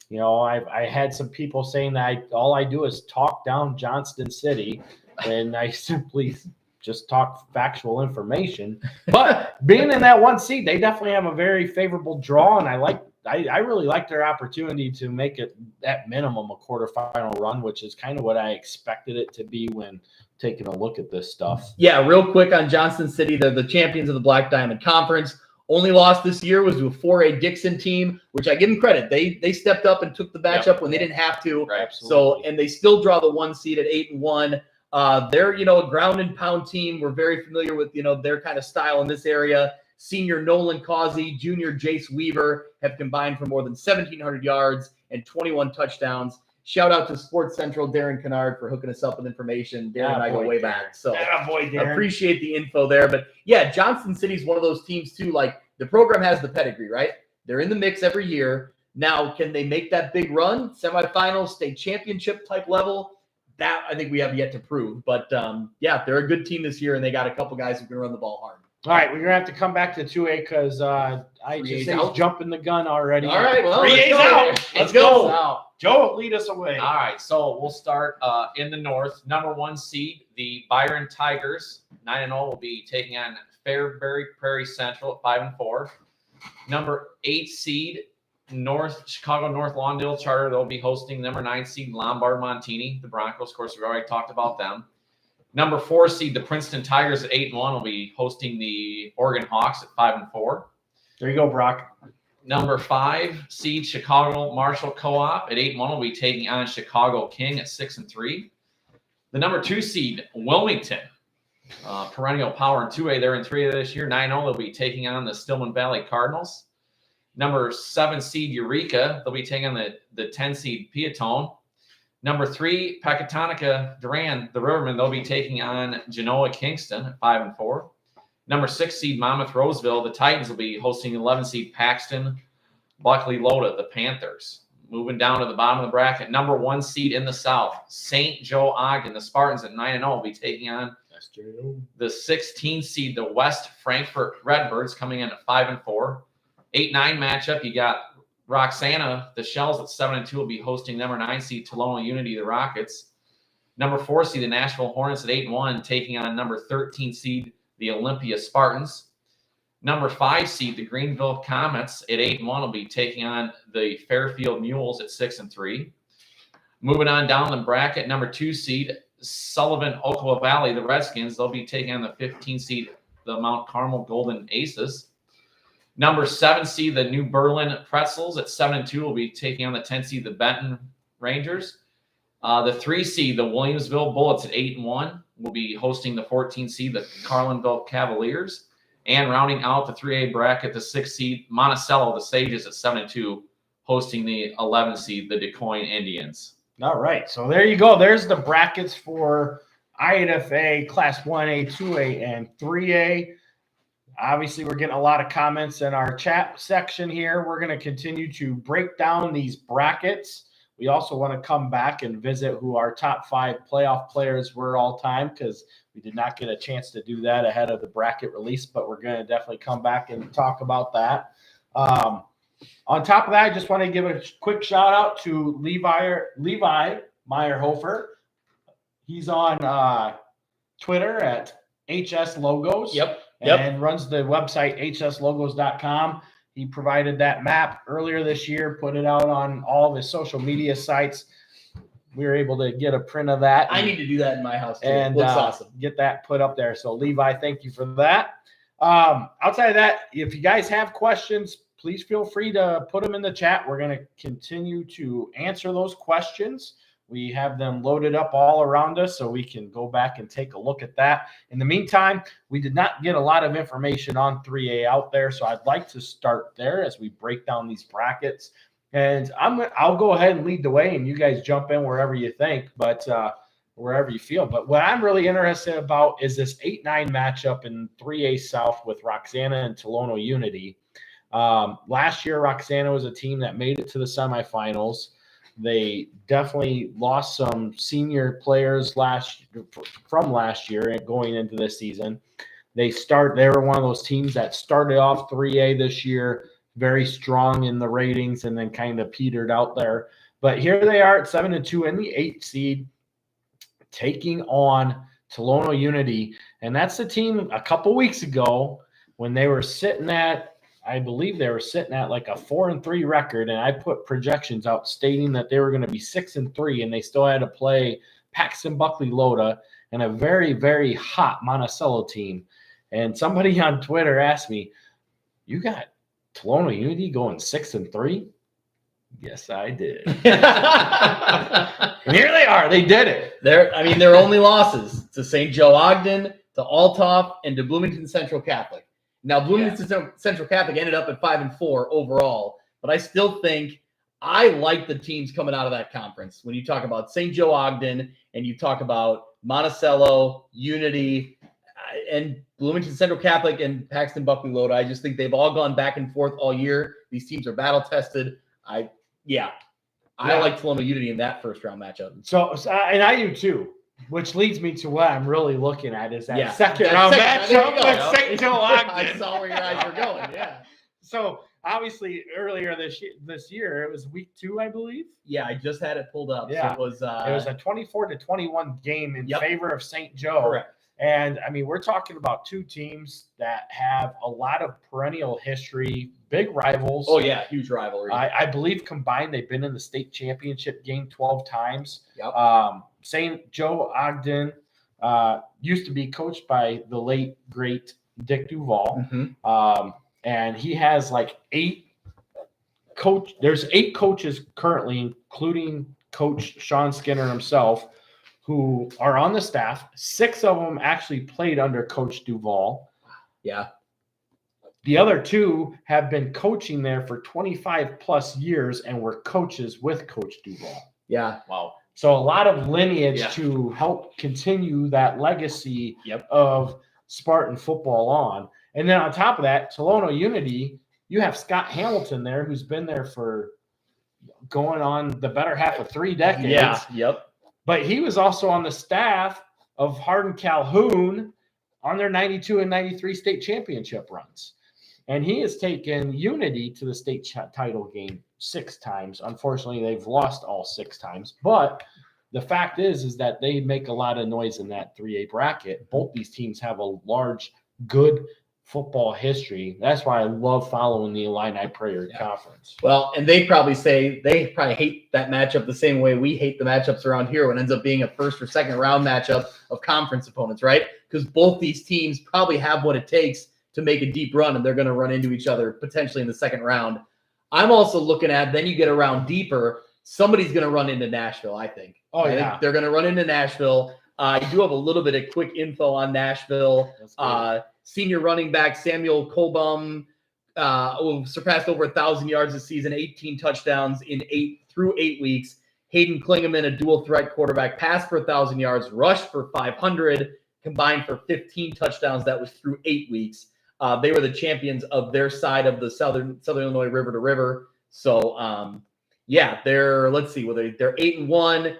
You know, I had some people saying that all I do is talk down Johnston City, and I simply just talk factual information. But being in that 1 seed, they definitely have a very favorable draw, and I really like their opportunity to make it at minimum a quarterfinal run, which is kind of what I expected it to be when taking a look at this stuff. Yeah, real quick on Johnston City, they're the champions of the Black Diamond Conference. Only loss this year was to a 4A Dixon team, which I give them credit. They stepped up and took the matchup when they didn't have to. Right. So, and they still draw the 1 seed at 8-1. They're, a ground and pound team. We're very familiar with, their kind of style in this area. Senior Nolan Causey, junior Jace Weaver have combined for more than 1,700 yards and 21 touchdowns. Shout out to Sports Central, Darren Kennard, for hooking us up with information. Darren and I go way back. So appreciate the info there. But yeah, Johnston City's one of those teams too. Like, the program has the pedigree, right? They're in the mix every year. Now, can they make that big run, semifinals, state championship type level? That I think we have yet to prove. But yeah, they're a good team this year, and they got a couple guys who can run the ball hard. All right, we're going to have to come back to 2A because IHSA's jumping the gun already. All right, well, 3A's out. Let's go. Joe, lead us away. All right, so we'll start in the north. Number 1 seed, the Byron Tigers, 9-0, will be taking on Fairbury Prairie Central at 5-4. Number 8 seed, Chicago North Lawndale Charter, they'll be hosting number 9 seed Lombard Montini. The Broncos, of course, we've already talked about them. Number 4 seed, the Princeton Tigers at 8-1, will be hosting the Oregon Hawks at 5-4. There you go, Brock. Number 5 seed, Chicago Marshall Co-op at 8-1, will be taking on Chicago King at 6-3. The number 2 seed, Wilmington, perennial power in 2A. They're in 3A this year. 9-0, they'll be taking on the Stillman Valley Cardinals. Number 7 seed, Eureka, they'll be taking on the 10 seed Peatone. Number 3, Pecatonica Durand, the Rivermen, they'll be taking on Genoa Kingston at 5-4. Number 6 seed, Monmouth Roseville, the Titans will be hosting 11 seed Paxton Buckley Loda, the Panthers. Moving down to the bottom of the bracket, number 1 seed in the South, St. Joe Ogden, the Spartans at 9-0, will be taking on the 16 seed, the West Frankfort Redbirds, coming in at 5-4. 8-9 matchup, you got Roxana, the Shells at 7-2, will be hosting number 9 seed Tolono Unity, the Rockets. Number 4 seed, the Nashville Hornets at 8-1, taking on number 13 seed, the Olympia Spartans. Number 5 seed, the Greenville Comets at 8-1, will be taking on the Fairfield Mules at 6-3. Moving on down the bracket, number 2 seed, Sullivan Oklahoma Valley, the Redskins, they'll be taking on the 15 seed, the Mount Carmel Golden Aces. Number 7 seed, the New Berlin Pretzels at 7-2, will be taking on the 10 seed, the Benton Rangers. The 3 seed, the Williamsville Bullets at 8-1, will be hosting the 14 seed, the Carlinville Cavaliers. And rounding out the 3A bracket, the 6 seed, Monticello, the Sages at 7-2, hosting the 11 seed, the DuQuoin Indians. All right, so there you go. There's the brackets for INFA Class 1A, 2A, and 3A. Obviously, we're getting a lot of comments in our chat section here. We're going to continue to break down these brackets. We also want to come back and visit who our top 5 playoff players were all time, because we did not get a chance to do that ahead of the bracket release, but we're going to definitely come back and talk about that. On top of that, I just want to give a quick shout out to Levi Meyerhofer. He's on Twitter at HS Logos. Yep. And runs the website hslogos.com. He provided that map earlier this year, put it out on all of his social media sites. We were able to get a print of that. I need to do that in my house too. And Looks awesome. get that put up there. So Levi, thank you for that. Outside of that, if you guys have questions, please feel free to put them in the chat. We're going to continue to answer those questions. We have them loaded up all around us so we can go back and take a look at that. In the meantime, we did not get a lot of information on 3A out there, so I'd like to start there as we break down these brackets. And I'll go ahead and lead the way, and you guys jump in wherever you think, but wherever you feel. But what I'm really interested about is this 8-9 matchup in 3A South with Roxana and Tolono Unity. Last year, Roxana was a team that made it to the semifinals. They definitely lost some senior players from last year and going into this season. They were one of those teams that started off 3A this year, very strong in the ratings, and then kind of petered out there. But here they are at 7-2 in the 8th seed, taking on Tolono Unity. And that's the team a couple weeks ago when they were sitting at, I believe they were sitting at like a 4-3 record, and I put projections out stating that they were going to be 6-3, and they still had to play Paxton Buckley Loda and a very, very hot Monticello team. And somebody on Twitter asked me, "You got Tolono Unity going 6-3?" Yes, I did. And here they are. They did it. Their only losses to St. Joe Ogden, to Althoff, and to Bloomington Central Catholic. Now, Bloomington Central Catholic ended up at 5-4 overall, but I still think I like the teams coming out of that conference. When you talk about St. Joe Ogden and you talk about Monticello, Unity, and Bloomington Central Catholic and Paxton Buckley Loda, I just think they've all gone back and forth all year. These teams are battle tested. I like Tolono Unity in that first round matchup. So and I do too. Which leads me to what I'm really looking at is that second round matchup with St. Joe Ogden. I saw where your eyes were going. Yeah. So obviously earlier this year, it was week 2, I believe. Yeah, I just had it pulled up. Yeah. So it was a 24-21 game in favor of St. Joe. Correct. And I mean, we're talking about 2 teams that have a lot of perennial history, big rivals. Oh yeah, huge rivalry. I believe combined they've been in the state championship game 12 times. Yep. St. Joe Ogden used to be coached by the late, great Dick Duvall. Mm-hmm. And he has like 8 there's 8 coaches currently, including Coach Sean Skinner himself, who are on the staff. 6 of them actually played under Coach Duvall. Yeah. The other 2 have been coaching there for 25 plus years and were coaches with Coach Duvall. Yeah. Wow. So a lot of lineage to help continue that legacy of Spartan football on. And then on top of that, Tolono Unity, you have Scott Hamilton there, who's been there for going on the better half of 3 decades. Yeah. Yep. But he was also on the staff of Hardin Calhoun on their 92 and 93 state championship runs. And he has taken Unity to the state title game 6 times. Unfortunately, they've lost all 6 times. But the fact is that they make a lot of noise in that 3A bracket. Both these teams have a large, good football history. That's why I love following the Illini Prayer Conference. Well, and they probably hate that matchup the same way we hate the matchups around here when it ends up being a first or second round matchup of conference opponents, right? Because both these teams probably have what it takes to make a deep run, and they're going to run into each other potentially in the second round. I'm also looking at, then you get a round deeper, somebody's going to run into Nashville, I think. I think they're going to run into Nashville. I do have a little bit of quick info on Nashville. Senior running back Samuel Colbum surpassed over 1,000 yards this season, 18 touchdowns in 8 weeks. Hayden Klingeman, a dual threat quarterback, passed for 1,000 yards, rushed for 500, combined for 15 touchdowns. That was through 8 weeks. They were the champions of their side of the Southern Illinois River to River. So, Yeah, let's see, they're 8-1.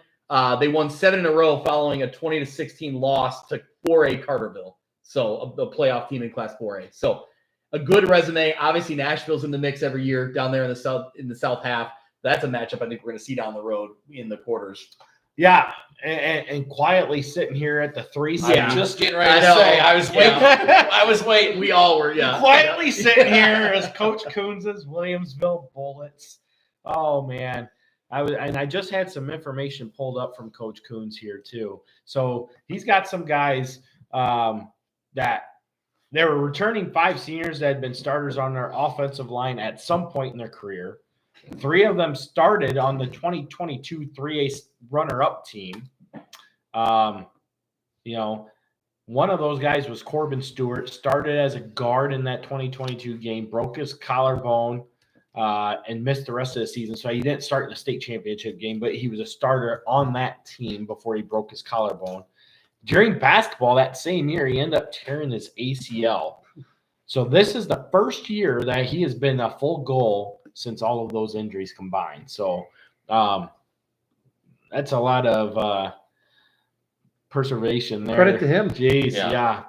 They won 7 in a row following a 20-16 loss to 4A Carterville. So a playoff team in Class 4A. So a good resume. Obviously, Nashville's in the mix every year down there in the south half. That's a matchup I think we're going to see down the road in the quarters. Yeah, and quietly sitting here at the 3 seed. Yeah. Just getting ready to say, I was waiting. I was waiting. We all were, yeah. Quietly sitting here as Coach Coons' Williamsville Bullets. Oh man, I just had some information pulled up from Coach Coons here too. So he's got some guys that they were returning 5 seniors that had been starters on their offensive line at some point in their career. 3 of them started on the 2022 3A runner-up team. One of those guys was Corbin Stewart, started as a guard in that 2022 game, broke his collarbone, and missed the rest of the season. So he didn't start in the state championship game, but he was a starter on that team before he broke his collarbone. During basketball that same year, he ended up tearing his ACL. So this is the first year that he has been a full goal since all of those injuries combined. So that's a lot of preservation there. Credit to him. Jeez, yeah.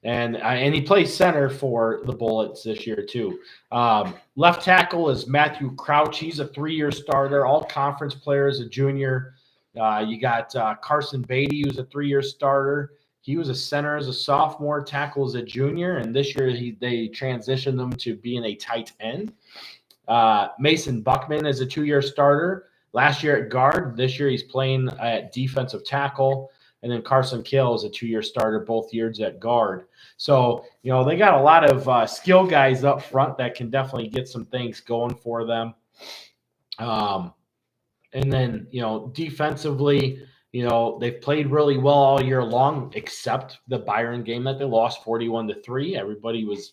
And he plays center for the Bullets this year too. Left tackle is Matthew Crouch. He's a 3-year starter, all conference player as a junior. You got Carson Beatty, who's a 3-year starter. He was a center as a sophomore, tackle as a junior, and this year they transitioned him to being a tight end. Mason Buckman is a 2-year starter. Last year at guard. This year he's playing at defensive tackle. And then Carson Kill is a 2-year starter, both years at guard. So, they got a lot of skill guys up front that can definitely get some things going for them. And then, defensively, they've played really well all year long, except the Byron game that they lost 41-3. Everybody was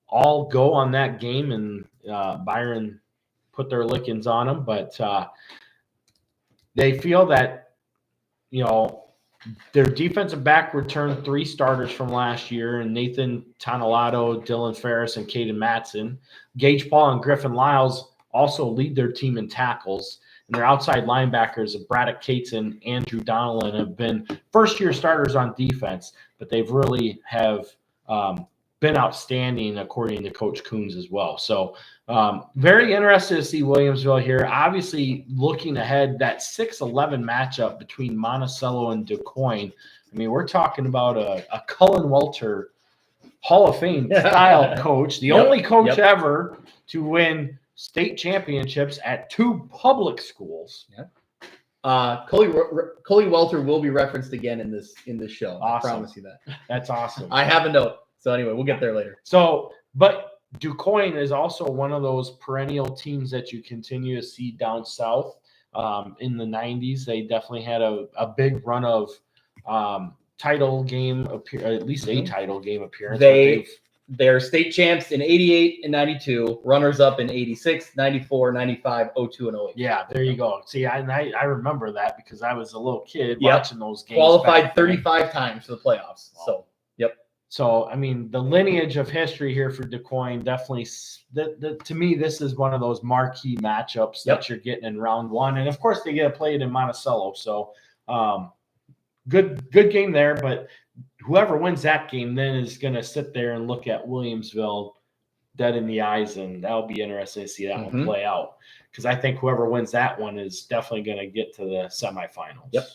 all go on that game, and Byron put their lickings on them. But they feel that, their defensive back returned 3 starters from last year, and Nathan Tonelato, Dylan Ferris, and Caden Matson. Gage Paul and Griffin Lyles also lead their team in tackles. And their outside linebackers of Braddock Cates and Andrew Donnellan have been first-year starters on defense, but they've really have been outstanding according to Coach Coons as well. So very interested to see Williamsville here. Obviously, looking ahead, that 6-11 matchup between Monticello and DuQuoin. I mean, we're talking about a Cullen Welter Hall of Fame style coach, the only coach ever to win state championships at 2 public schools. Coley Welter will be referenced again in this show. Awesome. I promise you that. That's awesome. I have a note. So anyway, we'll get there later. So, but DuQuoin is also one of those perennial teams that you continue to see down south. In the 90s, they definitely had a big run of title game, at least a title game appearance. They're state champs in 88 and 92, runners up in 86, 94, 95, 02, and 08. Yeah, there you go. See, I remember that because I was a little kid watching those games. Qualified 35 times for the playoffs. Wow. So, yep. So, I mean, the lineage of history here for DuQuoin definitely, to me, this is one of those marquee matchups that you're getting in round 1. And, of course, they get to play it in Monticello. So, good game there. But whoever wins that game then is going to sit there and look at Williamsville dead in the eyes, and that'll be interesting to see that one play out. Because I think whoever wins that one is definitely going to get to the semifinals. Yep.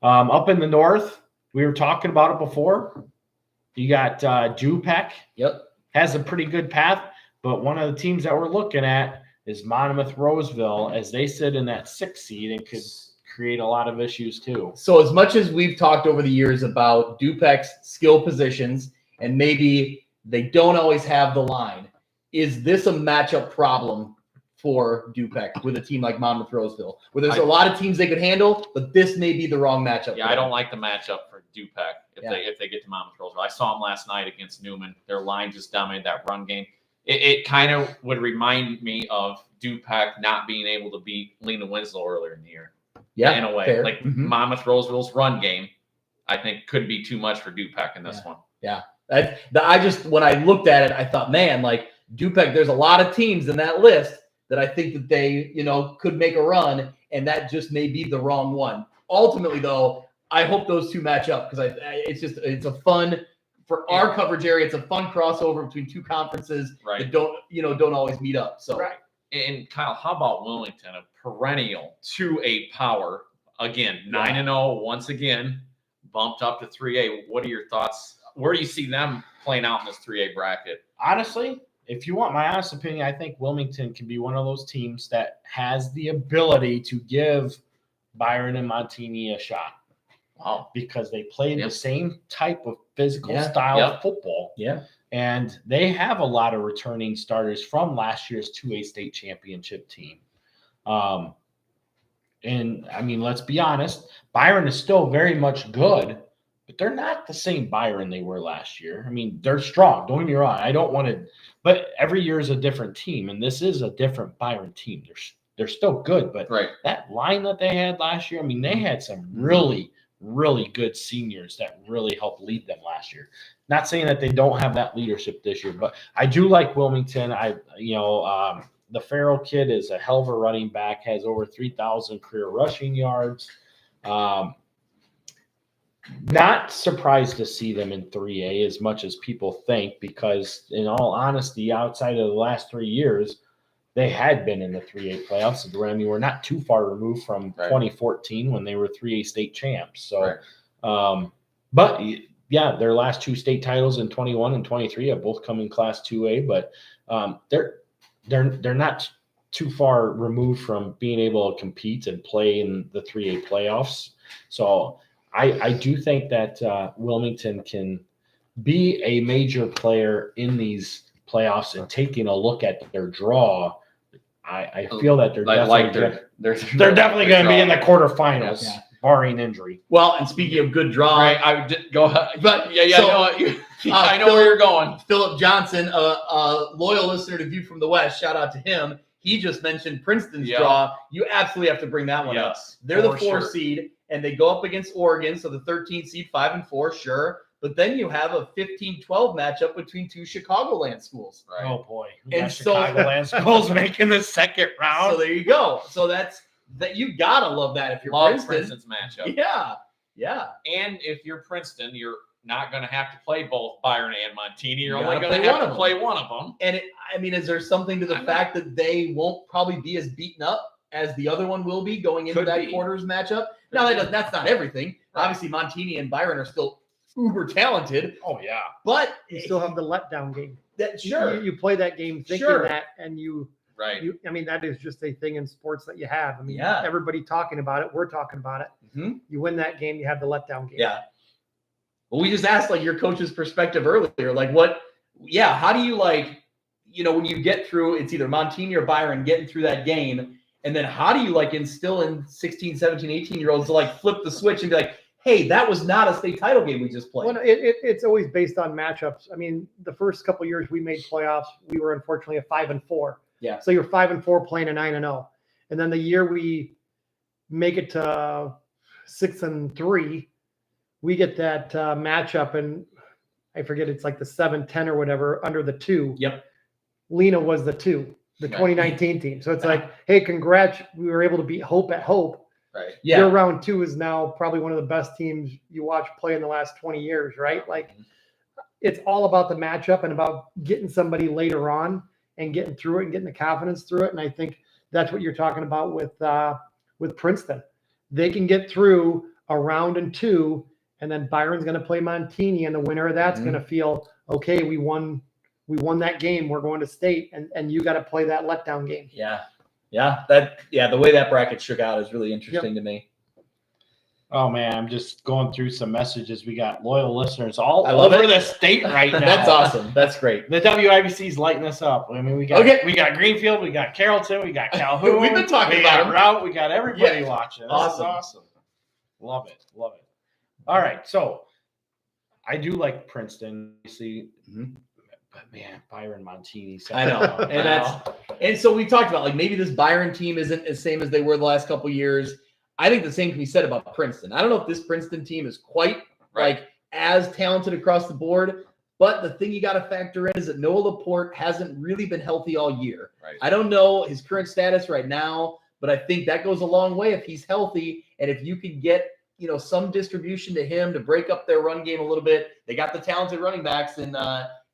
Up in the north, we were talking about it before. You got Dupec. Yep. Has a pretty good path, but one of the teams that we're looking at is Monmouth Roseville, as they sit in that 6th seed and could create a lot of issues too. So as much as we've talked over the years about Dupec's skill positions and maybe they don't always have the line, is this a matchup problem for Dupec with a team like Monmouth Roseville, where there's a lot of teams they could handle, but this may be the wrong matchup? Yeah, I don't like the matchup for Dupec if they get to Monmouth Roseville. I saw them last night against Newman. Their line just dominated that run game. It kind of would remind me of Dupec not being able to beat Lena Winslow earlier in the year. Yeah, in a way. fair. Like Monmouth Roseville's run game, I think could be too much for Dupec in this one. Yeah. When I looked at it, I thought, man, like Dupec, there's a lot of teams in that list, that I think that they, could make a run, and that just may be the wrong one. Ultimately, though, I hope those two match up because it's a fun for our coverage area. It's a fun crossover between two conferences that don't always meet up. So Right. And Kyle, how about Wilmington, a perennial 2A power? Again, 9-0 once again, bumped up to 3A. What are your thoughts? Where do you see them playing out in this 3A bracket? Honestly, if you want my honest opinion, I think Wilmington can be one of those teams that has the ability to give Byron and Montini a shot. Wow. Because they play the same type of physical Yeah. style of football. Yeah. And they have a lot of returning starters from last year's 2A state championship team. And I mean, let's be honest, Byron is still very much good, but they're not the same Byron they were last year. I mean, they're strong. Don't get me wrong. I don't want to, but every year is a different team, and this is a different Byron team. They're still good, but that line that they had last year, I mean, they had some really, really good seniors that really helped lead them last year. Not saying that they don't have that leadership this year, but I do like Wilmington. The Farrell kid is a hell of a running back, has over 3,000 career rushing yards. Not surprised to see them in 3A as much as people think, because in all honesty, outside of the last 3 years, they had been in the 3A playoffs. I mean, we're not too far removed from 2014 when they were 3A state champs. So, but yeah, their last 2 state titles in 21 and 23 have both come in Class 2A, but they're not too far removed from being able to compete and play in the 3A playoffs. So I do think that Wilmington can be a major player in these playoffs. And taking a look at their draw, I feel that they're definitely going to be in the quarterfinals, barring injury. Well, and speaking of good draw, I did go ahead. But I know where you're going. Philip Johnson, a loyal listener to View from the West, shout out to him. He just mentioned Princeton's draw. You absolutely have to bring that one up. They're the 4 seed, and they go up against Oregon, so the 13 seed, 5 and 4, sure. But then you have a 15-12 matchup between 2 Chicagoland schools. Right. Oh boy, And Chicagoland schools making the second round. So there you go. So that you gotta love that if you're Princeton's matchup. Yeah. And if you're Princeton, you're not going to have to play both Byron and Montini. You're You only gotta going to play have to play one of them. And is there something to the fact that they won't probably be as beaten up as the other one will be going into that quarters matchup? Now that's not everything. Obviously, Montini and Byron are still uber talented. Oh yeah, but you still have the letdown game. You play that game thinking that, and I mean, that is just a thing in sports that you have. I mean, everybody talking about it. We're talking about it. Mm-hmm. You win that game, you have the letdown game. Yeah. Well, we just asked your coach's perspective earlier. How do you when you get through, it's either Montini or Byron getting through that game. And then how do you instill in 16, 17, 18-year-olds to flip the switch and be like, hey, that was not a state title game we just played? Well, it's always based on matchups. I mean, the first couple of years we made playoffs, we were unfortunately a 5-4. Yeah. So you're 5-4 playing a 9-0. And then the year we make it to 6-3, we get that matchup, and I forget, it's like the 7-10 or whatever under the 2. Yep. Lena was the 2, the 2019 team. So it's like, hey, congrats, we were able to beat Hope at Hope. Right. Yeah. Your round 2 is now probably one of the best teams you watch play in the last 20 years, right? It's all about the matchup and about getting somebody later on and getting through it and getting the confidence through it. And I think that's what you're talking about with Princeton. They can get through a round and 2, and then Byron's going to play Montini, and the winner of that's going to feel, okay, we won that game. We're going to state, and you got to play that letdown game. Yeah. The way that bracket shook out is really interesting to me. Oh man, I'm just going through some messages. We got loyal listeners all over the state right now. That's awesome. That's great. The WIBC's lighting us up. I mean, we got Greenfield, we got Carrollton, we got Calhoun. We've been talking about Route. We got everybody watching. This awesome. is awesome. Love it. All right, so I do like Princeton. You see, but man, Byron Montini. I know, and so we talked about maybe this Byron team isn't as same as they were the last couple of years. I think the same can be said about Princeton. I don't know if this Princeton team is quite as talented across the board, But the thing you got to factor in is that Noah Laporte hasn't really been healthy all year. Right. I don't know his current status right now, but I think that goes a long way if he's healthy. And if you can get, some distribution to him to break up their run game a little bit. They got the talented running backs in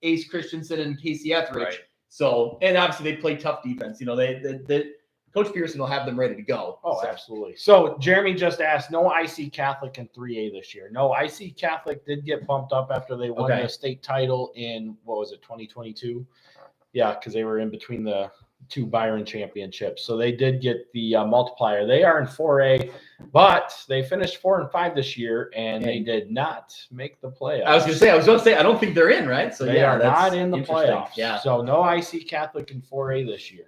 Ace Christensen and Casey Etheridge. Right. So, and obviously they play tough defense. They Coach Pearson will have them ready to go. Oh, So, absolutely. So Jeremy just asked, no IC Catholic in 3A this year. No, IC Catholic did get bumped up after they won Okay. the state title in, 2022? Yeah, because they were in between the two Byron championships. So they did get the multiplier. They are in 4A, but they finished 4-5 this year, and they did not make the playoffs. I was going to say, I don't think they're in, right? So They are that's not in the interesting. playoffs. Yeah. So no IC Catholic in 4A this year.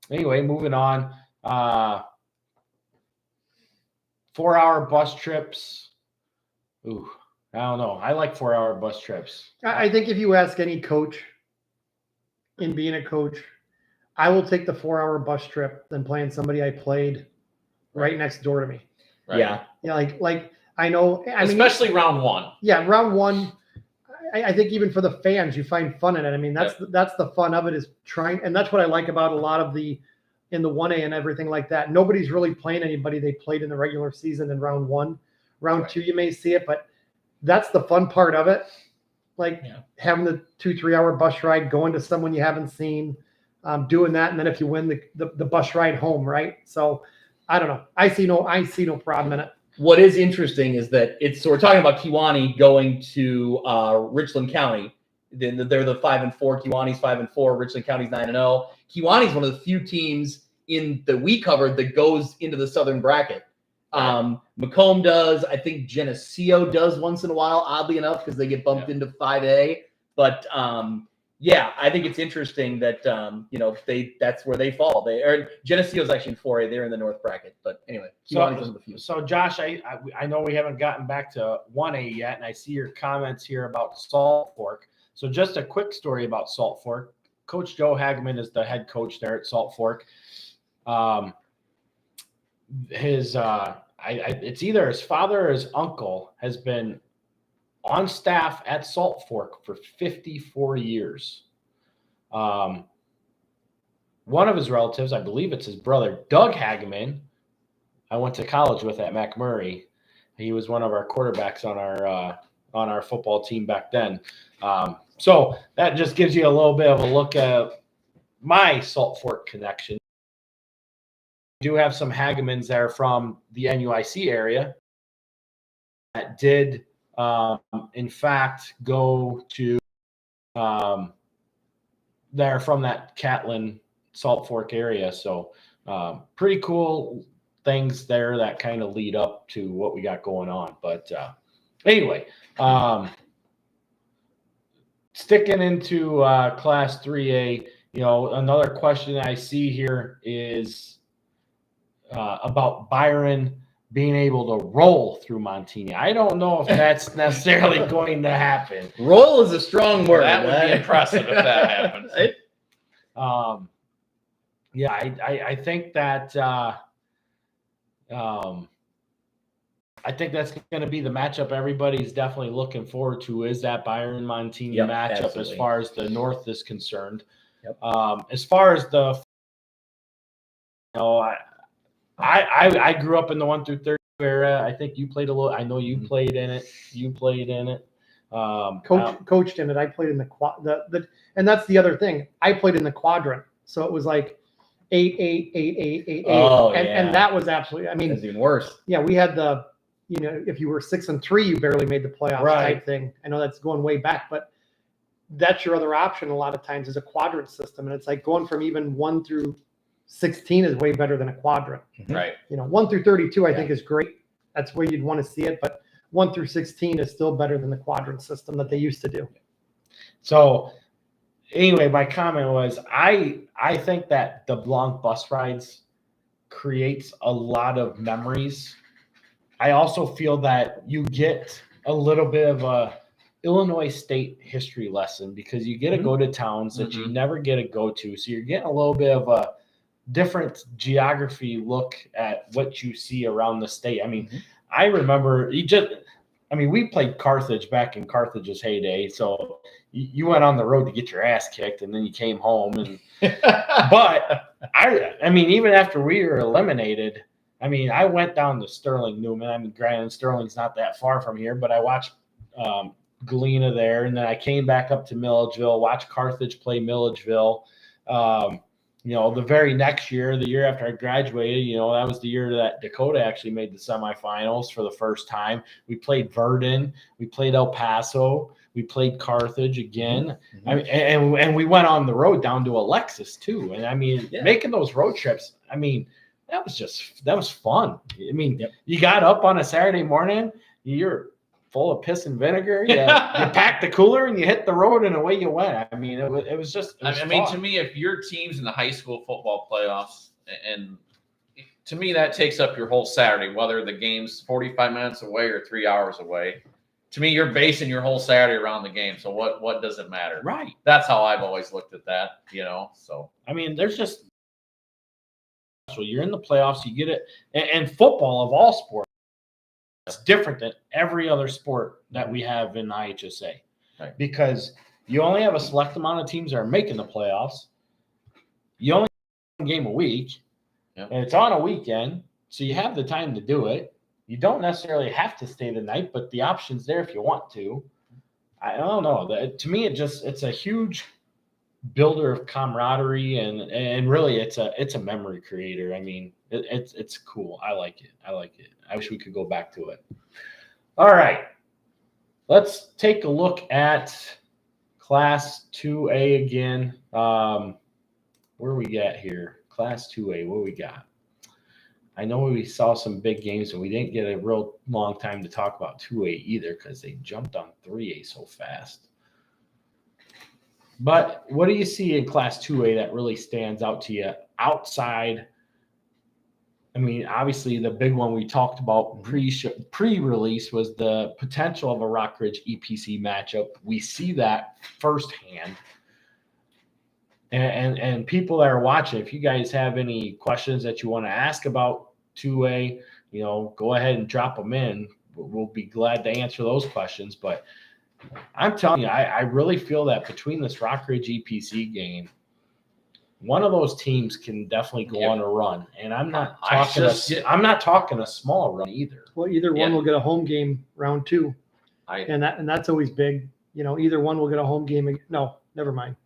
Anyway, moving on. 4-hour bus trips. Ooh, I don't know. I like 4-hour bus trips. I think if you ask any coach in being a coach, I will take the 4-hour bus trip than playing somebody I played right next door to me. Right. Yeah. Yeah, like I know. I mean, Especially round one. yeah, round one. I think even for the fans, you find fun in it. I mean, that's the fun of it, is trying, and that's what I like about a lot of in the 1A and everything like that. Nobody's really playing anybody they played in the regular season in round one. Round two, you may see it, but that's the fun part of it. Like having the 2-3 hour bus ride, going to someone you haven't seen, doing that, and then if you win the bus ride home, right? So I don't know. I see no problem in it. What is interesting is that so we're talking about Kewanee going to Richland County. They're the 5-4. Kewanee's 5-4. Richland County's 9-0. Kewanee's one of the few teams that we covered that goes into the Southern bracket. Macomb does. I think Geneseo does once in a while, oddly enough, because they get bumped into 5A. But I think it's interesting that that's where they fall. Geneseo's actually in 4A. They're in the North bracket. But anyway, Kewanee's one of the few. So Josh, I know we haven't gotten back to 1A yet, and I see your comments here about Salt Fork. So just a quick story about Salt Fork. Coach Joe Hageman is the head coach there at Salt Fork. It's either his father or his uncle has been on staff at Salt Fork for 54 years. One of his relatives, I believe it's his brother, Doug Hageman, I went to college with at McMurray. He was one of our quarterbacks on our football team back then. So that just gives you a little bit of a look at my Salt Fork connection. We do have some Hagemans there from the NUIC area that did, in fact, go to they're from that Catlin Salt Fork area. So pretty cool things there that kind of lead up to what we got going on. But anyway, sticking into Class 3A, another question I see here is about Byron being able to roll through Montini. I don't know if that's necessarily going to happen. Roll is a strong word. That would be impressive if that happens. I think that I think that's going to be the matchup everybody's definitely looking forward to, is that Byron Montini matchup absolutely. As far as the North is concerned. Yep. As far as the, I grew up in the 1 through 30 era. I think you played a little. I know you played in it. You played in it. Coached in it. I played in the and that's the other thing. I played in the quadrant, so it was like 8, 8, 8, 8, 8, 8. Oh, and that was absolutely. I mean, it's even worse. Yeah, we had the. If you were 6-3, you barely made the playoffs type thing. I know that's going way back, but that's your other option. A lot of times is a quadrant system, and it's like going from even 1 through 16 is way better than a quadrant. Right. 1 through 32, I think is great. That's where you'd want to see it, but 1 through 16 is still better than the quadrant system that they used to do. So anyway, my comment was I think that the Blanc bus rides creates a lot of memories. I also feel that you get a little bit of a Illinois State history lesson because you get to go to towns that you never get to go to. So you're getting a little bit of a different geography look at what you see around the state. I mean, I remember I mean, we played Carthage back in Carthage's heyday, so you went on the road to get your ass kicked, and then you came home. And but I mean, even after we were eliminated, I mean, I went down to Sterling Newman. I mean, granted, Sterling's not that far from here, but I watched Galena there, and then I came back up to Milledgeville, watched Carthage play Milledgeville. The very next year, the year after I graduated, that was the year that Dakota actually made the semifinals for the first time. We played Verdun, we played El Paso, we played Carthage again. Mm-hmm. I mean, and we went on the road down to Alexis too. And I mean, making those road trips, I mean, that was fun. I mean, you got up on a Saturday morning, you're full of piss and vinegar. You packed the cooler and you hit the road and away you went. I mean, it was fun. To me, if your team's in the high school football playoffs, and to me that takes up your whole Saturday, whether the game's 45 minutes away or 3 hours away. To me, you're basing your whole Saturday around the game. So what does it matter? Right. That's how I've always looked at that. So I mean, so you're in the playoffs, you get it, and football of all sports. It's different than every other sport that we have in IHSA, right? Because you only have a select amount of teams that are making the playoffs. You only have one game a week, and it's on a weekend, so you have the time to do it. You don't necessarily have to stay the night, but the option's there if you want to. I don't know. To me, it's a huge builder of camaraderie, and really it's a memory creator. I mean, it's cool. I like it. I wish we could go back to it. All right, let's take a look at Class 2A again. Where we got here? Class 2A, what we got? I know we saw some big games, and we didn't get a real long time to talk about 2A either because they jumped on 3A so fast. But what do you see in Class 2A that really stands out to you outside? I mean, obviously, the big one we talked about pre-release was the potential of a Rockridge EPC matchup. We see that firsthand. And people that are watching, if you guys have any questions that you want to ask about 2A, go ahead and drop them in. We'll be glad to answer those questions. But I'm telling you, I really feel that between this Rockridge EPC game, one of those teams can definitely go on a run. And I'm not talking a small run either. Well, either one will get a home game round 2. And that's always big. Either one will get a home game. No, never mind.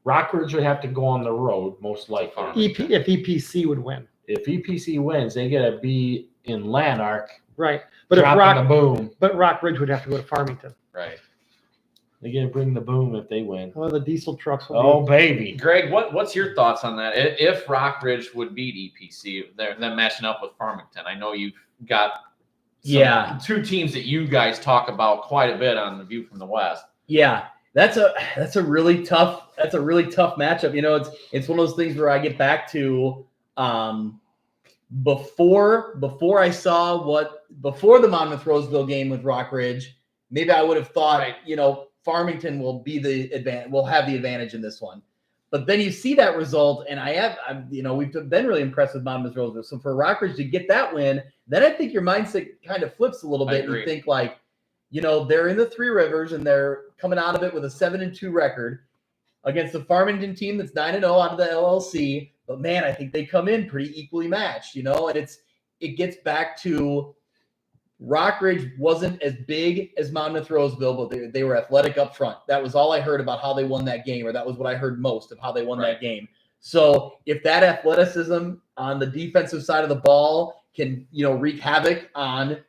Rockridge would have to go on the road, most likely. If EPC would win. If EPC wins, they get to be in Lanark. Right. But Rockridge would have to go to Farmington. Right. They get to bring the boom if they win. Well, the diesel trucks will baby. Greg, what's your thoughts on that? If Rockridge would beat EPC, they're matching up with Farmington. I know you've got two teams that you guys talk about quite a bit on the View from the West. Yeah. That's a really tough matchup. It's one of those things where I get back to before I saw before the Monmouth Roseville game with Rockridge, maybe I would have thought, Farmington will have the advantage in this one. But then you see that result, and we've been really impressed with Monmouth Roseville. So for Rockridge to get that win, then I think your mindset kind of flips a little bit. And you think they're in the Three Rivers and they're coming out of it with a 7-2 record against the Farmington team that's 9-0 out of the LLC. But man, I think they come in pretty equally matched, and it gets back to Rockridge wasn't as big as Monmouth Roseville, but they were athletic up front. That was all I heard about how they won that game, or that was what I heard most of how they won that game. So if that athleticism on the defensive side of the ball can, wreak havoc on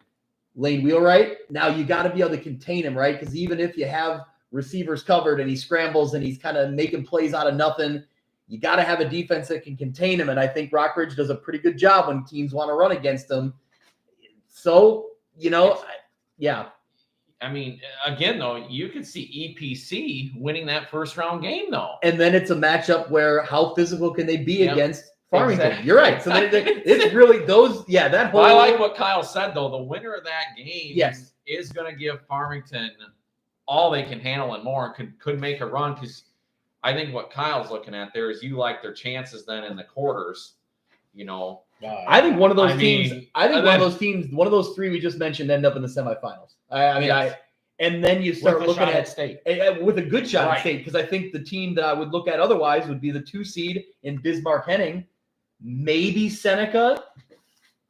Lane Wheelwright, now you got to be able to contain him, right? Because even if you have receivers covered and he scrambles and he's kind of making plays out of nothing, you got to have a defense that can contain him. And I think Rockridge does a pretty good job when teams want to run against him. So, I mean, again, though, you could see EPC winning that first round game, though. And then it's a matchup where how physical can they be against Farmington? Exactly. You're right. So it's really those, that whole. I like what Kyle said, though. The winner of that game is going to give Farmington all they can handle and more, and could make a run, because I think what Kyle's looking at there is you like their chances then in the quarters, I think one of those I teams. mean, I think and one of then- those teams. One of those three we just mentioned end up in the semifinals. I mean, Yes. and then you start With a looking shot at state. with a good shot Right. at state, because I think the team that I would look at otherwise would be the 2 seed in Bismarck Henning, maybe Seneca.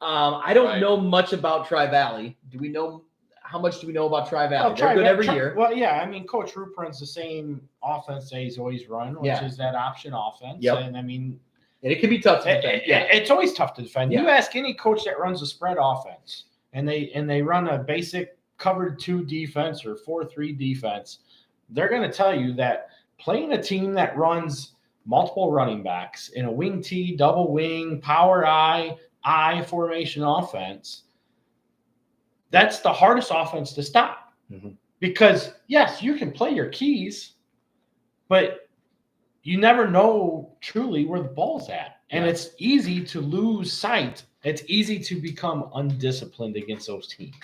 I don't Right. know much about Tri-Valley. Do we know how much do we know about Tri-Valley? Well, They're good every year. Well, yeah, I mean, Coach Roop runs the same offense that he's always run, which Yeah. is that option offense. Yep. And I mean, And it can be tough to defend. it's always tough to defend. Yeah. You ask any coach that runs a spread offense, and they run a basic covered 2 defense or 4-3 defense, they're going to tell you that playing a team that runs multiple running backs in a wing T, double wing, power I formation offense, that's the hardest offense to stop. Mhm. Because yes, you can play your keys, but you never know truly where the ball's at. And Yeah. it's easy to lose sight. It's easy to become undisciplined against those teams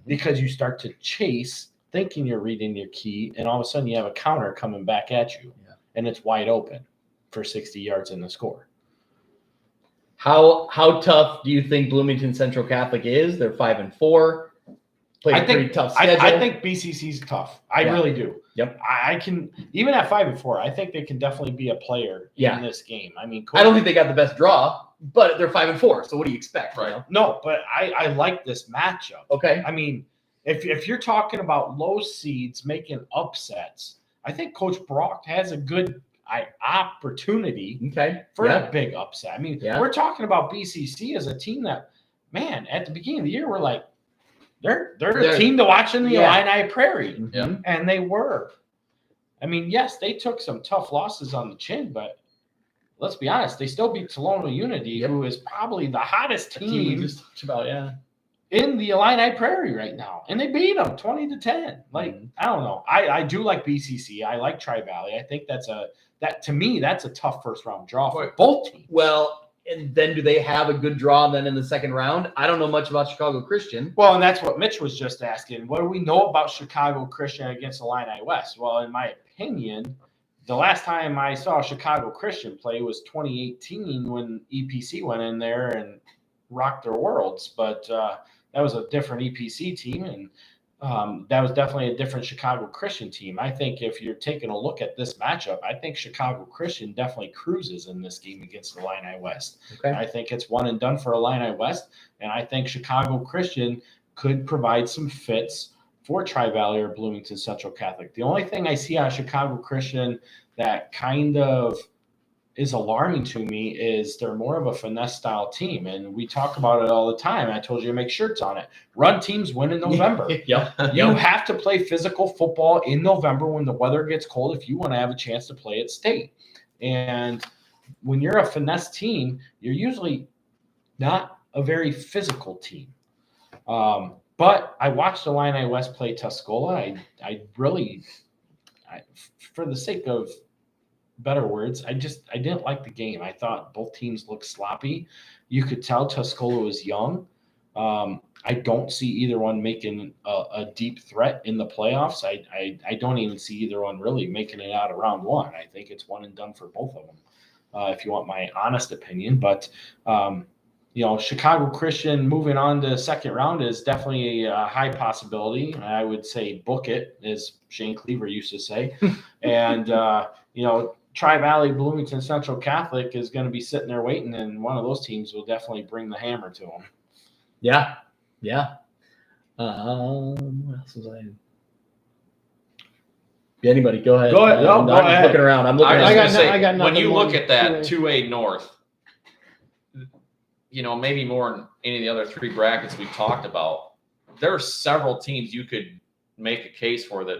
because you start to chase thinking you're reading your key, and all of a sudden you have a counter coming back at you, and it's wide open for 60 yards in the score. How tough do you think Bloomington Central Catholic is? They're 5-4. Played a pretty tough schedule. I think BCC's tough. I Yeah. really do. Yep. I can, even at 5-4, I think they can definitely be a player Yeah. in this game. I mean, I don't think they got the best draw, but they're 5-4. So what do you expect? Right. You know? No, but I like this matchup. Okay. I mean, if you're talking about low seeds making upsets, I think Coach Brock has a good opportunity Okay. for Yeah. a big upset. I mean, Yeah. we're talking about BCC as a team that, man, at the beginning of the year, we're like, they're a team to watch in the Yeah. Illini Prairie. Mhm. And they were. I mean, yes, they took some tough losses on the chin, but let's be honest, they still beat Tolono Unity, Yep. who is probably the hottest The team we team just talked about. Yeah. in the Illini Prairie right now. And they beat them 20-10. Like, I don't know. I do like BCC. I like Tri-Valley. I think to me, that's a tough first round draw for both teams. Well, and then do they have a good draw then in the second round? I don't know much about Chicago Christian. Well, and that's what Mitch was just asking. What do we know about Chicago Christian against Illini West? Well, in my opinion, the last time I saw Chicago Christian play was 2018 when EPC went in there and rocked their worlds. But that was a different EPC team, and that was definitely a different Chicago Christian team. I think if you're taking a look at this matchup, I think Chicago Christian definitely cruises in this game against Illini West. Okay. I think it's one and done for Illini West, and I think Chicago Christian could provide some fits for Tri-Valley or Bloomington Central Catholic. The only thing I see on Chicago Christian that kind of is alarming to me is they're more of a finesse style team, and we talk about it all the time. I told you to make shirts on it. Run teams win in November. Yep. You have to play physical football in November when the weather gets cold if you want to have a chance to play at state. And when you're a finesse team, you're usually not a very physical team. But I watched Illini West play Tuscola. I really, for the sake of better words, I didn't like the game. I thought both teams looked sloppy. You could tell Tuscola was young. I don't see either one making a deep threat in the playoffs. I don't even see either one really making it out of round one. I think it's one and done for both of them, if you want my honest opinion. But Chicago Christian moving on to the second round is definitely a high possibility. I would say book it, as Shane Cleaver used to say. And, Tri-Valley, Bloomington Central Catholic is going to be sitting there waiting, and one of those teams will definitely bring the hammer to them. Yeah. Yeah. What else was I? Anybody? Go ahead. Go ahead. No, I'm go just ahead. looking around. I'm looking I was around. going to say, I got when nothing you more look at that 2A. 2A North, maybe more than any of the other 3 brackets we've talked about, there are several teams you could make a case for that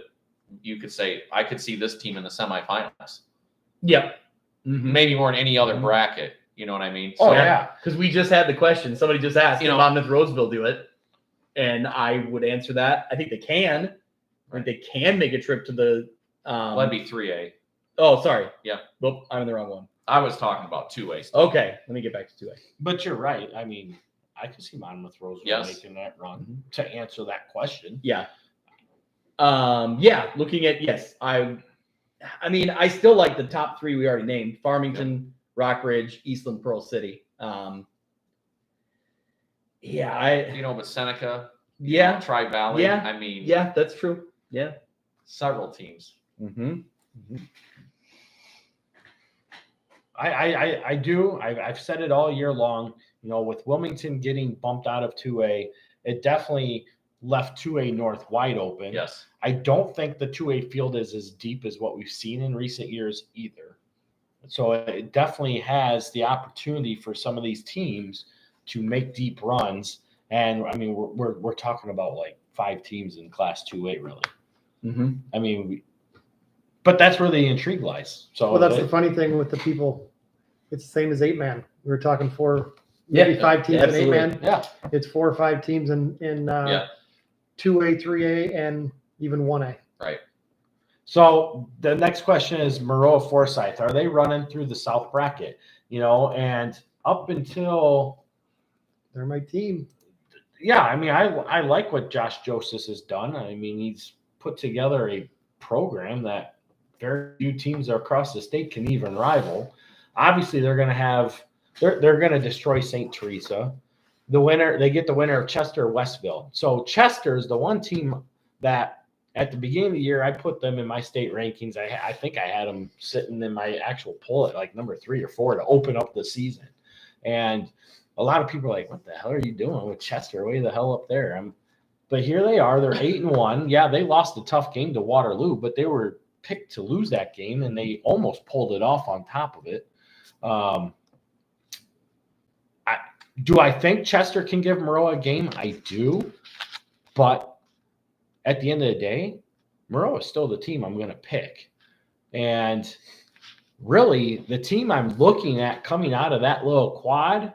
you could say, I could see this team in the semifinals. Yep. Mm-hmm. Maybe more than any other bracket. You know what I mean? Oh, So, yeah. Because we just had the question. Somebody just asked, You know- "Can Monmouth Roseville do it?" And I would answer that. I think they can. I think they can make a trip to the. Well, that'd be 3A. Oh, sorry. Yeah. Well, I'm in the wrong one. I was talking about 2A stuff. Okay, let me get back to 2A. But you're right. I mean, I could see Monmouth Roseville Yes. making that run to answer that question. Yeah. Looking at I mean, I still like the top 3 we already named: Farmington, Rockridge, Eastland, Pearl City. Yeah, but Seneca, yeah, Tri Valley. Yeah. I mean, yeah, that's true. Yeah. several teams. Mm-hmm. I do. I've said it all year long. With Wilmington getting bumped out of 2A, it definitely left 2A North wide open. Yes. I don't think the 2A field is as deep as what we've seen in recent years either. So it definitely has the opportunity for some of these teams to make deep runs. And I mean, we're talking about like 5 teams in Class 2A, really. Mm-hmm. I mean, but that's where the intrigue lies. So Well, that's the funny thing with the people. It's the same as 8-man. We were talking 4, Yeah, maybe 5 teams in absolutely. 8-man. yeah. It's 4 or 5 teams in 2A, 3A, and even 1A. Right. So the next question is Maroa Forsyth. Are they running through the South bracket? And up until They're my team. yeah, I mean, I like what Josh Joseph has done. I mean, he's put together a program that very few teams across the state can even rival. Obviously, they're going to destroy St. Teresa. They get the winner of Chester or Westville. So Chester is the one team that at the beginning of the year, I put them in my state rankings. I think I had them sitting in my actual poll at like number 3 or 4 to open up the season. And a lot of people are like, what the hell are you doing with Chester? Way the hell up there. But here they are. They're 8-1. Yeah, they lost a tough game to Waterloo, but they were picked to lose that game, and they almost pulled it off on top of it. Do I think Chester can give Maroa a game? I do. But at the end of the day, Maroa is still the team I'm going to pick. And really, the team I'm looking at coming out of that little quad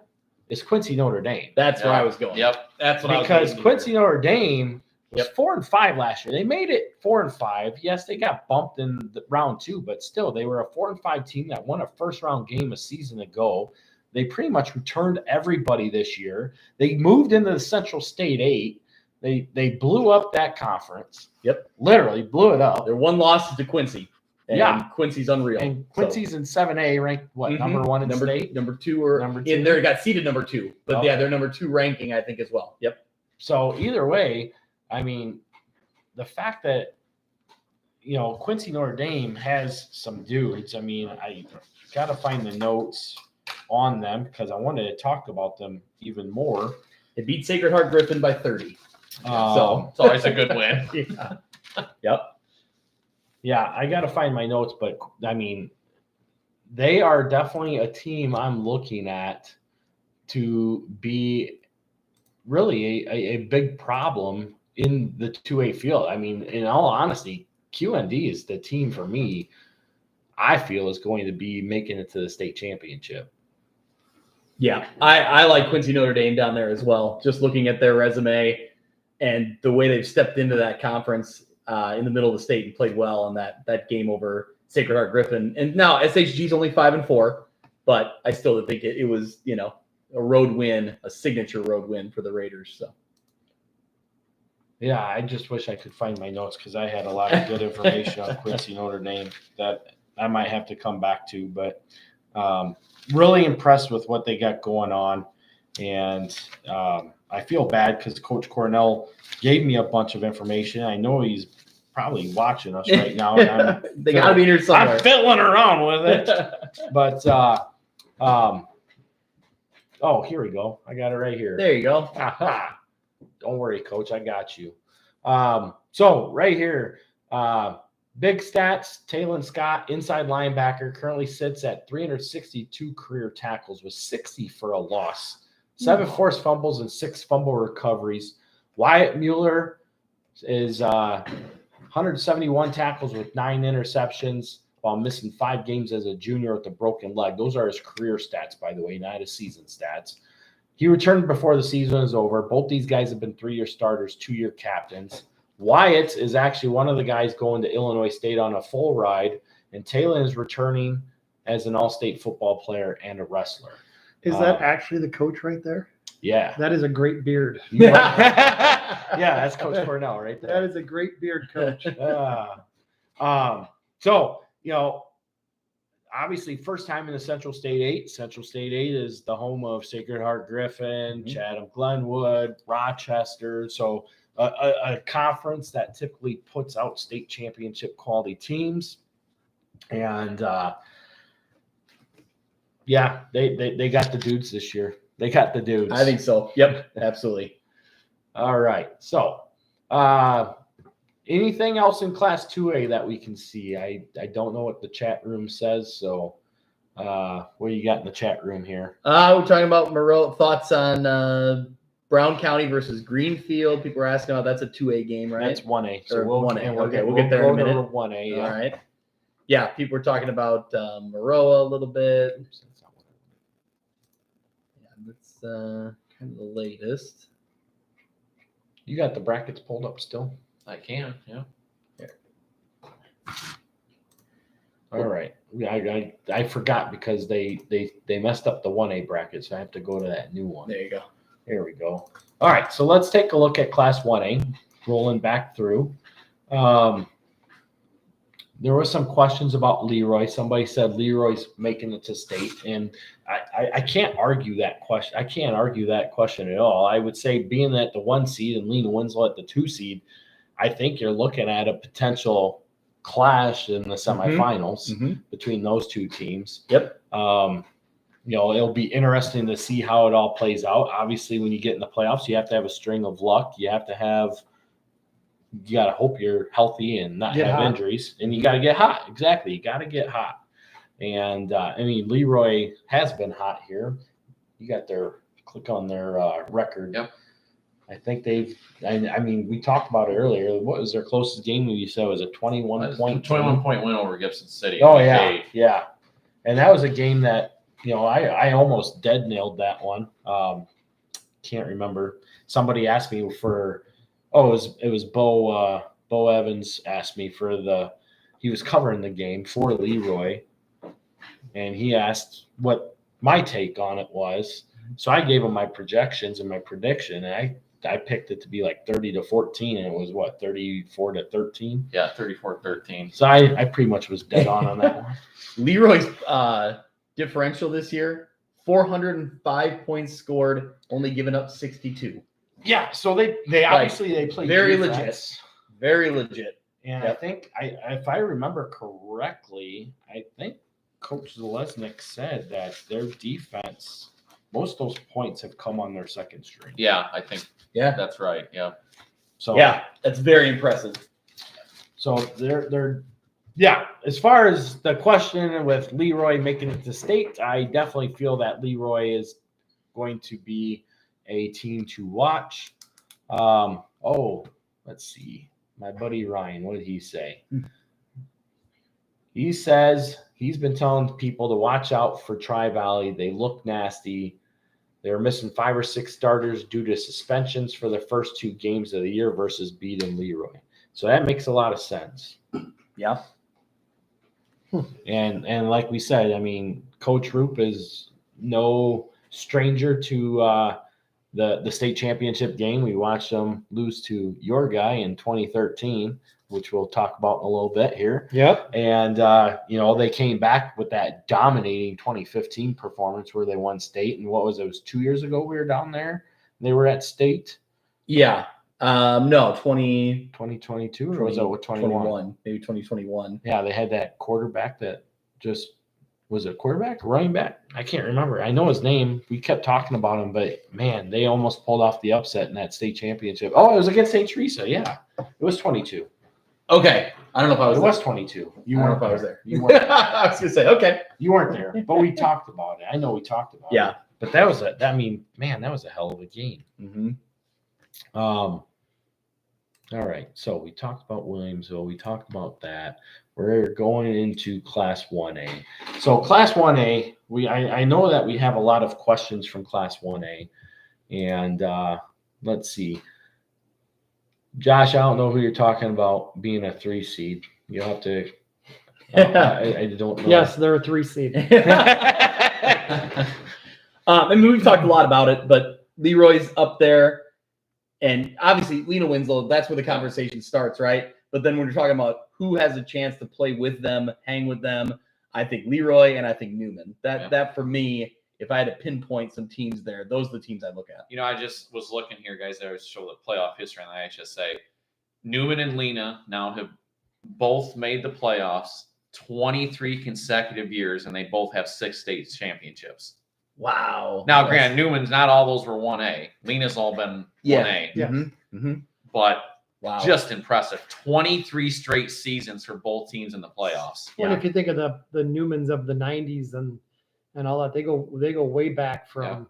is Quincy Notre Dame. That's where I was going. Yep. That's what Because I was Quincy Notre Dame was Yep. 4-5 last year. They made it 4-5. Yes, they got bumped in round 2, but still, they were a 4-5 team that won a first-round game a season ago. They pretty much returned everybody this year. They moved into the Central State 8. They blew up that conference. Yep. Literally blew it up. Their one loss is to Quincy. And Yeah. Quincy's unreal. And Quincy's in 7A, ranked Mhm. number 1 in state? Number 2 or Number in 2? there got seeded number 2. But Okay. yeah, they're number 2 ranking, I think, as well. Yep. So either way, I mean, the fact that Quincy Notre Dame has some dudes. I mean, I got to find the notes on them because I wanted to talk about them even more. They beat Sacred Heart Griffin by 30. So it's always a good win. Yeah. Yep. Yeah, I got to find my notes, but I mean, they are definitely a team I'm looking at to be really a big problem in the 2A field. I mean, in all honesty, QND is the team for me, I feel, is going to be making it to the state championship. Yeah, I like Quincy Notre Dame down there as well. Just looking at their resume and the way they've stepped into that conference in the middle of the state and played well in that game over Sacred Heart Griffin. And now SHG's only 5-4, but I still think it was, a road win, a signature road win for the Raiders. So Yeah, I just wish I could find my notes because I had a lot of good information on Quincy Notre Dame that I might have to come back to. But really impressed with what they got going on. And I feel bad because Coach Cornell gave me a bunch of information. I know he's probably watching us right now. And they got to be in here somewhere. I'm fiddling around with it. But, oh, here we go. I got it right here. There you go. Aha. Don't worry, Coach. I got you. So right here, big stats. Taylon Scott, inside linebacker, currently sits at 362 career tackles with 60 for a loss, 7 forced fumbles and 6 fumble recoveries. Wyatt Mueller is 171 tackles with 9 interceptions while missing 5 games as a junior with a broken leg. Those are his career stats, by the way, not his season stats. He returned before the season is over. Both these guys have been 3-year starters, 2-year captains. Wyatt is actually one of the guys going to Illinois State on a full ride, and Taylor is returning as an all-state football player and a wrestler. Is that actually the coach right there? Yeah. That is a great beard. Yeah, that's Coach Cornell right there. That is a great beard, coach. So, obviously first time in the Central State 8. Central State 8 is the home of Sacred Heart Griffin, Chatham Glenwood, Rochester. So a conference that typically puts out state championship quality teams. And yeah, they got the dudes this year. They got the dudes. I think so. Yep, absolutely. All right. So anything else in Class 2A that we can see? I don't know what the chat room says. So what do you got in the chat room here? We're talking about Moreau. Thoughts on Brown County versus Greenfield. People are asking about that's a 2A game, right? That's 1A. So Or 1A. and Okay, we'll get there in a minute. 1A. Yeah. All right. Yeah, people were talking about Moreau a little bit. Yeah, that's kind of the latest. You got the brackets pulled up still? I can, yeah. All right. I forgot because they messed up the 1A bracket, so I have to go to that new one. There you go. There we go. All right, so let's take a look at Class 1A, rolling back through. There were some questions about Leroy. Somebody said Leroy's making it to state, and I can't argue that question. I can't argue that question at all. I would say being at the 1 seed and Lena Winslow at the 2 seed, I think you're looking at a potential clash in the semifinals between those two teams. Yep. It'll be interesting to see how it all plays out. Obviously, when you get in the playoffs, you have to have a string of luck. You got to hope you're healthy and not have injuries, and you got to get hot. Exactly. You got to get hot. And Leroy has been hot here. You got click on their record. Yep. I think we talked about it earlier. What was their closest game? You said was a 21-point 21-point win over Gibson City. Oh, yeah. Yeah. And that was a game that, I almost dead nailed that one. Can't remember. Somebody asked me for, it was Bo Evans asked me he was covering the game for Leroy, and he asked what my take on it was. So I gave him my projections and my prediction, and I picked it to be like 30-14, and it was 34-13? Yeah, 34-13. So I pretty much was dead on that one. Leroy's differential this year, 405 points scored, only given up 62. Yeah, so they obviously they play very defense. legit. Very legit. And I think if I remember correctly, I think Coach Zalesnik said that their defense, most of those points have come on their second string. Yeah, I think that's right. Yeah. So that's very impressive. So they're as far as the question with Leroy making it to state, I definitely feel that Leroy is going to be a team to watch. Let's see. My buddy Ryan, what did he say? He says he's been telling people to watch out for Tri-Valley. They look nasty. They were missing 5 or 6 starters due to suspensions for the first 2 games of the year versus Bede and Leroy. So that makes a lot of sense. Yeah. And like we said, Coach Roop is no stranger to the state championship game. We watched them lose to your guy in 2013, which we'll talk about in a little bit here. Yep. And, they came back with that dominating 2015 performance where they won state. And what was it? It was 2 years ago we were down there. They were at state. Yeah. No, 2022 or was that with 21? Maybe 2021. Yeah, they had that quarterback that just was it quarterback, running back? I can't remember. I know his name. We kept talking about him, but man, they almost pulled off the upset in that state championship. Oh, it was against St. Teresa. Yeah, it was 22. Okay, I don't know if I was. It was 22. You weren't. I was there. You weren't. I was gonna say okay. You weren't there, but we talked about it. I know we talked about it. Yeah, but that was that was a hell of a game. Mm-hmm. All right, so we talked about Williamsville. We talked about that. We're going into Class 1A. So Class 1A, I know that we have a lot of questions from Class 1A. And let's see. Josh, I don't know who you're talking about being a 3 seed. You'll have to I don't know. Yes, they're a 3 seed. We've talked a lot about it, but Leroy's up there. And obviously, Lena Winslow, that's where the conversation starts, right? But then when you're talking about who has a chance to play with them, hang with them, I think Leroy, and I think Newman. That for me, if I had to pinpoint some teams there, those are the teams I look at. I just was looking here, guys. I was show the playoff history on the IHSA. Newman and Lena now have both made the playoffs 23 consecutive years, and they both have 6 state championships. Wow. Now, granted, Newman's not all those were 1A. Lena's all been 1A. Yeah. But Wow. just impressive. 23 straight seasons for both teams in the playoffs. Well, if you think of the Newmans of the 90s and all that, they go way back from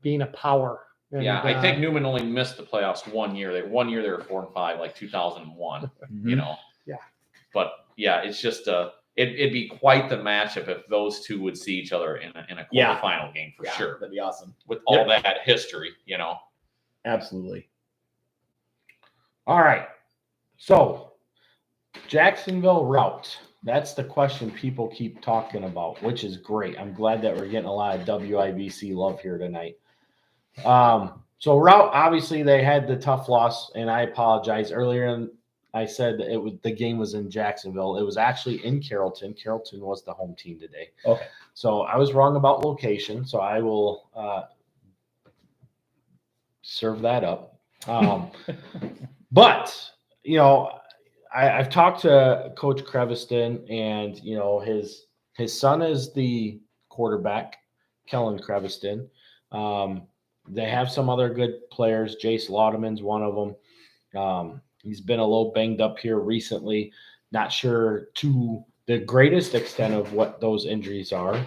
being a power. And, I think Newman only missed the playoffs 1 year. One year they were 4-5, like 2001. Yeah. But it's just it'd be quite the matchup if those two would see each other in a quarterfinal game for sure. That'd be awesome. With all that history, Absolutely. All right. So, Jacksonville route. That's the question people keep talking about, which is great. I'm glad that we're getting a lot of WIBC love here tonight. So route, obviously they had the tough loss, and I apologize. Earlier I said that the game was in Jacksonville. It was actually in Carrollton. Carrollton was the home team today. Okay. So I was wrong about location, so I will serve that up. But, I've talked to Coach Creviston, and, his son is the quarterback, Kellen Creviston. They have some other good players. Jace Laudeman's one of them. He's been a little banged up here recently. Not sure to the greatest extent of what those injuries are.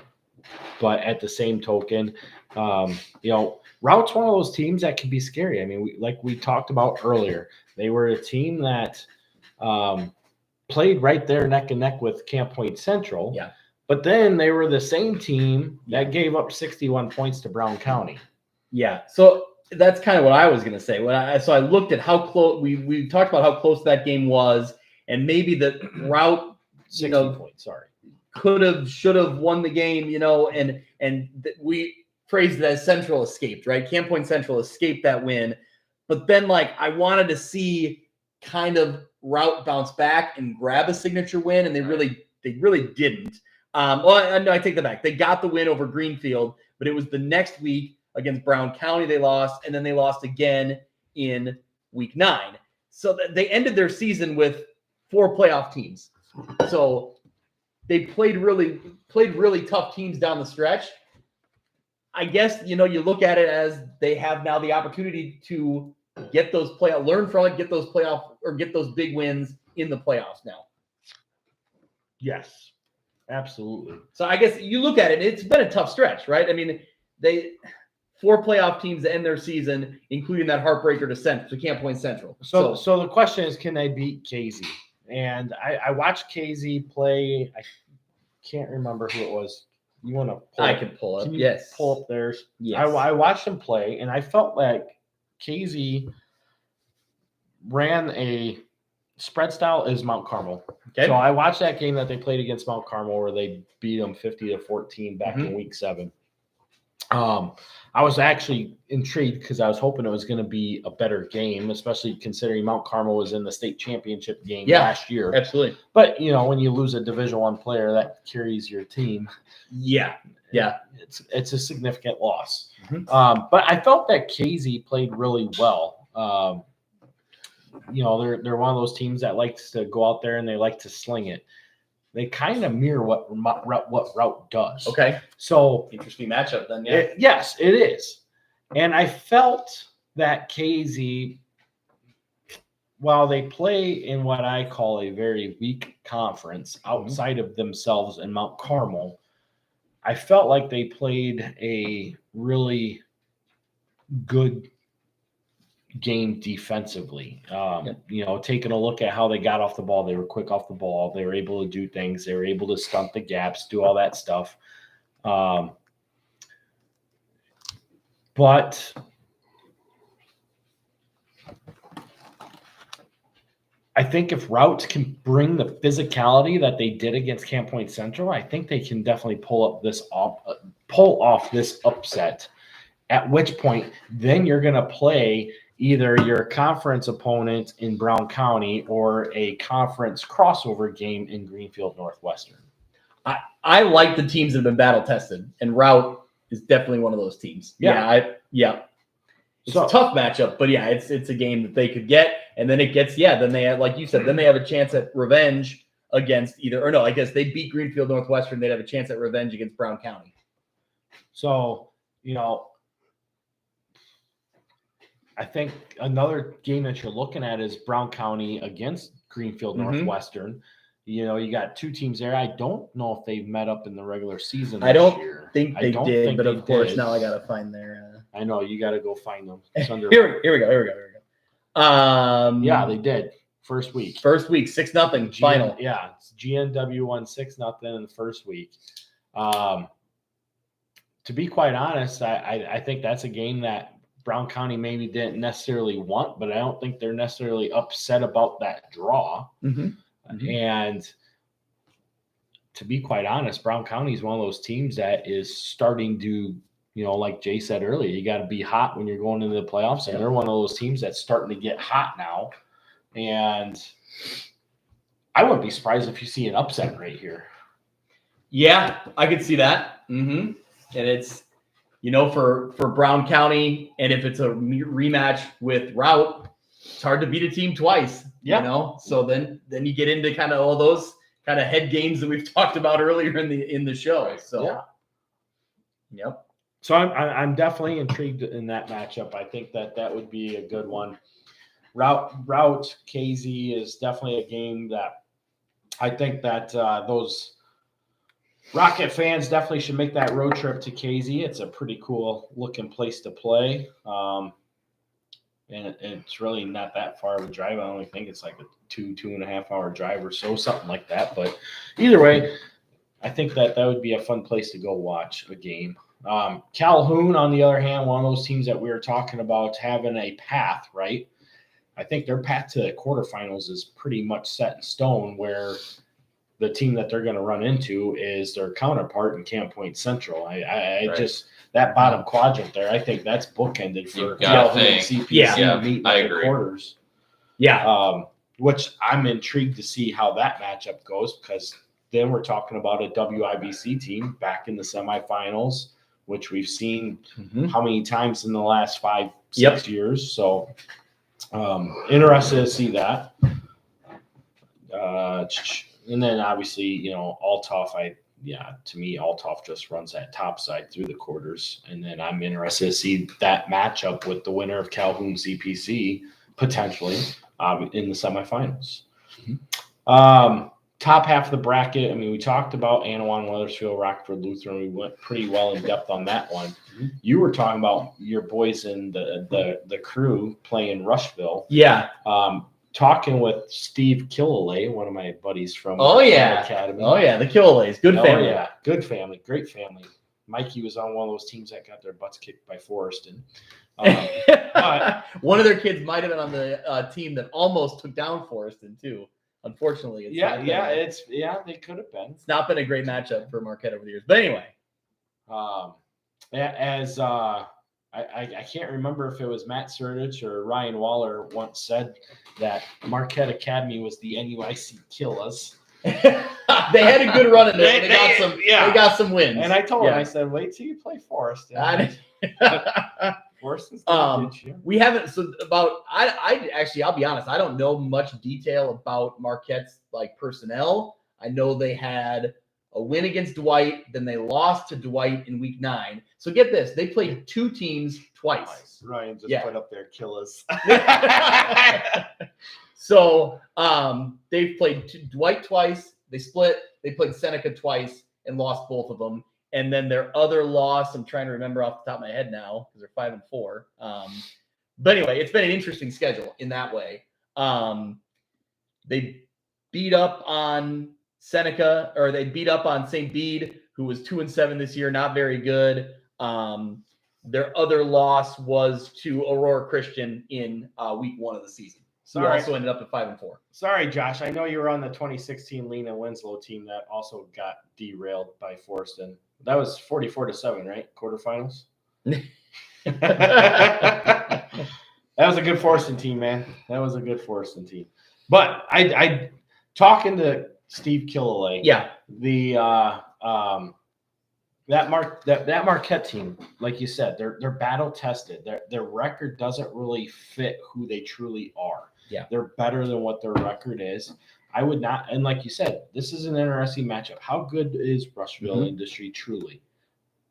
But at the same token, Route's one of those teams that can be scary. I mean, like we talked about earlier, they were a team that played right there neck and neck with Camp Point Central. Yeah. But then they were the same team that gave up 61 points to Brown County. Yeah. So that's kind of what I was going to say. So I looked at how close we talked about how close that game was, and maybe the Route 60 points. Sorry. Should have won the game, and we phrased it as Central escaped, right? Camp Point Central escaped that win. But then, I wanted to see kind of Route bounce back and grab a signature win, and they really didn't. No, I take that back. They got the win over Greenfield, but it was the next week against Brown County they lost, and then they lost again in week 9. So they ended their season with 4 playoff teams. So they played really tough teams down the stretch. I guess, you look at it as they have now the opportunity to get those learn from it, get those playoff or get those big wins in the playoffs now. Yes, absolutely. So I guess you look at it, it's been a tough stretch, right? I mean, 4 playoff teams end their season, including that heartbreaker to Camp Point Central. So the question is, can they beat Casey? And I watched Casey play. I can't remember who it was. You want to pull I can pull up. Can you Yes. pull up theirs? Yes. I watched them play, and I felt like Casey ran a spread style is Mount Carmel. Okay. So I watched that game that they played against Mount Carmel where they beat them 50-14 back in week 7. I was actually intrigued because I was hoping it was going to be a better game, especially considering Mount Carmel was in the state championship game last year. Absolutely. But, when you lose a Division I player, that carries your team. Yeah. It's a significant loss. But I felt that Casey played really well. They're one of those teams that likes to go out there and they like to sling it. They kind of mirror what Route does. Okay. So interesting matchup then. Yeah. Yes, it is. And I felt that Casey, while they play in what I call a very weak conference outside of themselves and Mount Carmel, I felt like they played a really good game defensively. Taking a look at how they got off the ball, they were quick off the ball. They were able to do things. They were able to stunt the gaps, do all that stuff. But I think if Route can bring the physicality that they did against Camp Point Central, I think they can definitely pull off this upset. At which point, then you're going to play either your conference opponent in Brown County or a conference crossover game in Greenfield Northwestern. I like the teams that have been battle tested, and Route is definitely one of those teams. It's a tough matchup, but yeah, it's a game that they could get, and then it gets then they have, like you said, then they have a chance at revenge against I guess they beat Greenfield Northwestern, they'd have a chance at revenge against Brown County. So, I think another game that you're looking at is Brown County against Greenfield Northwestern. You got two teams there. I don't know if they've met up in the regular season I don't year. think they did, but of course now I got to find their. I know you got to go find them. Here we go. Yeah, they did first week. 6-0 final. Yeah, GNW won 6-0 in the first week. To be quite honest, I think that's a game that Brown County maybe didn't necessarily want, but I don't think they're necessarily upset about that draw. And to be quite honest, Brown County is one of those teams that is starting to, like Jay said earlier, you got to be hot when you're going into the playoffs. And they're one of those teams that's starting to get hot now. And I wouldn't be surprised if you see an upset right here. Yeah, I could see that. And it's, for Brown County, and if it's a rematch with Route, it's hard to beat a team twice. So then you get into kind of all those kind of head games that we've talked about earlier in the show. So So I'm definitely intrigued in that matchup. I think that would be a good one. Route KZ is definitely a game that I think that those Rocket fans definitely should make that road trip to KZ. It's a pretty cool looking place to play. And it's really not that far of a drive. I only think it's like a 2.5 hour drive or so, something like that. But either way, I think that would be a fun place to go watch a game. Calhoun, on the other hand, one of those teams that we were talking about having a path, right? I think their path to the quarterfinals is pretty much set in stone, where the team that they're going to run into is their counterpart in Camp Point Central. Just that bottom quadrant there, I think that's bookended for Calhoun and CPC to meet in the quarters. Which I'm intrigued to see how that matchup goes, because then we're talking about a WIBC team back in the semifinals, which we've seen how many times in the last 5-6 years. So interested to see that. And then obviously, Althoff, to me, Althoff just runs that top side through the quarters. And then I'm interested to see that matchup with the winner of Calhoun CPC potentially in the semifinals. Top half of the bracket, we talked about Anawan, Weathersfield, Rockford, Lutheran. We went pretty well in depth on that one. You were talking about your boys in the crew playing Rushville. Talking with Steve Killalay, one of my buddies from Academy. The Killalays. Good family. Good family. Great family. Mikey was on one of those teams that got their butts kicked by Forreston. But one of their kids might have been on the team that almost took down Forreston too. Unfortunately, they could have been. It's not been a great matchup for Marquette over the years. But anyway, I can't remember if it was Matt Surdich or Ryan Waller once said that Marquette Academy was the NUIC Killers. They had a good run in it. They got some wins. And I told him, I said, wait till you play Forest. We haven't. So I'll be honest. I don't know much detail about Marquette's personnel. I know they had a win against Dwight, then they lost to Dwight in week 9. So get this, they played 2 teams twice. Ryan just put up their killers. So they've played Dwight twice, they split, they played Seneca twice and lost both of them. And then their other loss, I'm trying to remember off the top of my head now, because they're 5-4. But anyway, it's been an interesting schedule in that way. They beat up on Seneca, or they beat up on St. Bede, who was 2-7 this year, not very good. Their other loss was to Aurora Christian in week 1 of the season. So also ended up at 5-4. Sorry, Josh. I know you were on the 2016 Lena Winslow team that also got derailed by Forreston. That was 44-7, right? Quarterfinals. That was a good Forreston team, man. That was a good Forreston team. But I talking to Steve Killalay. Yeah. The that Marquette team, like you said, they're battle tested. Their record doesn't really fit who they truly are. Yeah. They're better than what their record is. I would not, and like you said, this is an interesting matchup. How good is Rushville Industry truly?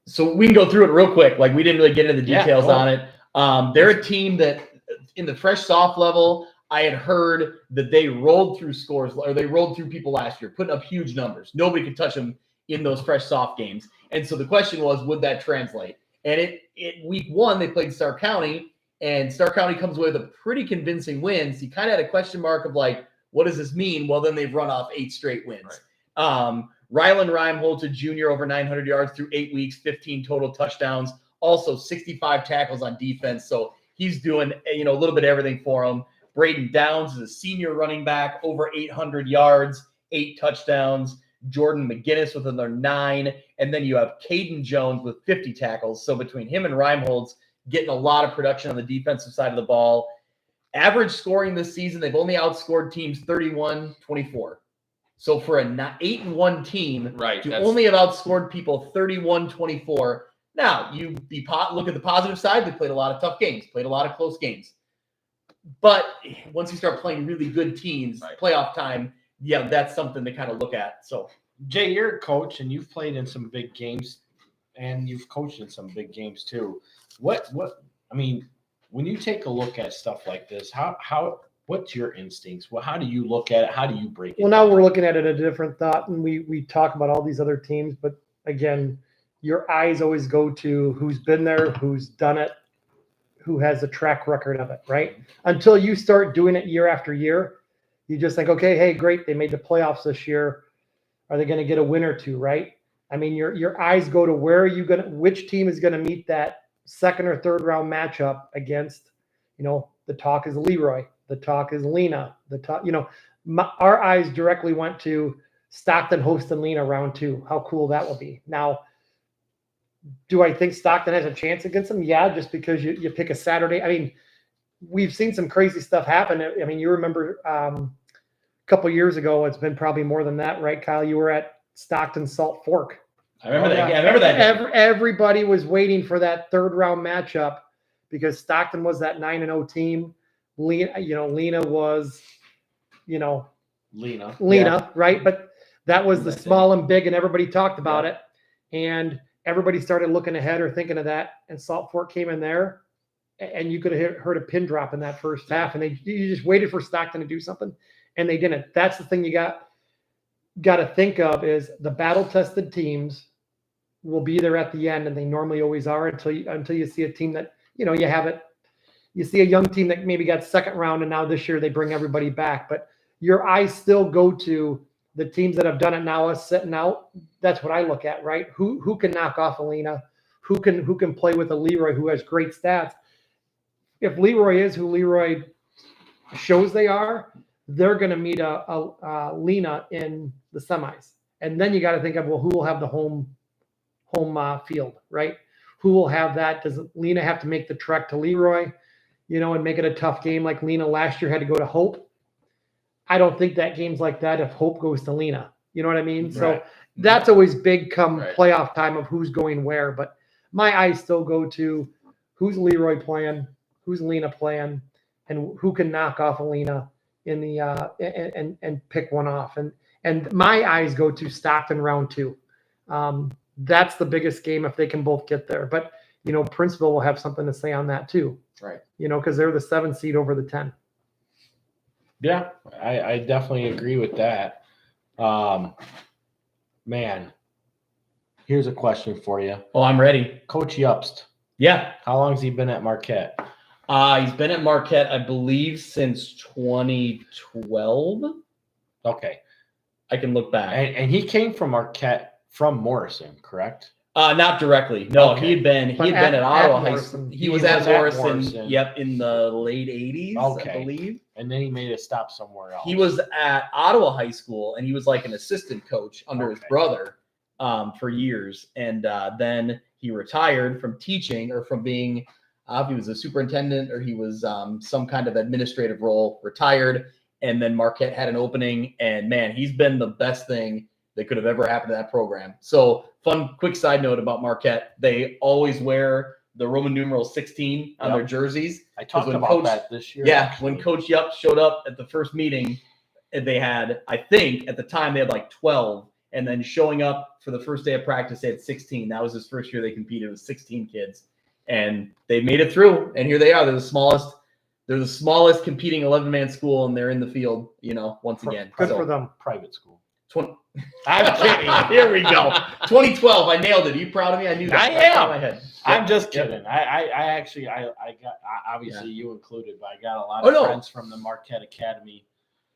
So we can go through it real quick. Like, we didn't really get into the details go. on it. They're a team that in the fresh soft level, I had heard that they rolled through scores, or they rolled through people last year, putting up huge numbers. Nobody could touch them in those fresh soft games. And so the question was, would that translate? And it week 1, they played Stark County, and Stark County comes away with a pretty convincing win. So you kind of had a question mark of like, what does this mean? Well, then they've run off 8 straight wins. Right. Rylan Rhyme holds a junior over 900 yards through 8 weeks, 15 total touchdowns, also 65 tackles on defense. So he's doing, a little bit of everything for him. Braden Downs is a senior running back, over 800 yards, 8 touchdowns. Jordan McGinnis with another 9. And then you have Caden Jones with 50 tackles. So between him and Reimholz, getting a lot of production on the defensive side of the ball. Average scoring this season, they've only outscored teams 31-24. So for an 8-1 team, to only have outscored people 31-24. Now, look at the positive side. They played a lot of tough games, played a lot of close games. But once you start playing really good teams, playoff time, yeah, that's something to kind of look at. So, Jay, you're a coach, and you've played in some big games, and you've coached in some big games too. I mean, when you take a look at stuff like this, what's your instincts? Well, how do you look at it? How do you break it? Well, now we're looking at it a different thought, and we talk about all these other teams, but again, your eyes always go to who's been there, who's done it, who has a track record of it, right? Until you start doing it year after year, you just think, okay, hey, great, they made the playoffs this year. Are they going to get a win or two, right? I mean, your eyes go to which team is going to meet that second or third round matchup against, the talk is Leroy, the talk is Lena, our eyes directly went to Stockton hosting Lena round 2. How cool that will be. Now, do I think Stockton has a chance against them? Yeah, just because you pick a Saturday. I mean, we've seen some crazy stuff happen. I mean, you remember a couple years ago, it's been probably more than that, right, Kyle? You were at Stockton Salt Fork. I remember that. Yeah, I remember that. Everybody was waiting for that third round matchup because Stockton was that 9-0 team. Lena was, Lena, right? But that was the small and big, and everybody talked about it. And everybody started looking ahead or thinking of that. And Salt Fork came in there, and you could have heard a pin drop in that first half. And you just waited for Stockton to do something, and they didn't. That's the thing you got to think of is the battle-tested teams will be there at the end, and they normally always are until you see a team that, you see a young team that maybe got second round, and now this year they bring everybody back. But your eyes still go to the teams that have done it now, us sitting out. That's what I look at, right? Who can knock off Alena? Who can play with a Leroy who has great stats? If Leroy is who Leroy shows they are, they're going to meet a Lena in the semis. And then you got to think of, well, who will have the home field, right? Who will have that? Does Lena have to make the trek to Leroy, and make it a tough game like Lena last year had to go to Hope? I don't think that game's like that if Hope goes to Lena. You know what I mean? Right. So that's always big come playoff time of who's going where. But my eyes still go to who's Leroy playing, who's Lena playing, and who can knock off Lena in the and pick one off. And my eyes go to Stockton round 2. That's the biggest game if they can both get there. But Princeville will have something to say on that too. Right. Because they're the 7 seed over the 10. Yeah, I definitely agree with that. Man, here's a question for you. Oh, I'm ready. Coach Yupst. Yeah. How long has he been at Marquette? He's been at Marquette, I believe, since 2012. Okay. I can look back. And he came from Marquette from Morrison, correct? Not directly. No, okay. he had been at Ottawa High School. He was at Morrison. Yep, in the late 80s, okay. I believe. And then he made a stop somewhere else. He was at Ottawa High School, and he was like an assistant coach under his brother for years. And then he retired from teaching or from being, if he was a superintendent or he was some kind of administrative role, retired. and then Marquette had an opening, and man, he's been the best thing that could have ever happened to that program. So quick side note about Marquette. They always wear the Roman numeral 16 on their jerseys. I talked when about that this year. Yeah, actually. when Coach Yup showed up at the first meeting, they had, I think at the time they had like 12, and then showing up for the first day of practice, they had 16. That was his first year they competed with 16 kids, and they made it through. And here they are. They're the smallest competing 11-man school, and they're in the field, once again. Good for them. Private school. 20, I'm kidding. Here we go. 2012. I nailed it. Are you proud of me? I knew that. I Right out am. of my head. I'm Yep. just Yep. kidding. I got obviously you included, but I got a lot Oh, of no. friends from the Marquette Academy.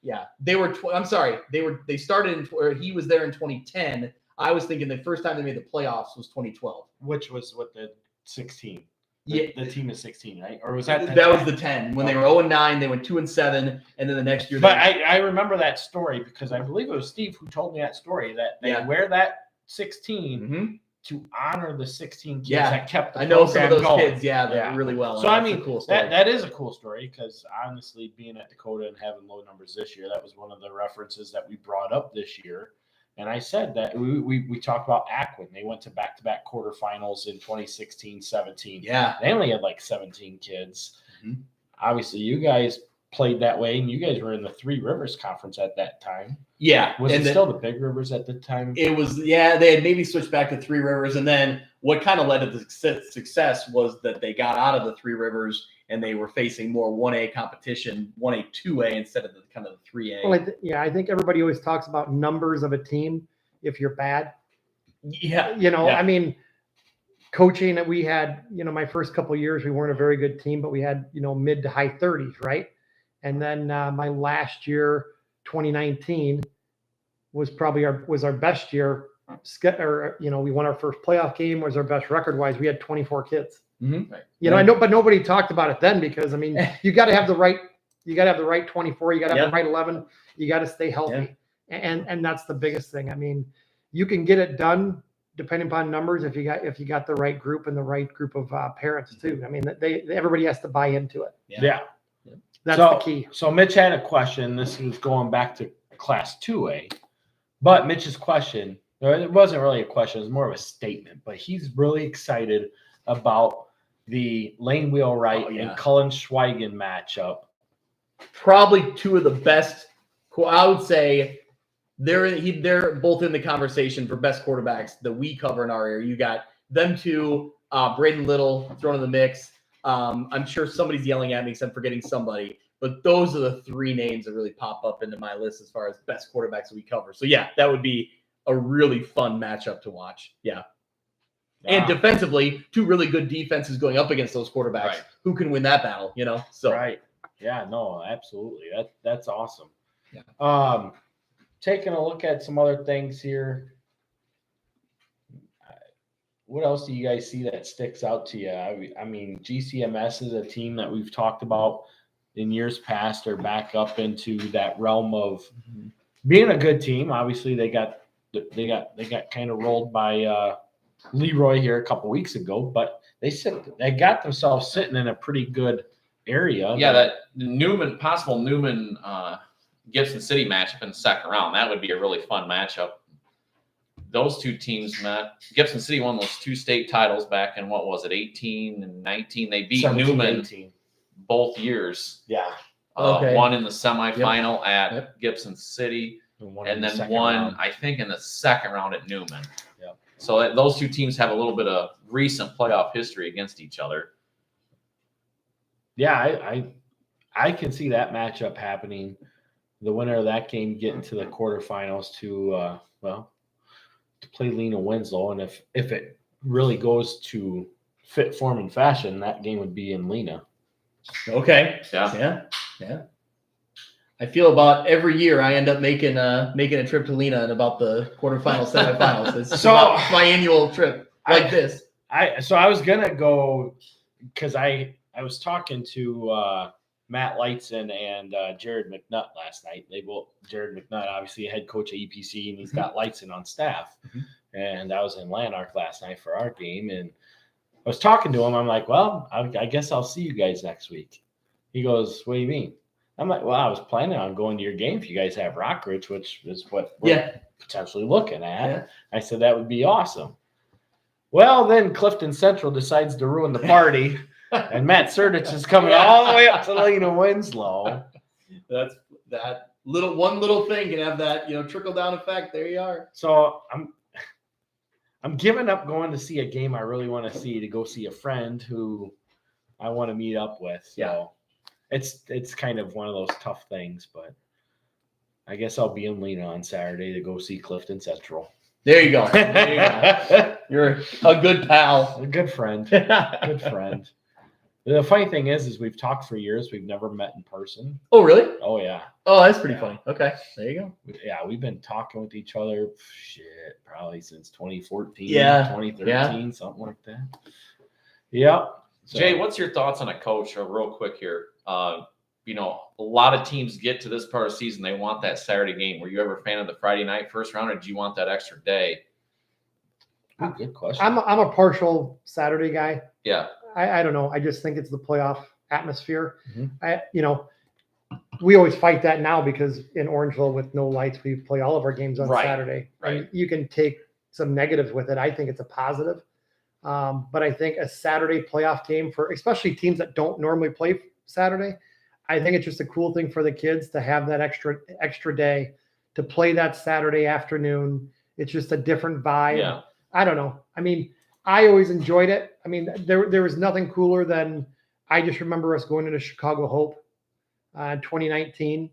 Yeah, they were. I'm sorry. They started or he was there in 2010. I was thinking the first time they made the playoffs was 2012. Which was with the 16. Yeah. The team is 16, right? Or was that That was the 10. When they were 0-9, they went 2-7, and then the next year. But I remember that story because I believe it was Steve who told me that story that they wear that 16 Mhm. to honor the 16 kids Yeah. that kept the I know some of program those going. kids. Yeah, they're Yeah. really well. So and I that's a mean, cool story. that is a cool story because honestly, being at Dakota and having low numbers this year, that was one of the references that we brought up this year. And I said that we talked about Akron. They went to back-to-back quarterfinals in 2016, 17. Yeah. They only had like 17 kids. Mhm. Obviously, you guys played that way, and you guys were in the Three Rivers Conference at that time. Yeah. Was and it still the Big Rivers at the time? It was, yeah, they had maybe switched back to Three Rivers. And then what kind of led to the success was that they got out of the Three Rivers and they were facing more 1A competition, 1A, 2A instead of the kind of the 3A. Well, I think everybody always talks about numbers of a team. If you're bad, Yeah. I mean, coaching that we had, my first couple of years, we weren't a very good team, but we had, mid to high 30s, right? And then my last year, 2019, was probably our best year. We won our first playoff game, was our best record wise. We had 24 kids. Mhm. I know, but nobody talked about it then because I mean, you got to have the right 24, you got to have the right 11, you got to stay healthy, and that's the biggest thing. I mean, you can get it done depending upon numbers if you got the right group and the right group of parents too. I mean, everybody has to buy into it. Yeah. That's the key. So Mitch had a question. This was going back to Class 2A, but Mitch's question, it wasn't really a question, it was more of a statement, but he's really excited about the Lane Wheelwright and Cullen Schweigen matchup. Probably two of the best. I would say they're both in the conversation for best quarterbacks that we cover in our area. You got them two, Braden Little thrown in the mix. I'm sure somebody's yelling at me because I'm forgetting somebody, but those are the three names that really pop up into my list as far as best quarterbacks that we cover. So yeah, that would be a really fun matchup to watch. Yeah. And defensively, two really good defenses going up against those quarterbacks. Right. Who can win that battle? So Right. Yeah, no, absolutely. That's awesome. Yeah. Taking a look at some other things here. What else do you guys see that sticks out to you? I mean, GCMS is a team that we've talked about in years past. Are back up into that realm of being a good team. Obviously, they got kind of rolled by Leroy here a couple weeks ago, but they got themselves sitting in a pretty good area. Yeah, that possible Newman Gibson City matchup in the second round. That would be a really fun matchup. Those two teams met. Gibson City won those two state titles back in, 18 and 19. They beat 17, Newman 18. both years. Yeah. Okay. One in the semifinal at Gibson City, and then one, I think, in the second round at Newman. Yep. So those two teams have a little bit of recent playoff history against each other. Yeah, I can see that matchup happening. The winner of that game getting to the quarterfinals to play Lena Winslow, and if it really goes to fit form and fashion, that game would be in Lena. Okay. Yeah. I feel about every year I end up making a trip to Lena in about the quarterfinals, semifinals. It's about my annual trip this. I was gonna go because I was talking to Matt Lightson and Jared McNutt last night. Jared McNutt, obviously a head coach at EPC, and he's got Lightson on staff. And I was in Lanark last night for our game, and I was talking to him. I'm like, well, I guess I'll see you guys next week. He goes, what do you mean? I'm like, well, I was planning on going to your game if you guys have Rockridge, which is what we're potentially looking at. Yeah. I said that would be awesome. Well, then Clifton Central decides to ruin the party, and Matt Surdich is coming all the way up to Lena Winslow. That's that one little thing can have that, trickle down effect. There you are. So I'm giving up going to see a game I really want to see to go see a friend who I want to meet up with. So it's kind of one of those tough things, but I guess I'll be in Lena on Saturday to go see Clifton Central. There you go. You're a good pal. A good friend. Good friend. The funny thing is we've talked for years. We've never met in person. Oh, really? Oh, yeah. Oh, that's pretty funny. Okay. There you go. Yeah, we've been talking with each other, probably since 2014, 2013, something like that. Yep. So, Jay, what's your thoughts on a coach? Real quick here. A lot of teams get to this part of the season. They want that Saturday game. Were you ever a fan of the Friday night first round, or did you want that extra day? Good question. I'm a partial Saturday guy. Yeah. I don't know. I just think it's the playoff atmosphere. Mm-hmm. We always fight that now because in Orangeville with no lights, we play all of our games on Saturday. Right. And you can take some negatives with it. I think it's a positive. But I think a Saturday playoff game for especially teams that don't normally play Saturday, I think it's just a cool thing for the kids to have that extra day to play that Saturday afternoon. It's just a different vibe. Yeah. I don't know. I mean, I always enjoyed it. I mean, there was nothing cooler than I just remember us going into Chicago Hope in 2019,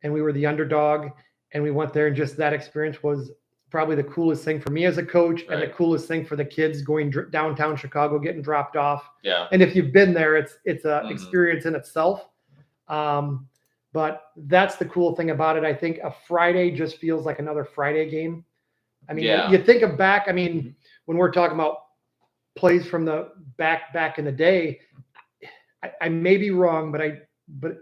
and we were the underdog, and we went there, and just that experience was probably the coolest thing for me as a coach, and the coolest thing for the kids going downtown Chicago, getting dropped off. Yeah. And if you've been there, it's a experience in itself. But that's the cool thing about it. I think a Friday just feels like another Friday game. I mean, you think of back. I mean, when we're talking about plays from the back in the day, I may be wrong, but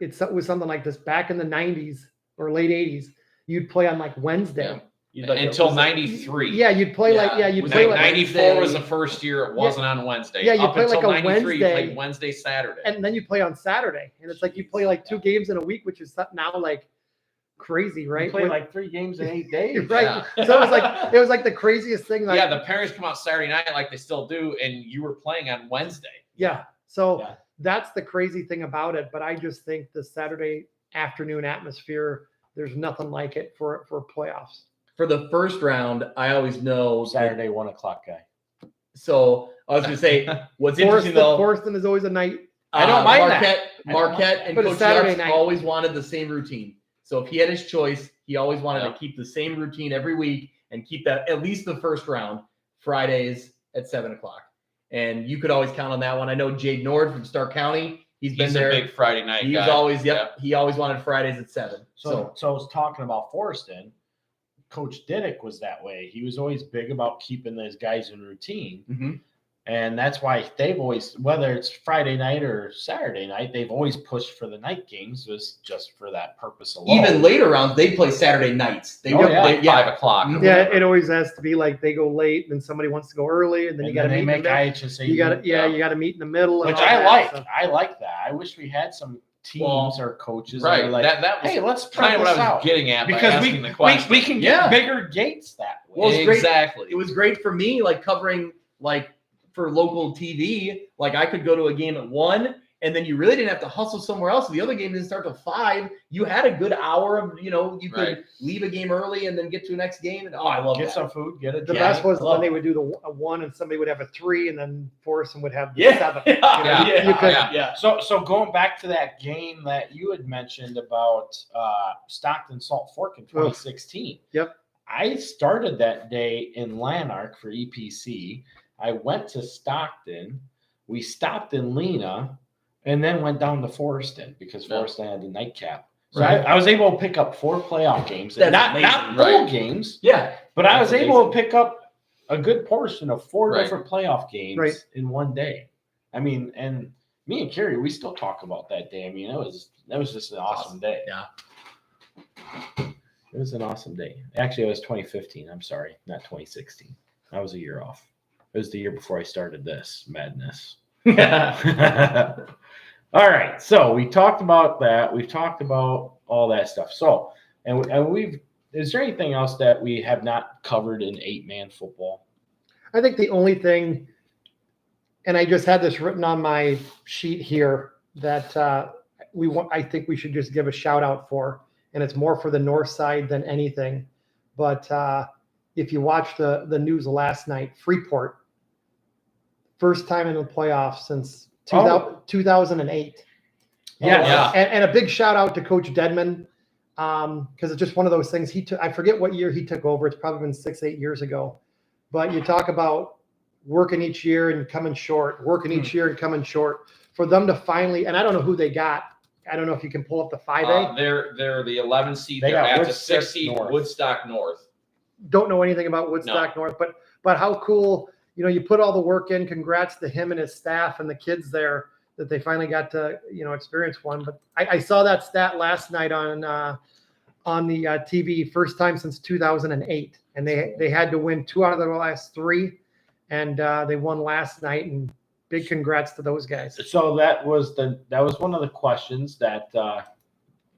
it was something like this back in the 90s or late 80s. You'd play on like Wednesday. Until 93. Yeah, you'd play you'd play like 94 was the first year it wasn't on Wednesday. Yeah, you Up play until like a 93, Wednesday. you played Wednesday, Saturday. And then you play on Saturday. And it's like you play like 2 games in a week, which is now like crazy, right? You play like 3 games in 8 days. Right. Yeah. So it was like the craziest thing. Like, the parents come out Saturday night like they still do, and you were playing on Wednesday. Yeah. So that's the crazy thing about it. But I just think the Saturday afternoon atmosphere, there's nothing like it for playoffs. For the first round, I always know Saturday 1 o'clock guy. So I was going to say, what's interesting though, Forston is always a night. I don't mind that. Marquette and But Coach it's Saturday Yarks night. always wanted the same routine. So if he had his choice, he always wanted to keep the same routine every week and keep that at least the first round, Fridays at 7 o'clock. And you could always count on that one. I know Jade Nord from Stark County. He's been there. A big Friday night He guy. was always, he always wanted Fridays at 7. So I was talking about Forston. Coach Diddick was that way. He was always big about keeping those guys in routine. Mm-hmm. And that's why they've always, whether it's Friday night or Saturday night, they've always pushed for the night games just for that purpose alone. Even later rounds, they play Saturday nights. They like 5 o'clock. Yeah, it always has to be like they go late, and then somebody wants to go early, and then you got to meet. Make IHSA. You got to meet in the middle. Which I like. I like that. I wish we had some teams or coaches that are like, that was hey, let's kind of what I was out. getting at Because we can get bigger gates that way. Well, it's great. Exactly. It was great for me, like covering for local TV. Like I could go to a game at 1, and then you really didn't have to hustle somewhere else. The other game didn't start till 5. You had a good hour of, you could leave a game early and then get to the next game. And I love get some food, get a The best was when they would do a 1 and somebody would have a 3, and then Forston would have the 7. So going back to that game that you had mentioned about Stockton Salt Fork in 2016. Yep. I started that day in Lanark for EPC. I went to Stockton. We stopped in Lena, and then went down to Forston because Forston had the nightcap. So I was able to pick up 4 playoff games. That's not full games. Yeah. But I was able to pick up a good portion of 4 different playoff games in one day. I mean, and me and Carrie, we still talk about that day. I mean, that was just an awesome day. Yeah. It was an awesome day. Actually, it was 2015. I'm sorry, not 2016. I was a year off. It was the year before I started this madness. All right. So we talked about that. We've talked about all that stuff. So, is there anything else that we have not covered in 8-man football? I think the only thing, and I just had this written on my sheet here, that I think we should just give a shout out for, and it's more for the north side than anything. But if you watch the news last night, Freeport, first time in the playoffs since 2008. Yeah. And a big shout out to Coach Dedman, because it's just one of those things. I forget what year he took over. It's probably been 6-8 years ago. But you talk about working each year and coming short, working each year and coming short. For them to finally, and I don't know who they got. I don't know if you can pull up the 5A. They're the 11 seed. They They're got at the Woodstock 6 seed North. Woodstock North. Don't know anything about Woodstock North, but how cool, you put all the work in. Congrats to him and his staff and the kids there that they finally got to, experience one. But I saw that stat last night on the TV, first time since 2008. And they had to win 2 out of their last 3. And they won last night, and big congrats to those guys. So that was one of the questions that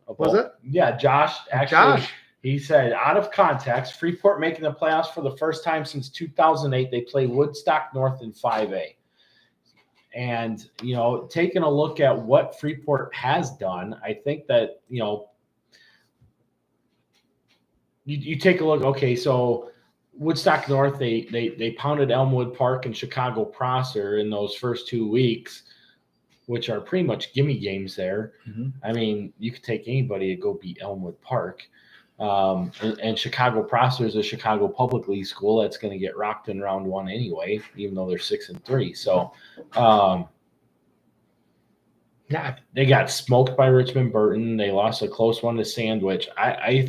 Was it? Yeah, Josh actually. He said, out of context, Freeport making the playoffs for the first time since 2008. They play Woodstock North in 5A. And, taking a look at what Freeport has done, I think that, you take a look. Okay, so Woodstock North, they pounded Elmwood Park and Chicago Prosser in those first 2 weeks, which are pretty much gimme games there. Mm-hmm. I mean, you could take anybody to go beat Elmwood Park. And Chicago Prosser is a Chicago public league school that's going to get rocked in round 1 anyway, even though they're 6-3. So, they got smoked by Richmond Burton. They lost a close one to Sandwich. I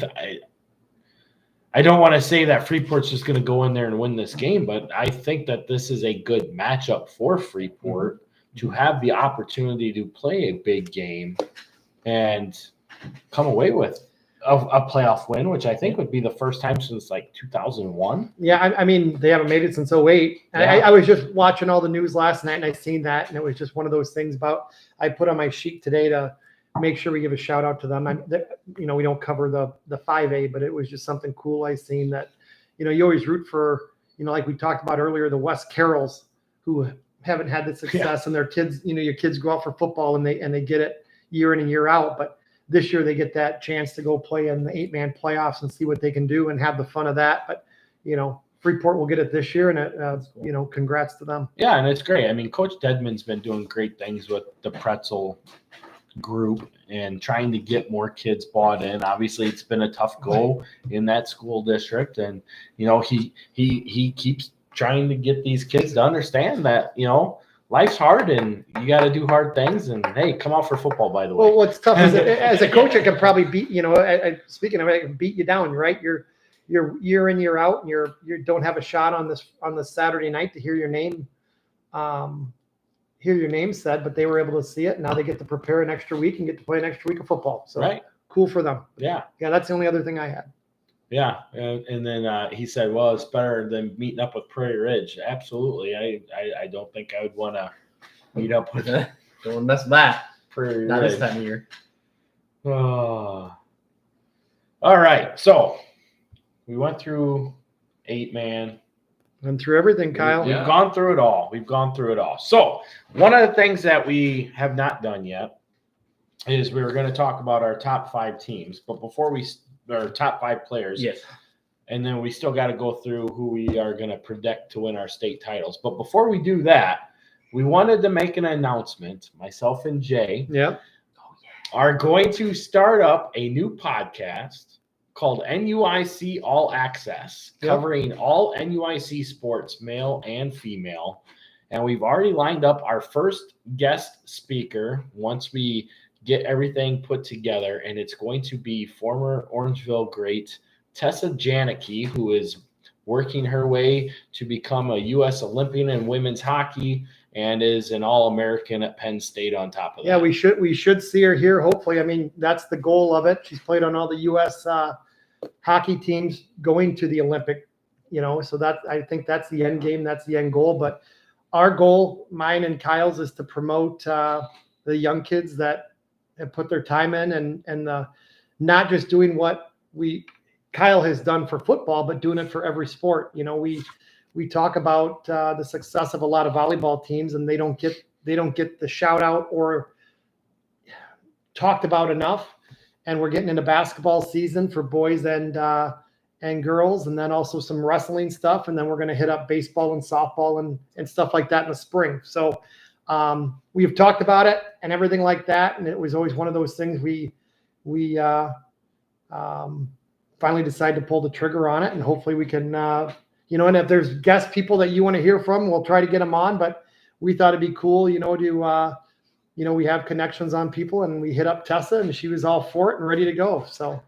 don't want to say that Freeport's just going to go in there and win this game, but I think that this is a good matchup for Freeport to have the opportunity to play a big game and come away with a playoff win, which I think would be the first time since 2001. Yeah, I mean, they haven't made it since 2008. Yeah. I was just watching all the news last night, and I seen that, and it was just one of those things I put on my sheet today to make sure we give a shout out to them. We don't cover the 5A, but it was just something cool I seen that, you always root for, like we talked about earlier, the West Carrolls who haven't had the success, and their kids, your kids go out for football and they get it year in and year out. But this year they get that chance to go play in the 8-man playoffs and see what they can do and have the fun of that. But, Freeport will get it this year, and congrats to them. Yeah, and it's great. I mean, Coach Dedman's been doing great things with the Pretzel group and trying to get more kids bought in. Obviously, it's been a tough goal in that school district, and he keeps trying to get these kids to understand that life's hard and you got to do hard things. And hey, come out for football, by the way. Well, what's tough is as a coach, I can probably beat speaking of it, I can beat you down, right? You're year in, year out, and you don't have a shot on this Saturday night to hear your name said, but they were able to see it. And now they get to prepare an extra week and get to play an extra week of football. So right. Cool for them. Yeah. Yeah. That's the only other thing I had. Yeah. And then he said, well, it's better than meeting up with Prairie Ridge. Absolutely. I don't think I would want to meet up with Don't mess with that. Prairie Not Ridge. this time of year. All right. So we went through 8-man. Went through everything, Kyle. We've gone through it all. So one of the things that we have not done yet is we were going to talk about our top 5 teams, but before our top 5 players. Yes. And then we still got to go through who we are going to predict to win our state titles. But before we do that, we wanted to make an announcement. Myself and Jay are going to start up a new podcast called NUIC All Access, covering all NUIC sports, male and female. And we've already lined up our first guest speaker once we get everything put together. And it's going to be former Orangeville great Tessa Janicki, who is working her way to become a U.S. Olympian in women's hockey and is an All-American at Penn State on top of that. Yeah, we should see her here, hopefully. I mean, that's the goal of it. She's played on all the U.S. Hockey teams going to the Olympic, so that I think that's the end game. That's the end goal. But our goal, mine and Kyle's, is to promote the young kids that have put their time in and not just doing what Kyle has done for football, but doing it for every sport. You know, we talk about the success of a lot of volleyball teams, and they don't get the shout out or talked about enough. And we're getting into basketball season for boys and girls, and then also some wrestling stuff. And then we're going to hit up baseball and softball and stuff like that in the spring. So we've talked about it and everything like that. And it was always one of those things we finally decided to pull the trigger on it. And hopefully we can, and if there's guest people that you want to hear from, we'll try to get them on. But we thought it'd be cool, to we have connections on people, and we hit up Tessa, and she was all for it and ready to go. So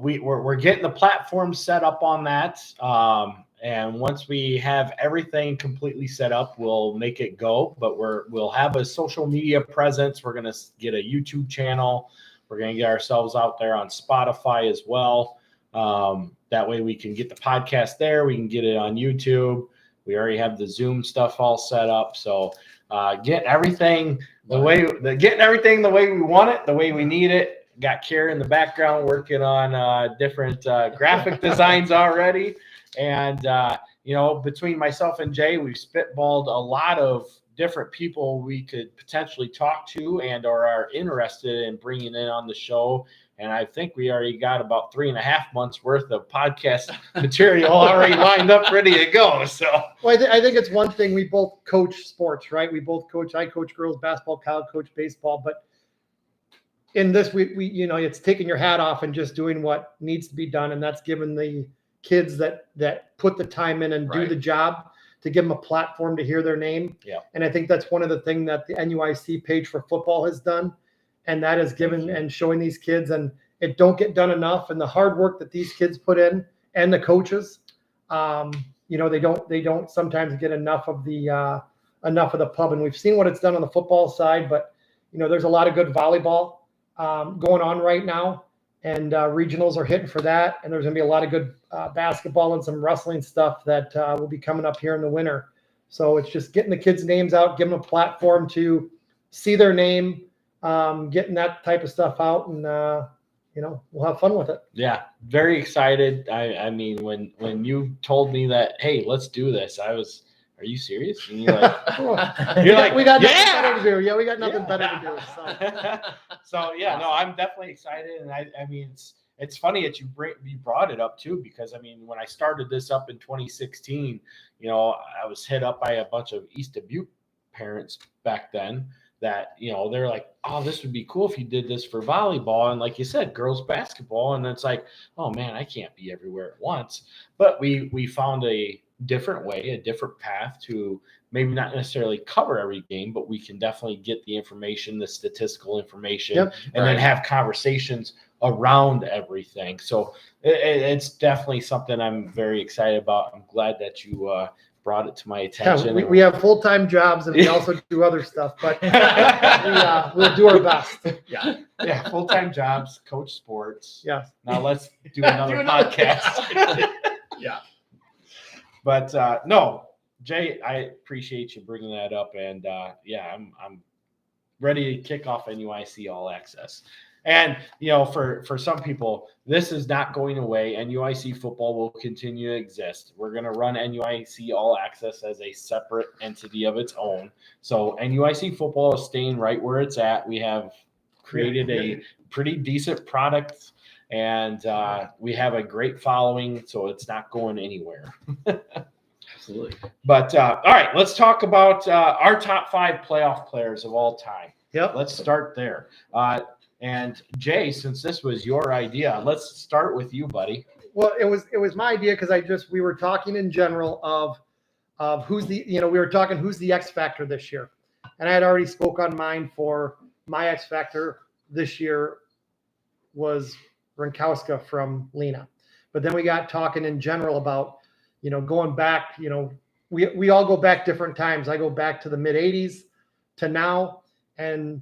we're getting the platform set up on that. And once we have everything completely set up, we'll make it go. But we'll have a social media presence. We're going to get a YouTube channel. We're going to get ourselves out there on Spotify as well. That way we can get the podcast there. We can get it on YouTube. We already have the Zoom stuff all set up. So getting everything the way we want it, the way we need it. Got Kara in the background working on different graphic designs already. And, between myself and Jay, we've spitballed a lot of different people we could potentially talk to and or are interested in bringing in on the show. And I think we already got about 3.5 months worth of podcast material already lined up, ready to go. So, well, I think it's one thing. We both coach sports, right? I coach girls basketball, Kyle coach baseball, but in this, we it's taking your hat off and just doing what needs to be done. And that's giving the kids that put the time in and do the job, to give them a platform to hear their name. Yeah. And I think that's one of the things that the NUIC page for football has done. And that is given and showing these kids, and it don't get done enough. And the hard work that these kids put in, and the coaches, they don't sometimes get enough of the pub. And we've seen what it's done on the football side, but there's a lot of good volleyball going on right now, and regionals are hitting for that. And there's going to be a lot of good basketball and some wrestling stuff that will be coming up here in the winter. So it's just getting the kids' names out, giving them a platform to see their name, getting that type of stuff out, and we'll have fun with it. Yeah, very excited. I mean, when you told me that, hey, let's do this, I was, are you serious? And you're like, we got nothing better to do. Yeah, we got nothing better to do. So yeah, no, I'm definitely excited, and I mean, it's funny that you brought it up too, because I mean, when I started this up in 2016, I was hit up by a bunch of East Dubuque parents back then that, they're like, oh, this would be cool if you did this for volleyball. And like you said, girls basketball. And it's like, oh man, I can't be everywhere at once. But we found a different way, a different path to maybe not necessarily cover every game, but we can definitely get the information, the statistical information, then have conversations around everything. So it's definitely something I'm very excited about. I'm glad that you brought it to my attention. Yeah, we have full-time jobs, and we also do other stuff, but we'll do our best. Yeah, full-time jobs, coach sports. Yeah. Now let's do another podcast. Yeah. But no, Jay, I appreciate you bringing that up, and I'm ready to kick off NUIC All Access. And for some people, this is not going away. NUIC football will continue to exist. We're going to run NUIC All Access as a separate entity of its own. So NUIC football is staying right where it's at. We have created a pretty decent product, and we have a great following, so it's not going anywhere. Absolutely. But all right, let's talk about our top 5 playoff players of all time. Yep. Let's start there. And Jay, since this was your idea, let's start with you, buddy. Well, it was my idea, because we were talking in general of who's the X factor this year. And I had already spoke on mine. For my X factor this year was Rinkowska from Lena. But then we got talking in general about, going back, we all go back different times. I go back to the mid 80s to now, and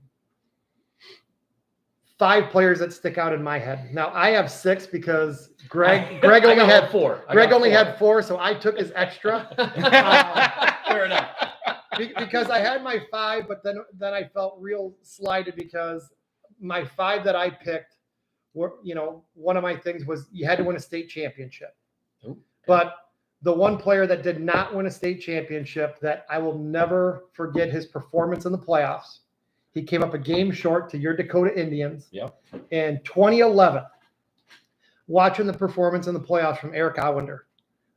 5 players that stick out in my head. Now I have 6 because Greg only had 4. Greg only had 4, so I took his extra. Fair enough. because I had my 5, but then I felt real slighted because my 5 that I picked were, one of my things was you had to win a state championship. Ooh. But the one player that did not win a state championship that I will never forget his performance in the playoffs. He came up a game short to your Dakota Indians. Yep. In 2011, watching the performance in the playoffs from Eric Owender.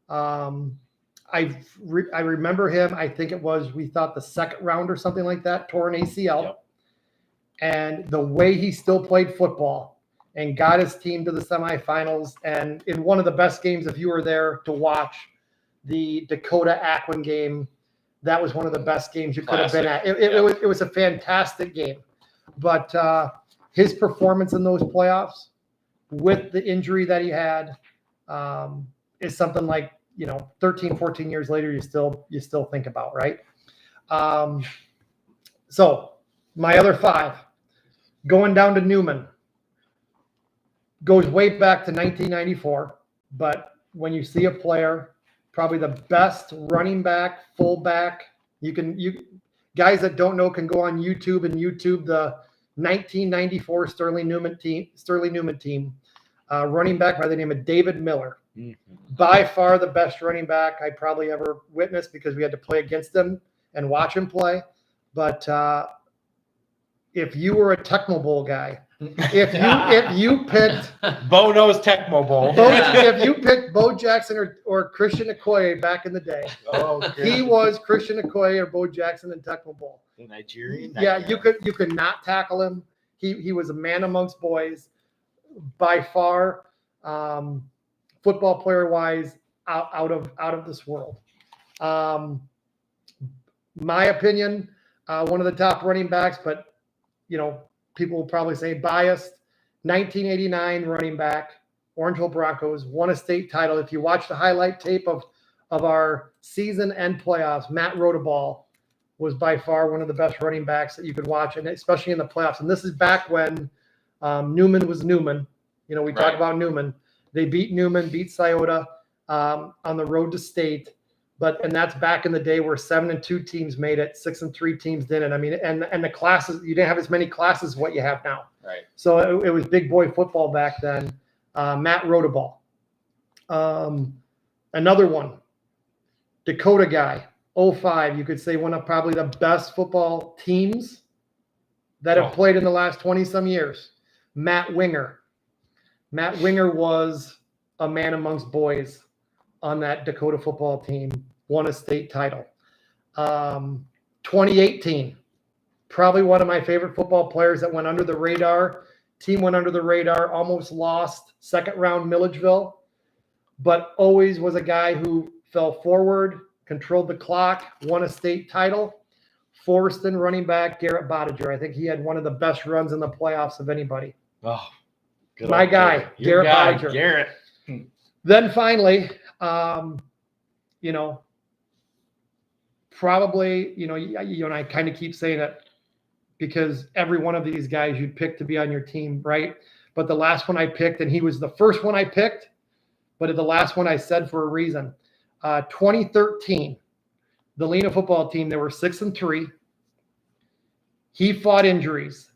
I remember him. I think it was, we thought the second round or something like that, tore an ACL. Yep. And the way he still played football and got his team to the semifinals. And in one of the best games, if you were there to watch the Dakota Akron game, that was one of the best games you could have been at. It was a fantastic game. But his performance in those playoffs with the injury that he had is something like, 13, 14 years later, you still think about, right? So my other 5, going down to Newman, goes way back to 1994. But when you see a player, probably the best running back, fullback, you guys that don't know can go on YouTube and YouTube the 1994 Sterling Newman team, running back by the name of David Miller. By far the best running back I probably ever witnessed because we had to play against him and watch him play. But if you were a Tecmo Bowl guy, if you picked Bo knows Tecmo Bowl. if you picked Bo Jackson or Christian Okoye back in the day, he was Christian Okoye or Bo Jackson in Tecmo Bowl. The Nigerian. Yeah, you could not tackle him. He was a man amongst boys, by far. Football player wise, out of this world. My opinion, one of the top running backs, but people will probably say biased. 1989 running back, Orangeville Broncos, won a state title. If you watch the highlight tape of our season and playoffs, Matt Rodeball was by far one of the best running backs that you could watch, and especially in the playoffs. And this is back when Newman was Newman. We talk about Newman. They beat Newman, beat Scioto on the road to state. And that's back in the day where 7-2 teams made it, 6-3 teams didn't. I mean, and the classes, you didn't have as many classes as what you have now. Right. So it was big boy football back then. Matt Rodeball. Another one, Dakota guy, 05. You could say one of probably the best football teams that have played in the last 20-some years. Matt Winger. Matt Winger was a man amongst boys on that Dakota football team, won a state title. 2018, probably one of my favorite football players that went under the radar. Team went under the radar, almost lost second round Milledgeville, but always was a guy who fell forward, controlled the clock, won a state title. Forreston running back, Garrett Bottiger. I think he had one of the best runs in the playoffs of anybody. Oh, good My old guy, Garrett Bottiger. Garrett. Then finally, probably, and I kind of keep saying it because every one of these guys you'd pick to be on your team, right? But the last one I picked, and he was the first one I picked, but the last one I said for a reason. 2013, the Lena football team, they were 6-3. He fought injuries.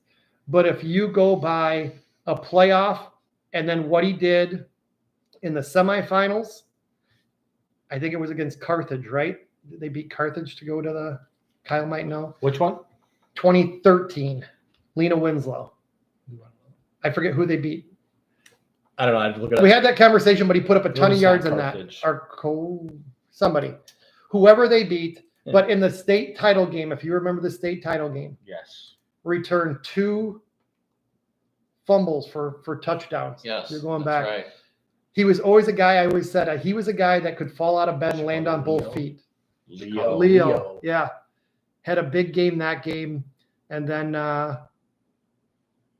But if you go by a playoff and then what he did in the semifinals, I think it was against Carthage, right? They beat Carthage to go to the, Kyle might know. Which one? 2013, Lena Winslow. I forget who they beat. I don't know. I have to look it up. We had that conversation, but he put up a ton of yards in that. Somebody. Whoever they beat. Yeah. But in the state title game, if you remember the state title game, Yes. returned 2 fumbles for touchdowns. Yes. You're going that's back. Right. He was always a guy, I always said, he was a guy that could fall out of bed and land on both feet. Leo. Yeah. Had a big game that game. And then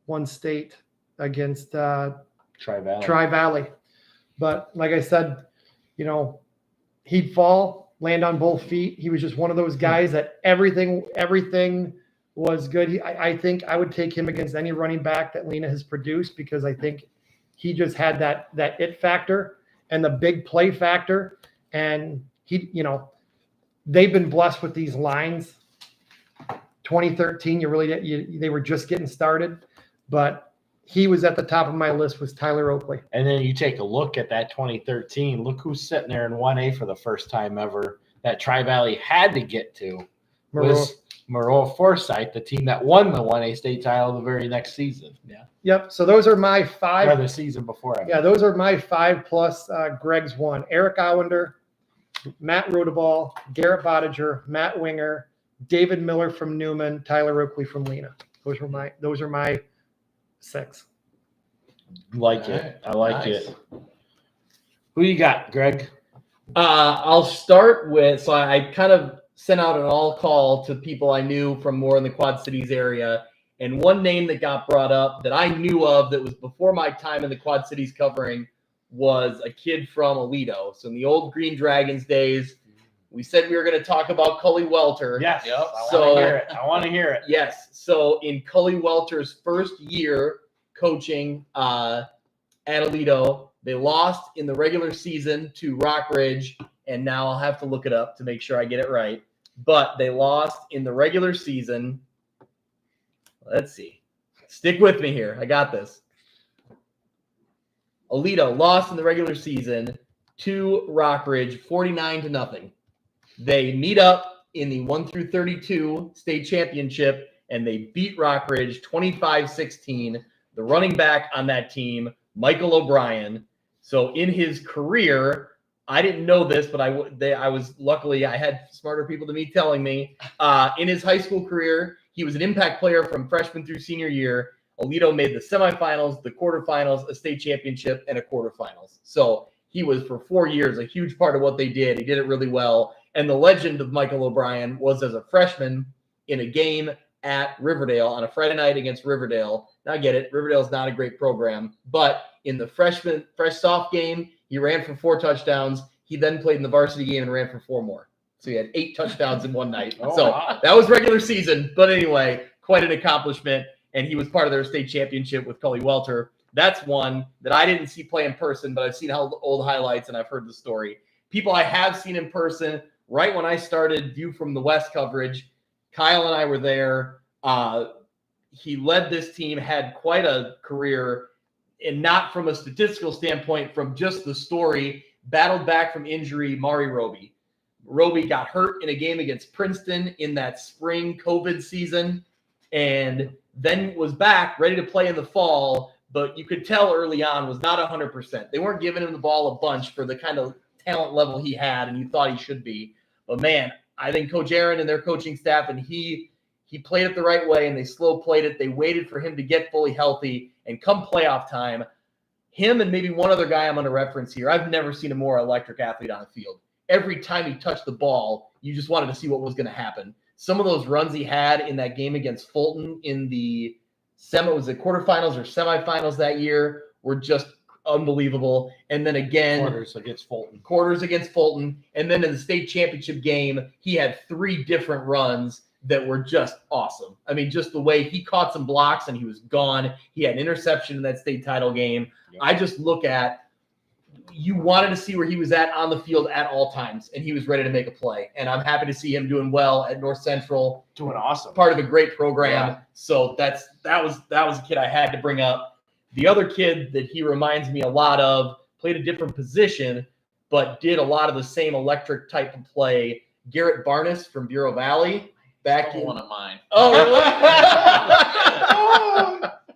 won state against Tri-Valley. Valley. But like I said, he'd fall, land on both feet. He was just one of those guys that everything was good. I think I would take him against any running back that Lena has produced because I think he just had that it factor and the big play factor. And he, they've been blessed with these lines. 2013, they were just getting started, but he was at the top of my list was Tyler Oakley. And then you take a look at that 2013. Look who's sitting there in 1A for the first time ever. That Tri-Valley had to get to was Maroa Forsyth, the team that won the 1A state title the very next season. Yeah. Yep. So those are my 5. Or the season before. Yeah, those are my 5 plus Greg's 1. Eric Owender, Matt Rodeball, Garrett Bottiger, Matt Winger, David Miller from Newman, Tyler Oakley from Lena. Those are my 6. Like All it. right. I like Nice. it. Who you got, Greg? I'll start with, so I kind of sent out an all call to people I knew from more in the Quad Cities area. And one name that got brought up that I knew of that was before my time in the Quad Cities covering was a kid from Aledo. So in the old Green Dragons days, we said we were going to talk about Cully Welter. Yes. Yep. I want So- to hear it. I want to hear it. Yes. So in Cully Welter's first year coaching at Aledo, they lost in the regular season to Rockridge, and now I'll have to look it up to make sure I get it right. But they lost in the regular season. Let's see. Stick with me here. I got this. Aledo lost in the regular season to Rockridge 49-0. They meet up in the 1 through 32 state championship, and they beat Rockridge 25-16. The running back on that team, Michael O'Brien. So in his career, I didn't know this, but I was luckily I had smarter people than me telling me. In his high school career, he was an impact player from freshman through senior year. Aledo made the semifinals, the quarterfinals, a state championship, and a quarterfinals. So he was for 4 years a huge part of what they did. He did it really well. And the legend of Michael O'Brien was as a freshman in a game at Riverdale on a Friday night against Riverdale. Now I get it. Riverdale's not a great program, but in the fresh soft game, he ran for 4 touchdowns. He then played in the varsity game and ran for 4 more. So he had 8 touchdowns in one night. Oh, So wow. that was regular season. But anyway, quite an accomplishment. And he was part of their state championship with Cully Welter. That's one that I didn't see play in person, but I've seen old highlights and I've heard the story. People I have seen in person, right when I started View from the West coverage, Kyle and I were there. He led this team, had quite a career, and not from a statistical standpoint, from just the story, battled back from injury, Mari Roby. Roby got hurt in a game against Princeton in that spring COVID season, and then was back, ready to play in the fall, but you could tell early on was not 100%. They weren't giving him the ball a bunch for the kind of talent level he had and you thought he should be. But man, I think Coach Aaron and their coaching staff, and he played it the right way, and they slow played it. They waited for him to get fully healthy, and come playoff time, him and maybe one other guy I'm going to reference here, I've never seen a more electric athlete on the field. Every time he touched the ball, you just wanted to see what was going to happen. Some of those runs he had in that game against Fulton in the quarterfinals or semifinals that year were just unbelievable. And then again, Quarters against Fulton. And then in the state championship game, he had 3 different runs that were just awesome. I mean, just the way he caught some blocks and he was gone. He had an interception in that state title game. Yep. I just look at, you wanted to see where he was at on the field at all times, and he was ready to make a play. And I'm happy to see him doing well at North Central, Doing awesome. part of a great program. Yeah. So that was a kid I had to bring up. The other kid that he reminds me a lot of, played a different position, but did a lot of the same electric type of play. Garrett Barnes from Bureau Valley. Back in One of mine. Oh,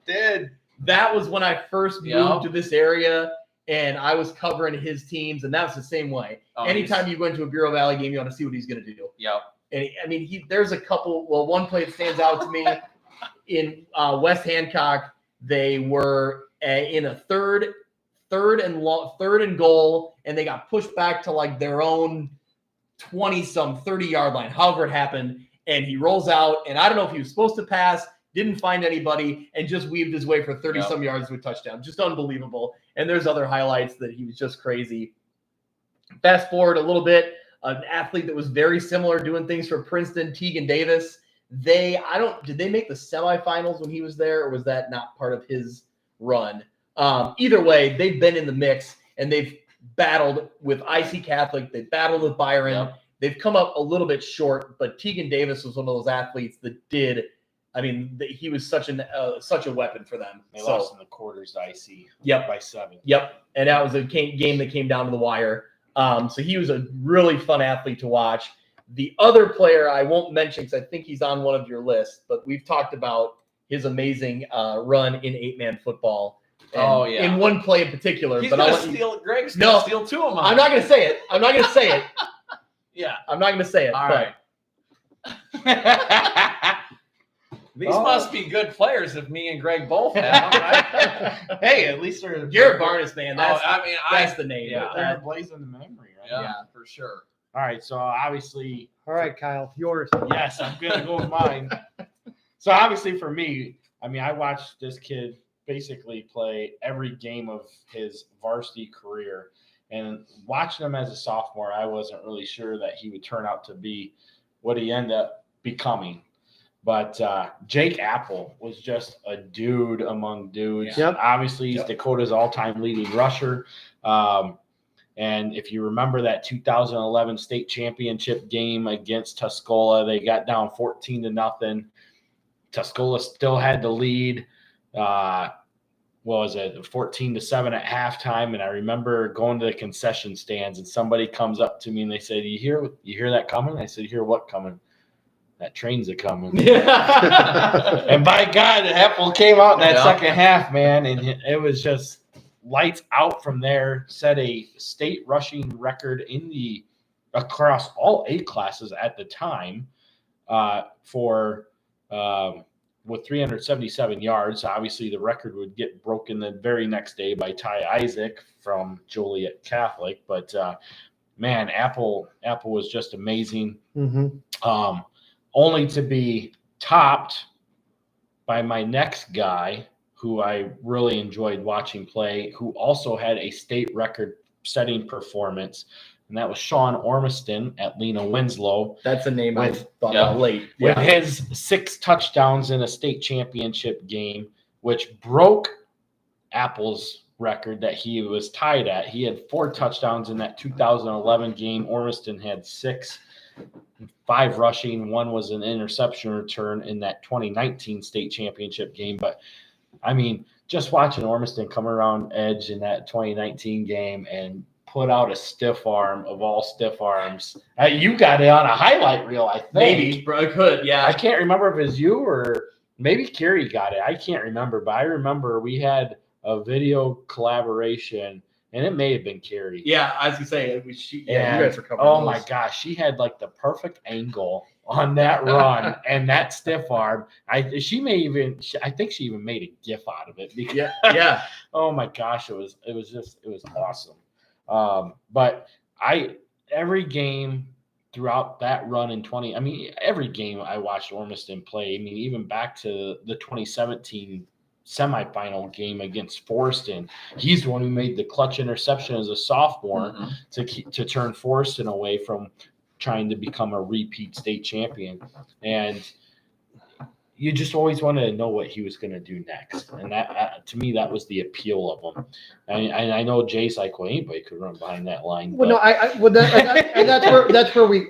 Did. that was when I first moved Yep. to this area, and I was covering his teams, and that was the same way. Oh, Anytime you go into a Bureau Valley game, you want to see what he's going to do. Yep. And I mean, there's a couple. Well, one play that stands out to me in West Hancock. They were in a third and goal, and they got pushed back to like their own 30-yard line, however it happened. And he rolls out, and I don't know if he was supposed to pass, didn't find anybody, and just weaved his way for 30-some yards to a touchdown. Just unbelievable. And there's other highlights that he was just crazy. Fast forward a little bit, an athlete that was very similar, doing things for Princeton, Tegan Davis. Did they make the semifinals when he was there, or was that not part of his run? Either way, they've been in the mix, and they've battled with IC Catholic. They battled with Byron. Yep. they've come up a little bit short, but Tegan Davis was one of those athletes that did. I mean, he was such a weapon for them. They lost in the quarters to IC. Yep. By 7. Yep. And that was a game that came down to the wire. So he was a really fun athlete to watch. The other player I won't mention because I think he's on one of your lists, but we've talked about his amazing run in 8-man football. And in one play in particular. He's but gonna I'll steal. Greg's gonna steal 2 of mine. I'm not going to say it. Yeah. I'm not going to say it. All but right. These must be good players if me and Greg both have them, right? Hey, at least they're Garrett Barnes, man. That's, that's the name. yeah. they're blazing the memory, right? Yeah, for sure. All right, so obviously, All right, Kyle, yours. yes, I'm gonna go with mine. So obviously, for me, I mean, I watched this kid basically play every game of his varsity career, and watching him as a sophomore, I wasn't really sure that he would turn out to be what he ended up becoming. But Jake Apple was just a dude among dudes. Yep. Obviously, he's Dakota's all-time leading rusher. And if you remember that 2011 state championship game against Tuscola, they got down 14-0. Tuscola still had the lead. What was it, 14-7 at halftime? And I remember going to the concession stands, and somebody comes up to me and they said, "You hear that coming?" I said, "You hear what coming?" "That train's a coming." And by God, Apple came out in that second half, man, and it was just lights out from there. Set a state rushing record across all 8 classes at the time with 377 yards. Obviously, the record would get broken the very next day by Ty Isaac from Joliet Catholic. But man, Apple was just amazing. Mm-hmm. Only to be topped by my next guy, who I really enjoyed watching play, who also had a state record-setting performance, and that was Sean Ormiston at Lena Winslow. That's a name I thought about late. With his 6 touchdowns in a state championship game, which broke Apple's record that he was tied at. He had 4 touchdowns in that 2011 game. Ormiston had 6. 5 rushing, 1 was an interception return in that 2019 state championship game. But I mean, just watching Ormiston come around edge in that 2019 game and put out a stiff arm of all stiff arms. You got it on a highlight reel, I think. Maybe, bro, I could. Yeah, I can't remember if it was you or maybe Carrie got it. I can't remember, but I remember we had a video collaboration. And it may have been Carrie. Yeah, I was gonna say, you guys were covering. Oh those. my gosh, she had like the perfect angle on that run and that stiff arm. I think she even made a GIF out of it. Because, yeah. Oh my gosh, it was awesome. But every game throughout that run in every game I watched Ormiston play. I mean, even back to the 2017 semifinal game against Forston. He's the one who made the clutch interception as a sophomore to turn Forston away from trying to become a repeat state champion. And you just always wanted to know what he was going to do next. And that, to me, that was the appeal of him. And I know Jay's like, well, anybody could run behind that line. Well, that's where we,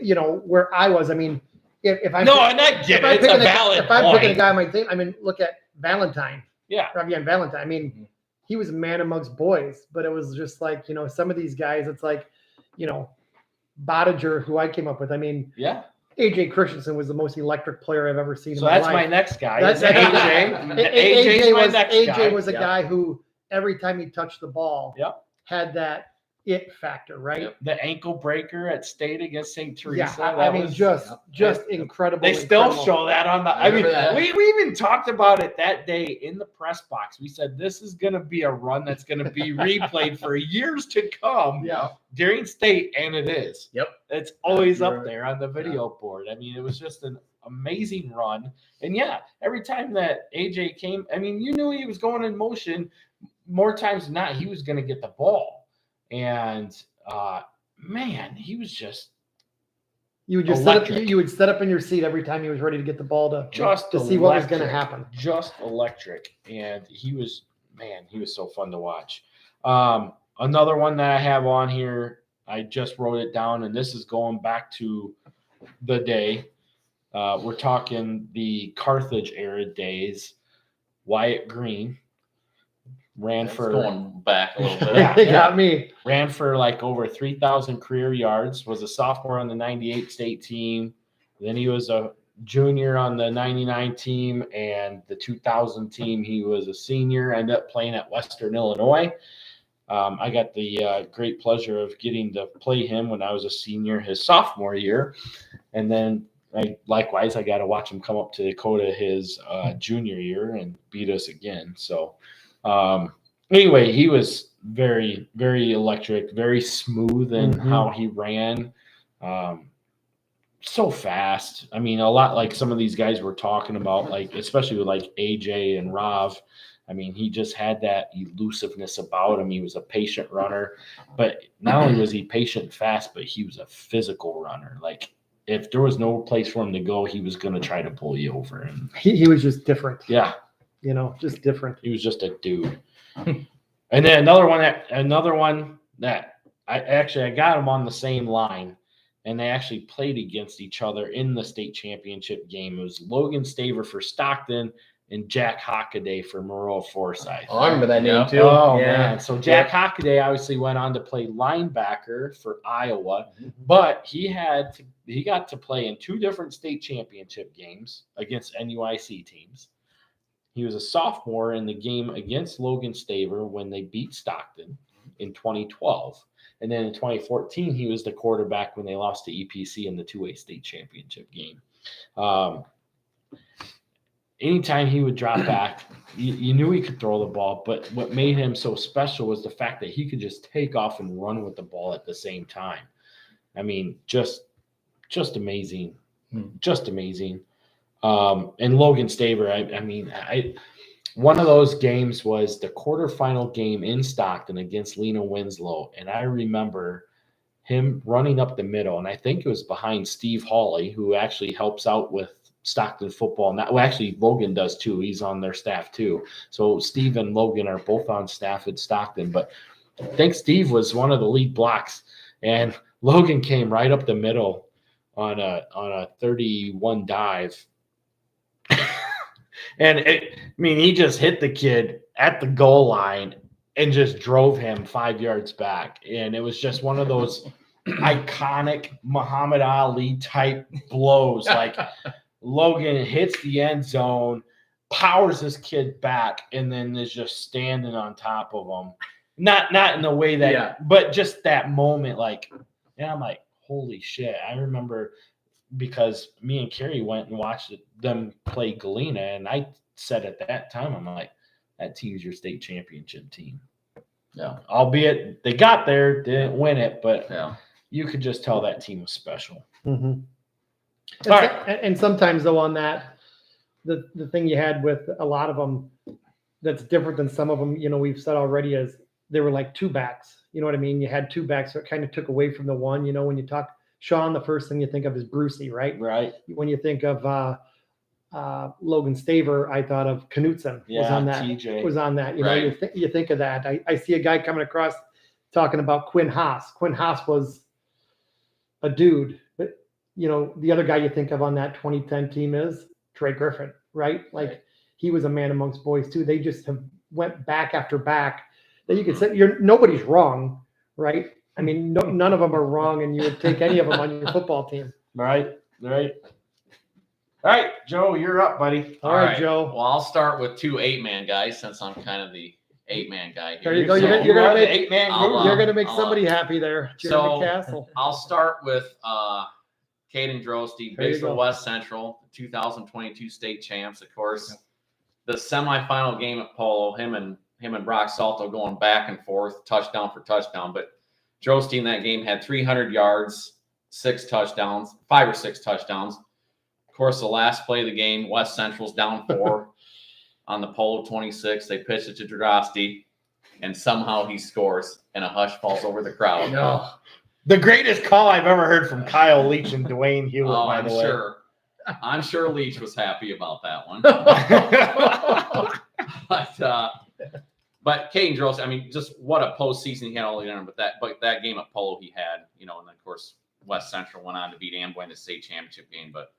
where I was. I mean, if I'm picking a guy on my team, I mean, look at Valentine. Yeah. Ravian Valentine. I mean, he was a man amongst boys, but it was just like, some of these guys, it's like, Bodiger, who I came up with. I mean, AJ Christensen was the most electric player I've ever seen. So that's my next guy. That's AJ. AJ was a guy who every time he touched the ball had that it factor, right? The ankle breaker at state against St. Teresa. Yeah, I mean, just incredible. They still show that on the. We even talked about it that day in the press box. We said this is going to be a run that's going to be replayed for years to come during state, and it is. Yep, it's always up there on the video board. I mean, it was just an amazing run, and every time that AJ came, I mean, you knew he was going in motion. More times than not, he was going to get the ball. And man, he was just you would set up in your seat every time he was ready to get the ball to see what was going to happen. Just electric. And he was so fun to watch. Another one that I have on here I just wrote it down, and this is going back to the day. We're talking the Carthage era days. Wyatt Green ran That's for going back a little bit. Yeah. They got me. ran for like over 3,000 career yards, was a sophomore on the 98 state team. Then he was a junior on the 99 team and the 2000 team. He was a senior, ended up playing at Western Illinois. I got the great pleasure of getting to play him when I was a senior his sophomore year. And then I got to watch him come up to Dakota his junior year and beat us again. So anyway, he was very, very electric, very smooth in how he ran. So fast. I mean, a lot like some of these guys we're talking about, like especially with like AJ and Rav. I mean, he just had that elusiveness about him. He was a patient runner, but not only was he patient and fast, but he was a physical runner. Like if there was no place for him to go, he was going to try to pull you over. And He was just different. yeah, Just different. he was just a dude. And then another one that I got him on the same line, and they actually played against each other in the state championship game. It was Logan Staver for Stockton and Jack Hockaday for Moreau Forsyth. Oh, I remember that name too. Oh yeah. man! So Jack Hockaday obviously went on to play linebacker for Iowa, but he got to play in 2 different state championship games against NUIC teams. He was a sophomore in the game against Logan Staver when they beat Stockton in 2012. And then in 2014, he was the quarterback when they lost to EPC in the 2A state championship game. Anytime he would drop back, you knew he could throw the ball, but what made him so special was the fact that he could just take off and run with the ball at the same time. I mean, just amazing. Just amazing. And Logan Staver, one of those games was the quarterfinal game in Stockton against Lena Winslow. And I remember him running up the middle, and I think it was behind Steve Hawley, who actually helps out with Stockton football. Now, well, actually, Logan does too. He's on their staff too. So Steve and Logan are both on staff at Stockton. But I think Steve was one of the lead blocks, and Logan came right up the middle on a 31 dive. And he just hit the kid at the goal line and just drove him 5 yards back. And it was just one of those iconic Muhammad Ali type blows. Like Logan hits the end zone, powers this kid back, and then is just standing on top of him. Not in the way that, but just that moment, like, and I'm like, holy shit. I remember because me and Carrie went and watched them play Galena, and I said at that time, I'm like, that team's your state championship team. Yeah. Albeit they got there, didn't win it, but Yeah. you could just tell that team was special. And, All right. and sometimes though on that, the thing you had with a lot of them that's different than some of them, we've said already is they were like 2 backs. You know what I mean? You had 2 backs, so it kind of took away from the one. When you talk Sean, the first thing you think of is Brucey, right? Right. When you think of Logan Staver, I thought of Knutson was on that. TJ. Was on that. Right. You think of that. I see a guy coming across talking about Quinn Haas. Quinn Haas was a dude, but the other guy you think of on that 2010 team is Trey Griffin, right? Like he was a man amongst boys too. They just have went back after back. That you could say nobody's wrong, right? I mean, none of them are wrong, and you would take any of them on your football team. Right. All right, Joe, you're up, buddy. All right, Joe. Well, I'll start with 2 8-man guys since I'm kind of the 8-man guy here. There you go. So You're gonna make 8-man I'll, you're gonna make I'll- somebody happy there, Jeremy Castle. I'll start with Caden Drosty, There you Batesville go. West Central, 2022 state champs. Of course, the semifinal game at Polo, him and Brock Salto going back and forth, touchdown for touchdown. But Drosty in that game had 300 yards, 6 touchdowns, 5 or 6 touchdowns. Of course, the last play of the game, West Central's down 4 on the Polo 26. They pitch it to Drosty, and somehow he scores, and a hush falls over the crowd. No. The greatest call I've ever heard from Kyle Leach and Dwayne Hewitt, Oh, by I'm the way. sure. I'm sure Leach was happy about that one. But But Caden Drost, I mean, just what a postseason he had all year. But that game at Polo he had, and then of course West Central went on to beat Amboy in the state championship game. But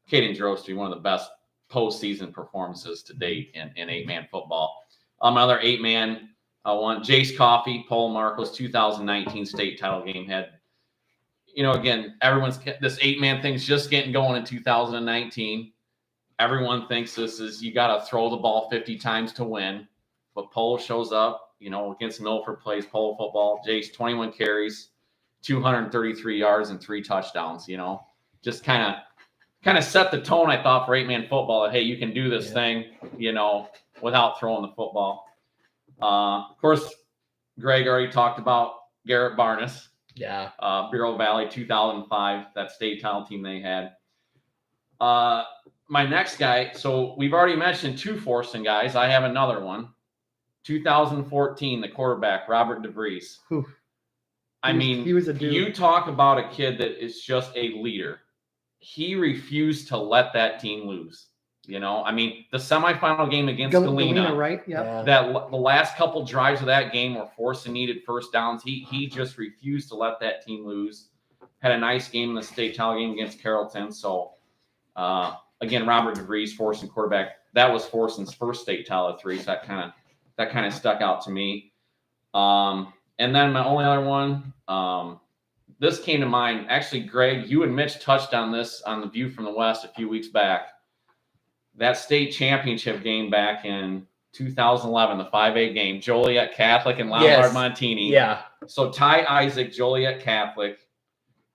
Caden Drost, one of the best postseason performances to date in 8-man football. Another 8-man one, Jace Coffey, Polo Marcos, 2019 state title game had. Again, this 8-man thing's just getting going in 2019. Everyone thinks this is you got to throw the ball 50 times to win. But Polo shows up, against Milford, plays Polo football. Jace, 21 carries, 233 yards, and 3 touchdowns. Just kind of set the tone, I thought, for 8-man football. That, hey, you can do this thing, without throwing the football. Of course, Greg already talked about Garrett Barnes. Yeah. Bureau Valley, 2005, that state title team they had. My next guy, so we've already mentioned 2 Forston guys. I have another one. 2014, the quarterback, Robert DeVries. He was a dude. You talk about a kid that is just a leader. He refused to let that team lose. The semifinal game against Galena, right? Yeah. That the last couple drives of that game were Forston needed first downs. He just refused to let that team lose. Had a nice game in the state title game against Carrollton. So, again, Robert DeVries, Forston quarterback. That was Forston's first state title at 3. So that kind of stuck out to me. And then my only other one, this came to mind. Actually, Greg, you and Mitch touched on this on the View from the West a few weeks back. That state championship game back in 2011, the 5A game, Joliet Catholic and Lombard Montini. Yeah. So Ty Isaac, Joliet Catholic,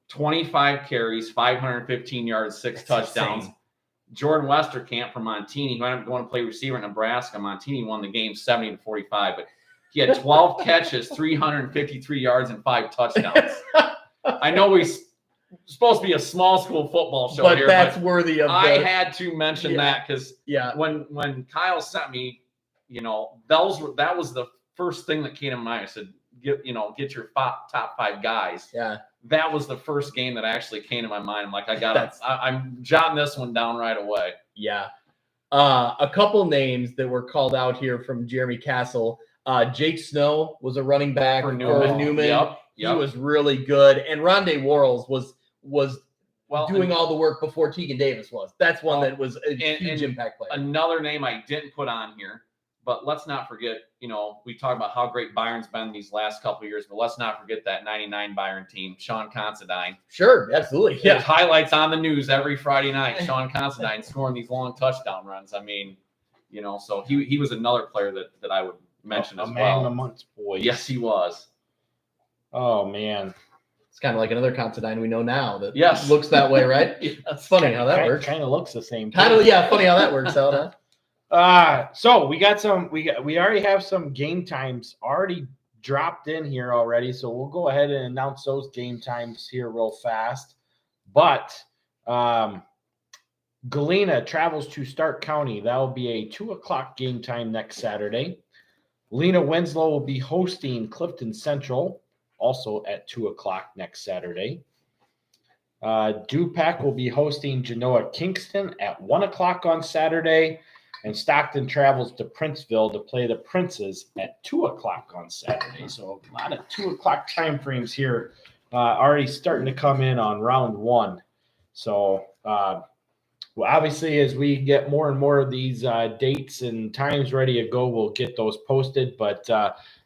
25 carries, 515 yards, 6 touchdowns. Insane. Jordan Westerkamp from Montini, who ended up going to play receiver in Nebraska. Montini won the game 70-45, but he had 12 catches, 353 yards, and 5 touchdowns. I know we're supposed to be a small school football show here, that's worthy of. I had to mention that because Yeah. when Kyle sent me, that was the first thing that came to mind. I said, get your top 5 guys. Yeah. That was the first game that actually came to my mind. I'm like, I'm jotting this one down right away. Yeah. A couple names that were called out here from Jeremy Castle. Jake Snow was a running back for Newman. Yep. He was really good. And Rondé Worrells was doing all the work before Tegan Davis was. That's one that was a huge impact player. Another name I didn't put on here, but let's not forget, we talk about how great Byron's been these last couple of years, but let's not forget that 99 Byron team, Sean Considine. Sure, absolutely. Yeah. There's highlights on the news every Friday night, Sean Considine scoring these long touchdown runs. I mean, so he was another player that I would mention as well. A man of the month, boy. Yes, he was. Oh, man. It's kind of like another Considine we know now that Yes. looks that way, right? That's funny how that works. Kind of looks the same. Funny how that works out, huh? So we got we already have some game times already dropped in here already. So we'll go ahead and announce those game times here real fast. But Galena travels to Stark County. That will be a 2:00 game time next Saturday. Lena Winslow will be hosting Clifton Central, also at 2:00 next Saturday. Dupac will be hosting Genoa Kingston at 1:00 on Saturday. And Stockton travels to Princeville to play the Princes at 2:00 on Saturday. So a lot of 2:00 time frames here already starting to come in on round 1. So obviously, as we get more and more of these dates and times ready to go, we'll get those posted. But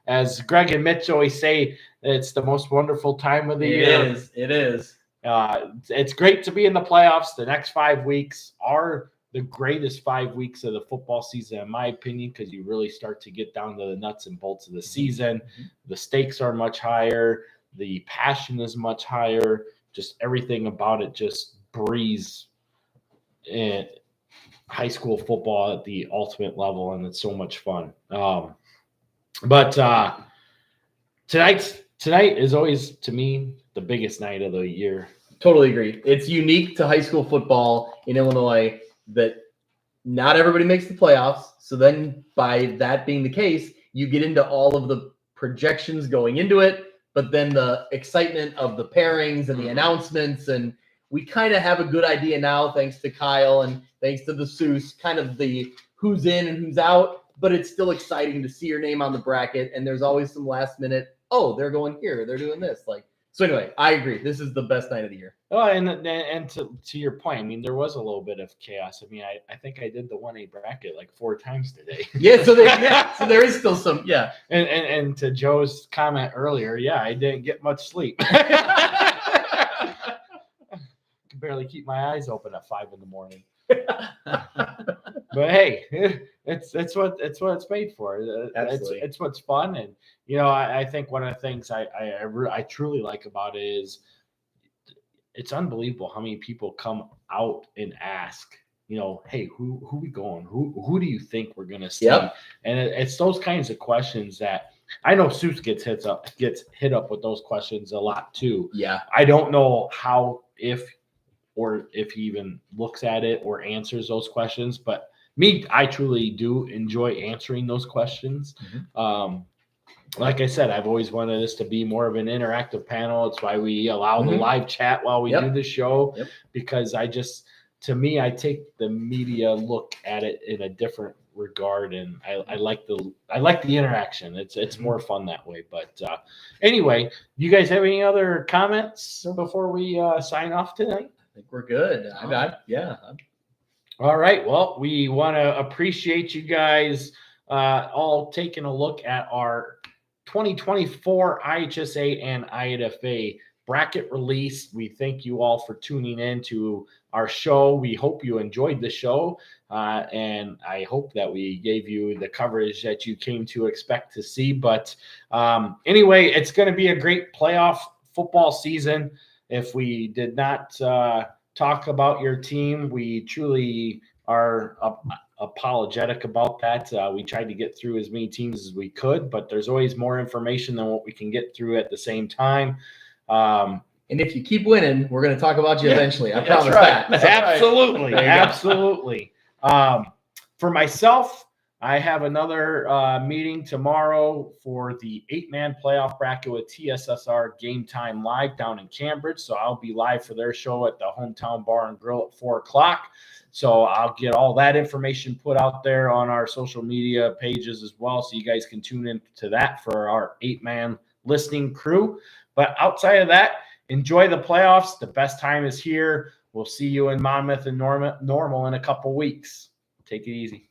as Greg and Mitch always say, it's the most wonderful time of the year. It is. It's great to be in the playoffs. The next 5 weeks are the greatest 5 weeks of the football season, in my opinion, because you really start to get down to the nuts and bolts of the season. The stakes are much higher. The passion is much higher. Just everything about it just breathes in high school football at the ultimate level, and it's so much fun. But tonight is always, to me, the biggest night of the year. Totally agree. It's unique to high school football in Illinois that not everybody makes the playoffs. So then by that being the case, you get into all of the projections going into it, but then the excitement of the pairings and the announcements. And we kind of have a good idea now, thanks to Kyle and thanks to the Seuss, kind of the who's in and who's out. but it's still exciting to see your name on the bracket. And there's always some last minute, oh, they're going here, they're doing this. Like, so anyway, I agree. This is the best night of the year. Oh, and to your point, I mean, there was a little bit of chaos. I mean, I think I did the 1A bracket like 4 times today. Yeah, so there is still some, yeah. And to Joe's comment earlier, yeah, I didn't get much sleep. Could barely keep my eyes open at 5 a.m. But hey, it's what it's made for. Absolutely. It's what's fun, and you know, I think one of the things I truly like about it is it's unbelievable how many people come out and ask, you know, hey, who we going? Who do you think we're gonna see? Yep. And it's those kinds of questions that I know Seuss gets hit up with those questions a lot too. Yeah. I don't know how if he even looks at it or answers those questions, but I truly do enjoy answering those questions. Mm-hmm. Like I said, I've always wanted this to be more of an interactive panel. It's why we allow the live chat while we do the show, because I take the media look at it in a different regard, and I like the interaction. It's more fun that way. But anyway, you guys have any other comments before we sign off tonight? I think we're good. Yeah. All right. Well, we want to appreciate you guys all taking a look at our 2024 IHSA and IDFA bracket release. We thank you all for tuning in to our show. We hope you enjoyed the show, and I hope that we gave you the coverage that you came to expect to see. But anyway, it's going to be a great playoff football season. If we did not talk about your team, we truly are apologetic about that. We tried to get through as many teams as we could, but there's always more information than what we can get through at the same time. And if you keep winning, we're going to talk about you eventually. I promise right. that. Absolutely. Absolutely. For myself, I have another meeting tomorrow for the 8-man playoff bracket with TSSR Game Time Live down in Cambridge. So I'll be live for their show at the Hometown Bar and Grill at 4:00. So I'll get all that information put out there on our social media pages as well, so you guys can tune in to that for our 8-man listening crew. But outside of that, enjoy the playoffs. The best time is here. We'll see you in Monmouth and Normal in a couple weeks. Take it easy.